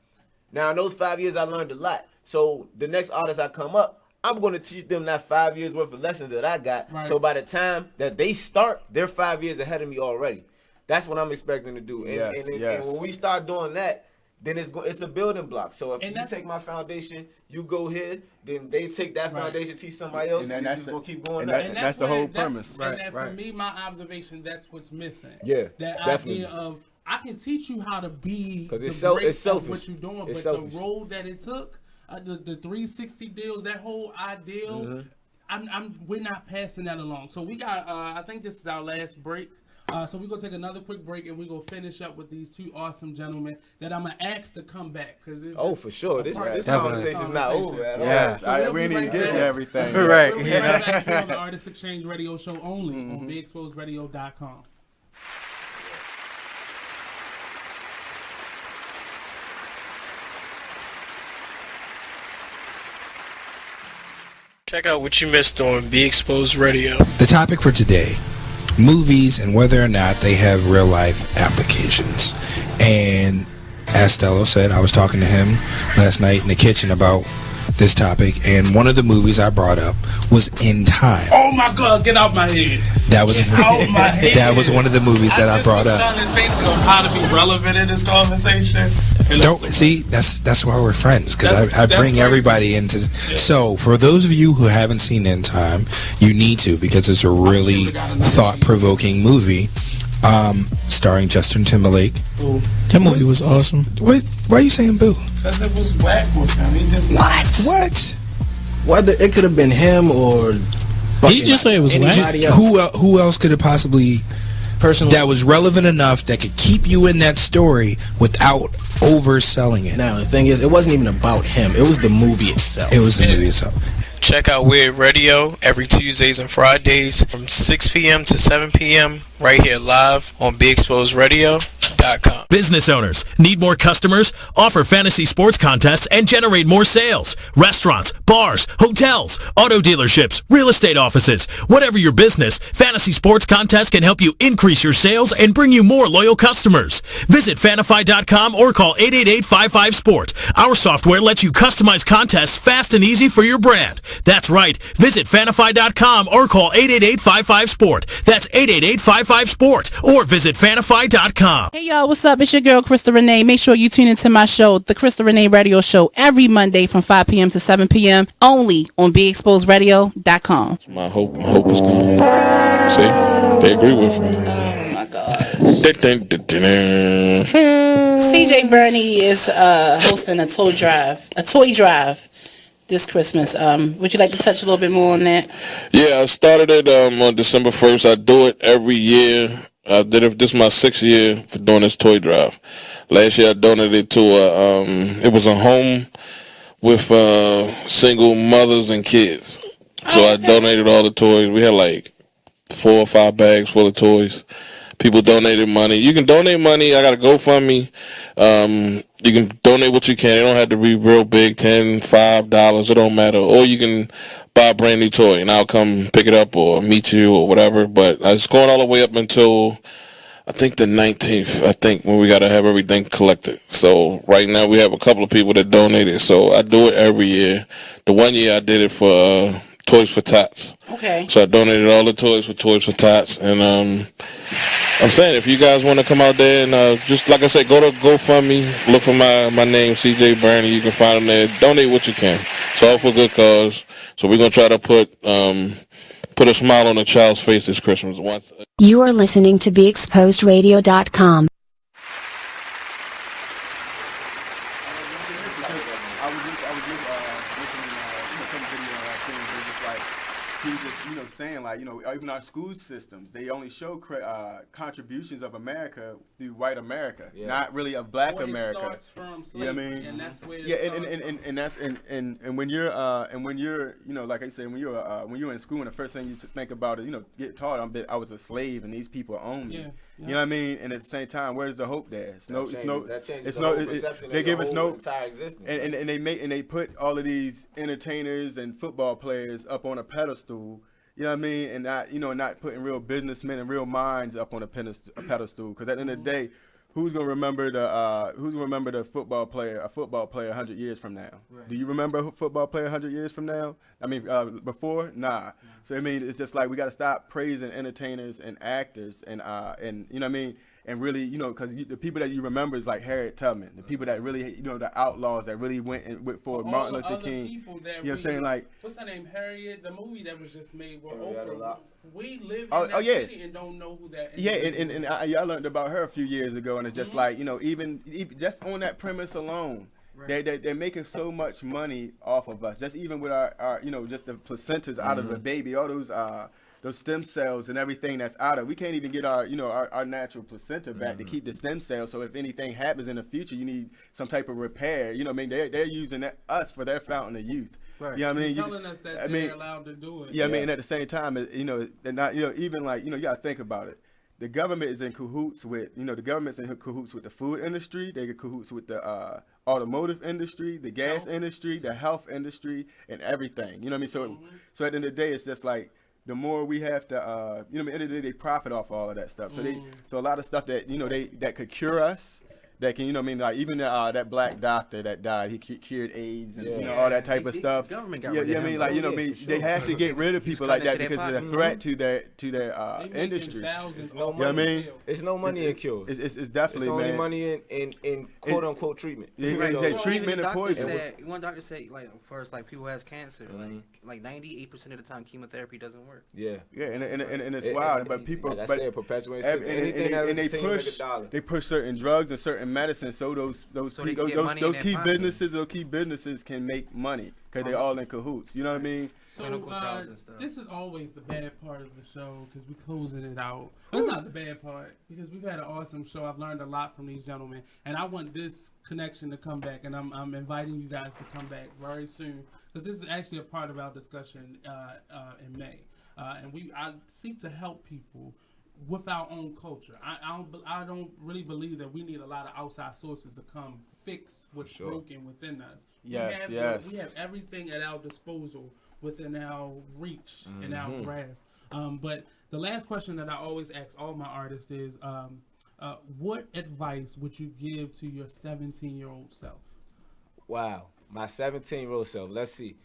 Now in those 5 years I learned a lot. So the next artist I come up, I'm going to teach them that 5 years worth of lessons that I got. Right. So by the time that they start, they're 5 years ahead of me already. That's what I'm expecting to do. And when we start doing that, then it's a building block. So if you take my foundation, you go here, then they take that foundation, teach somebody else, and that's going to keep going up. And that's the whole premise. And for me, my observation, that's what's missing. Yeah, that definitely. idea of I can teach you how to be because it's selfish what you're doing, but the road that it took, the 360 deals, that whole ideal. We're not passing that along. So we got. I think this is our last break. So we're going to take another quick break, and we're going to finish up with these two awesome gentlemen that I'm going to ask to come back. For sure. This conversation's not over at all. Yeah, So we ain't even getting everything. Right. We'll be right back here on the Artist Exchange Radio Show only on BeExposedRadio.com. Check out what you missed on Be Exposed Radio. The topic for today: movies and whether or not they have real life applications. And as Stello said, I was talking to him last night in the kitchen about this topic, and one of the movies I brought up was In Time. Oh my God, get out my head. That was that was one of the movies that I brought up. I'm trying to think of how to be relevant in this conversation. Don't see, that's why we're friends, because I bring everybody into. So for those of you who haven't seen In Time, you need to, because it's a really thought-provoking movie, starring Justin Timberlake. Boo. That movie was awesome. Why are you saying boo? Because it was whack with him. He just What? Whether it could have been him or he just said it was anybody whack. else. Who else could it possibly? Personally, that was relevant enough that could keep you in that story without overselling it. Now the thing is, it wasn't even about him. It was the movie itself. It was the movie itself. Check out Weird Radio every Tuesdays and Fridays from 6 p.m. to 7 p.m. right here live on BeExposedRadio.com. Business owners need more customers? Offer fantasy sports contests and generate more sales. Restaurants, bars, hotels, auto dealerships, real estate offices. Whatever your business, fantasy sports contests can help you increase your sales and bring you more loyal customers. Visit Fanify.com or call 888-55-SPORT. Our software lets you customize contests fast and easy for your brand. That's right. Visit Fanify.com or call 888-55-SPORT. That's 888-55-SPORT or visit Fanify.com. Hey y'all, what's up? It's your girl Krista Renee. Make sure you tune into my show, The Krista Renee Radio Show, every Monday from 5 p.m. to 7 p.m. only on BeExposedRadio.com. My hope is gone. See, they agree with me. Oh my gosh. CJ Burney is hosting a toy drive this Christmas. Would you like to touch a little bit more on that? Yeah, I started it on December 1st. I do it every year. I did it. This is my 6th year for doing this toy drive. Last year I donated to it was a home with single mothers and kids. So I donated all the toys. We had like 4 or 5 bags full of toys. People donated money. You can donate money. I got a GoFundMe. You can donate what you can. It don't have to be real big, $10, $5. It don't matter. Or you can buy a brand new toy, and I'll come pick it up or meet you or whatever. But it's going all the way up until, I think, the 19th, I think, when we got to have everything collected. So right now we have a couple of people that donated. So I do it every year. The one year I did it for Toys for Tots. Okay. So I donated all the toys for Toys for Tots. And I'm saying, if you guys want to come out there and just, like I said, go to GoFundMe, look for my name, CJ Burney. You can find them there. Donate what you can. It's all for good cause. So we're going to try to put a smile on a child's face this Christmas. You are listening to BeExposedRadio.com. Saying, like, even our school systems, they only show contributions of America through white America, not really of black America. Starts from slavery, you know what I mean? and that's where and when you're like I said, when you're in school, and the first thing you think about is get taught I was a slave and these people own me. You know what I mean? And at the same time, where's the hope there? They give us no entire existence. And they put all of these entertainers and football players up on a pedestal. You know what I mean? And not putting real businessmen and real minds up on a pedestal. Because at the end of the day, who's gonna remember the football player? A football player 100 years from now. Right. Do you remember a football player 100 years from now? I mean, before? Nah. So I mean, it's just like we got to stop praising entertainers and actors and you know what I mean. And really, because the people that you remember is like Harriet Tubman, the people that really, the outlaws that really went for Martin Luther King. You know what I'm saying? Like, what's her name? Harriet, the movie that was just made with Oprah. We live in that city and don't know who that is. Yeah, and I learned about her a few years ago, and it's just like, even just on that premise alone, They're making so much money off of us. Just even with our just the placentas out of the baby, all those stem cells and everything that's out of. We can't even get our natural placenta back to keep the stem cells. So if anything happens in the future, you need some type of repair. They're using us for their fountain of youth. Right. You know what I mean? Telling us that they're allowed to do it. Yeah, I mean, and at the same time, they're not, even like, you got to think about it. The government is in cahoots with, the government's in cahoots with the food industry. They're in cahoots with the automotive industry, the gas industry, the health industry, and everything. You know what I mean? So at the end of the day, it's just like, the more we have to, at the end of the day, they profit off all of that stuff. So so a lot of stuff that, that could cure us, that can, like even that black doctor that died, he cured AIDS and all that type of stuff. Government got rid of him. They have to get rid of people like that because it's a threat to their industry. It's no money. It's no money in cures. It's definitely, it's only money in quote unquote treatment. Treatment and poison. One doctor said, like, for us, like people who has cancer, like 98% of the time chemotherapy doesn't work. Yeah, and it's wild. But people, like I said, perpetuating anything and they push certain drugs and certain medicine, so those key businesses can make money because they're all in cahoots. You know what I mean? So this is always the bad part of the show because we're closing it out. That's not the bad part because we've had an awesome show. I've learned a lot from these gentlemen, and I want this connection to come back. And I'm inviting you guys to come back very soon because this is actually a part of our discussion in May, and I seek to help people with our own culture. I don't really believe that we need a lot of outside sources to come fix what's broken within us. We have everything at our disposal within our reach and our grasp. But the last question that I always ask all my artists is, what advice would you give to your 17-year-old self? Wow, my 17-year-old self. Let's see.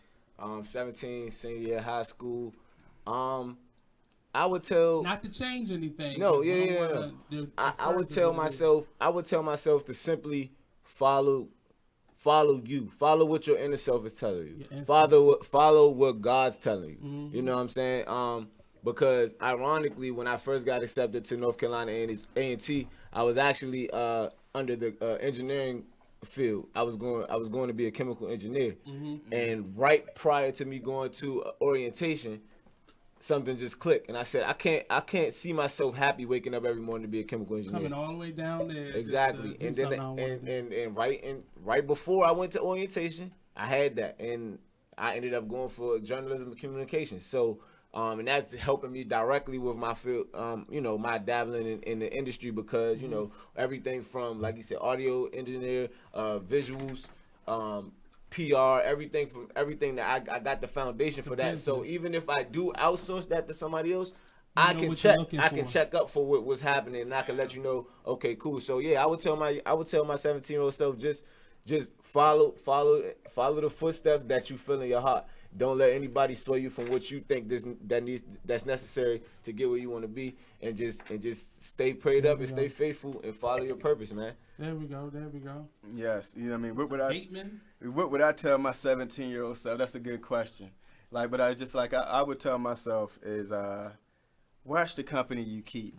17, senior year high school. I would tell not to change anything. No, I would tell myself to simply follow you. Follow what your inner self is telling you. Follow what God's telling you. Mm-hmm. You know what I'm saying? Because ironically, when I first got accepted to North Carolina A&T, I was actually under the engineering field. I was going to be a chemical engineer, and right prior to me going to orientation, something just clicked, and I said, I can't see myself happy waking up every morning to be a chemical engineer. Coming all the way down there. Exactly, and then right before I went to orientation, I had that, and I ended up going for journalism and communication. So, and that's helping me directly with my field, my dabbling in the industry because everything from, like you said, audio engineer, visuals, PR, everything that I got the foundation for that. So even if I do outsource that to somebody else, I can check up for what's happening, and I can let you know. Okay, cool. So yeah, I would tell my 17-year-old self just follow the footsteps that you feel in your heart. Don't let anybody sway you from what you think that's necessary to get where you want to be, and just stay prayed up and stay faithful and follow your purpose, man. There we go. Yes, you know what I mean. What would I tell my 17-year-old self? That's a good question. Like, but I would tell myself is watch the company you keep,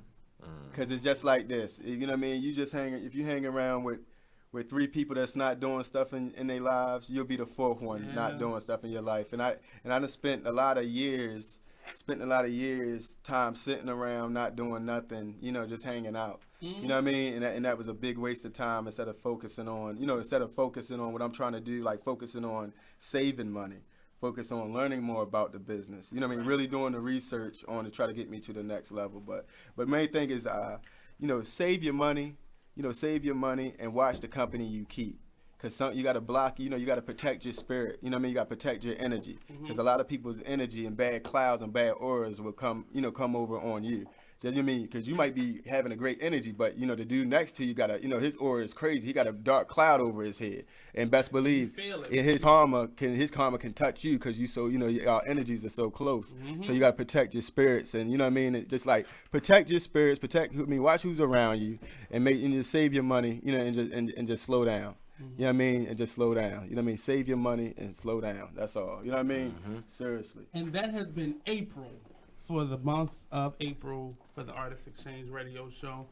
because it's just like this. You know what I mean? If you hang around with 3 people that's not doing stuff in their lives, you'll be the 4th one not doing stuff in your life. And I done spent a lot of years time sitting around not doing nothing, just hanging out. You know what I mean? And that was a big waste of time instead of focusing on what I'm trying to do, like focusing on saving money, focus on learning more about the business. You know what I mean? Really doing the research on to try to get me to the next level. But main thing is save your money. Save your money and watch the company you keep. Because you got to block, you got to protect your spirit. You know what I mean? You got to protect your energy. Because a lot of people's energy and bad clouds and bad auras will come over on you. You know what I mean? Because you might be having a great energy, but, the dude next to you got his aura is crazy. He got a dark cloud over his head. And best believe, his karma can touch you because our energies are so close. So you got to protect your spirits. And, you know what I mean? Just like protect your spirits, watch who's around you and save your money, and just slow down. You know what I mean? And just slow down. You know what I mean? Save your money and slow down. That's all. You know what I mean? Seriously. And that has been April. For the month of April for the Artist Exchange Radio Show.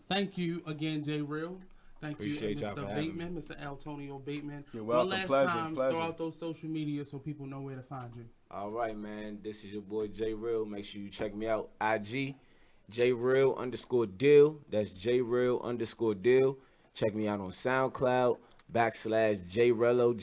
Thank you again, JReal. Thank Appreciate you, y'all for Mr. having Bateman, Mr. Altonio Bateman. You're welcome. One last time, Pleasure. throw out those social media so people know where to find you. All right, man. This is your boy JReal. Make sure you check me out. IG, JReal_deal. That's JReal_deal. Check me out on SoundCloud, /JRello,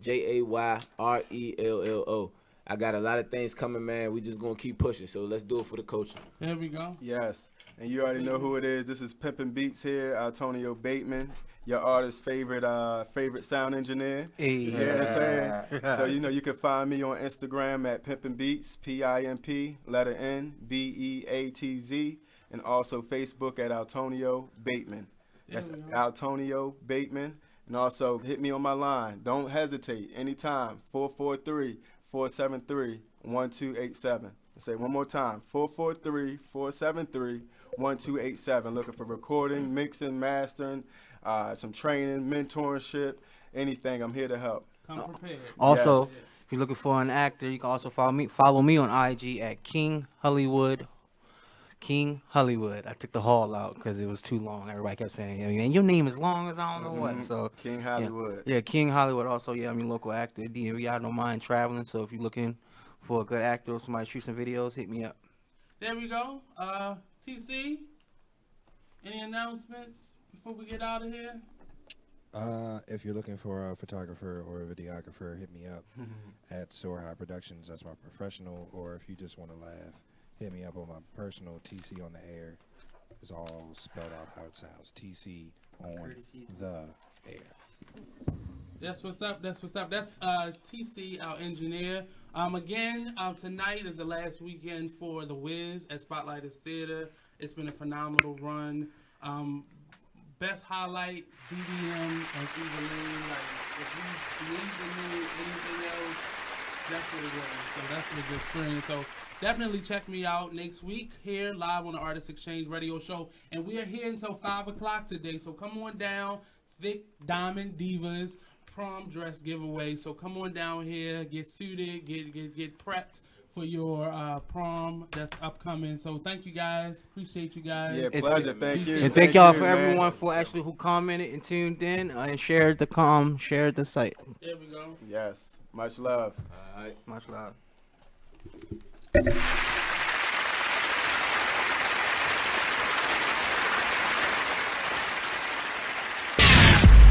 JAYRELLO. I got a lot of things coming, man. We just gonna keep pushing. So let's do it for the coaching. There we go. Yes. And you already know who it is. This is Pimpin' Beats here, Altonio Bateman, your artist's favorite sound engineer. Hey. You know what I'm saying? So, you can find me on Instagram at Pimpin' Beats, PIMP, letter N, BEATZ, and also Facebook at Altonio Bateman. That's Altonio Bateman. And also hit me on my line. Don't hesitate. Anytime. 443-473-1287. Say one more time. 443-473-1287. Looking for recording, mixing, mastering, some training, mentorship, anything. I'm here to help. Come prepared. Also, Yes. if you're looking for an actor, you can also follow me on IG at King Hullywood. King Hullywood. I took the hall out because it was too long. Everybody kept saying, and your name is long as I don't know what. So King Hollywood. Yeah, King Hollywood. Also, I'm a local actor. DMV, I don't mind traveling. So if you're looking for a good actor or somebody to shoot some videos, hit me up. There we go. TC, any announcements before we get out of here? If you're looking for a photographer or a videographer, hit me up at Soar High Productions. That's my professional. Or if you just want to laugh, hit me up on my personal TC on the air. It's all spelled out how it sounds. TC on the air. That's what's up. That's TC, our engineer. Again, tonight is the last weekend for The Wiz at Spotlighters Theater. It's been a phenomenal run. Best highlight, DDM and Evelyn. Like, if you believe in anything else, that's what it was. So that's what the experience. So definitely check me out next week here live on the Artist Exchange Radio Show. And we are here until 5 o'clock today. So come on down. Thick Diamond Divas prom dress giveaway. So come on down here, get suited, get prepped for your prom that's upcoming. So thank you guys. Appreciate you guys. Yeah, pleasure. Thank you. And thank y'all for everyone for actually who commented and tuned in and shared the site. There we go. Yes. Much love. All right. Much love.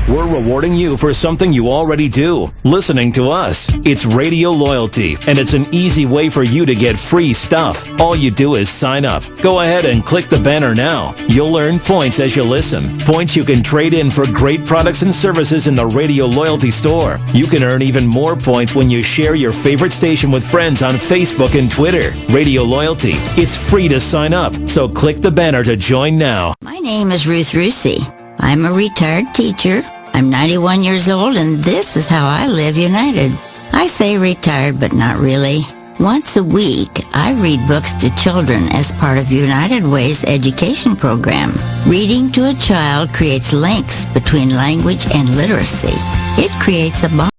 We're rewarding you for something you already do, listening to us. It's Radio Loyalty, and it's an easy way for you to get free stuff. All you do is sign up. Go ahead and click the banner now. You'll earn points as you listen. Points you can trade in for great products and services in the Radio Loyalty store. You can earn even more points when you share your favorite station with friends on Facebook and Twitter. Radio Loyalty. It's free to sign up, so click the banner to join now. My name is Ruth Rusi. I'm a retired teacher. I'm 91 years old, and this is how I live United. I say retired, but not really. Once a week, I read books to children as part of United Way's education program. Reading to a child creates links between language and literacy. It creates a bond.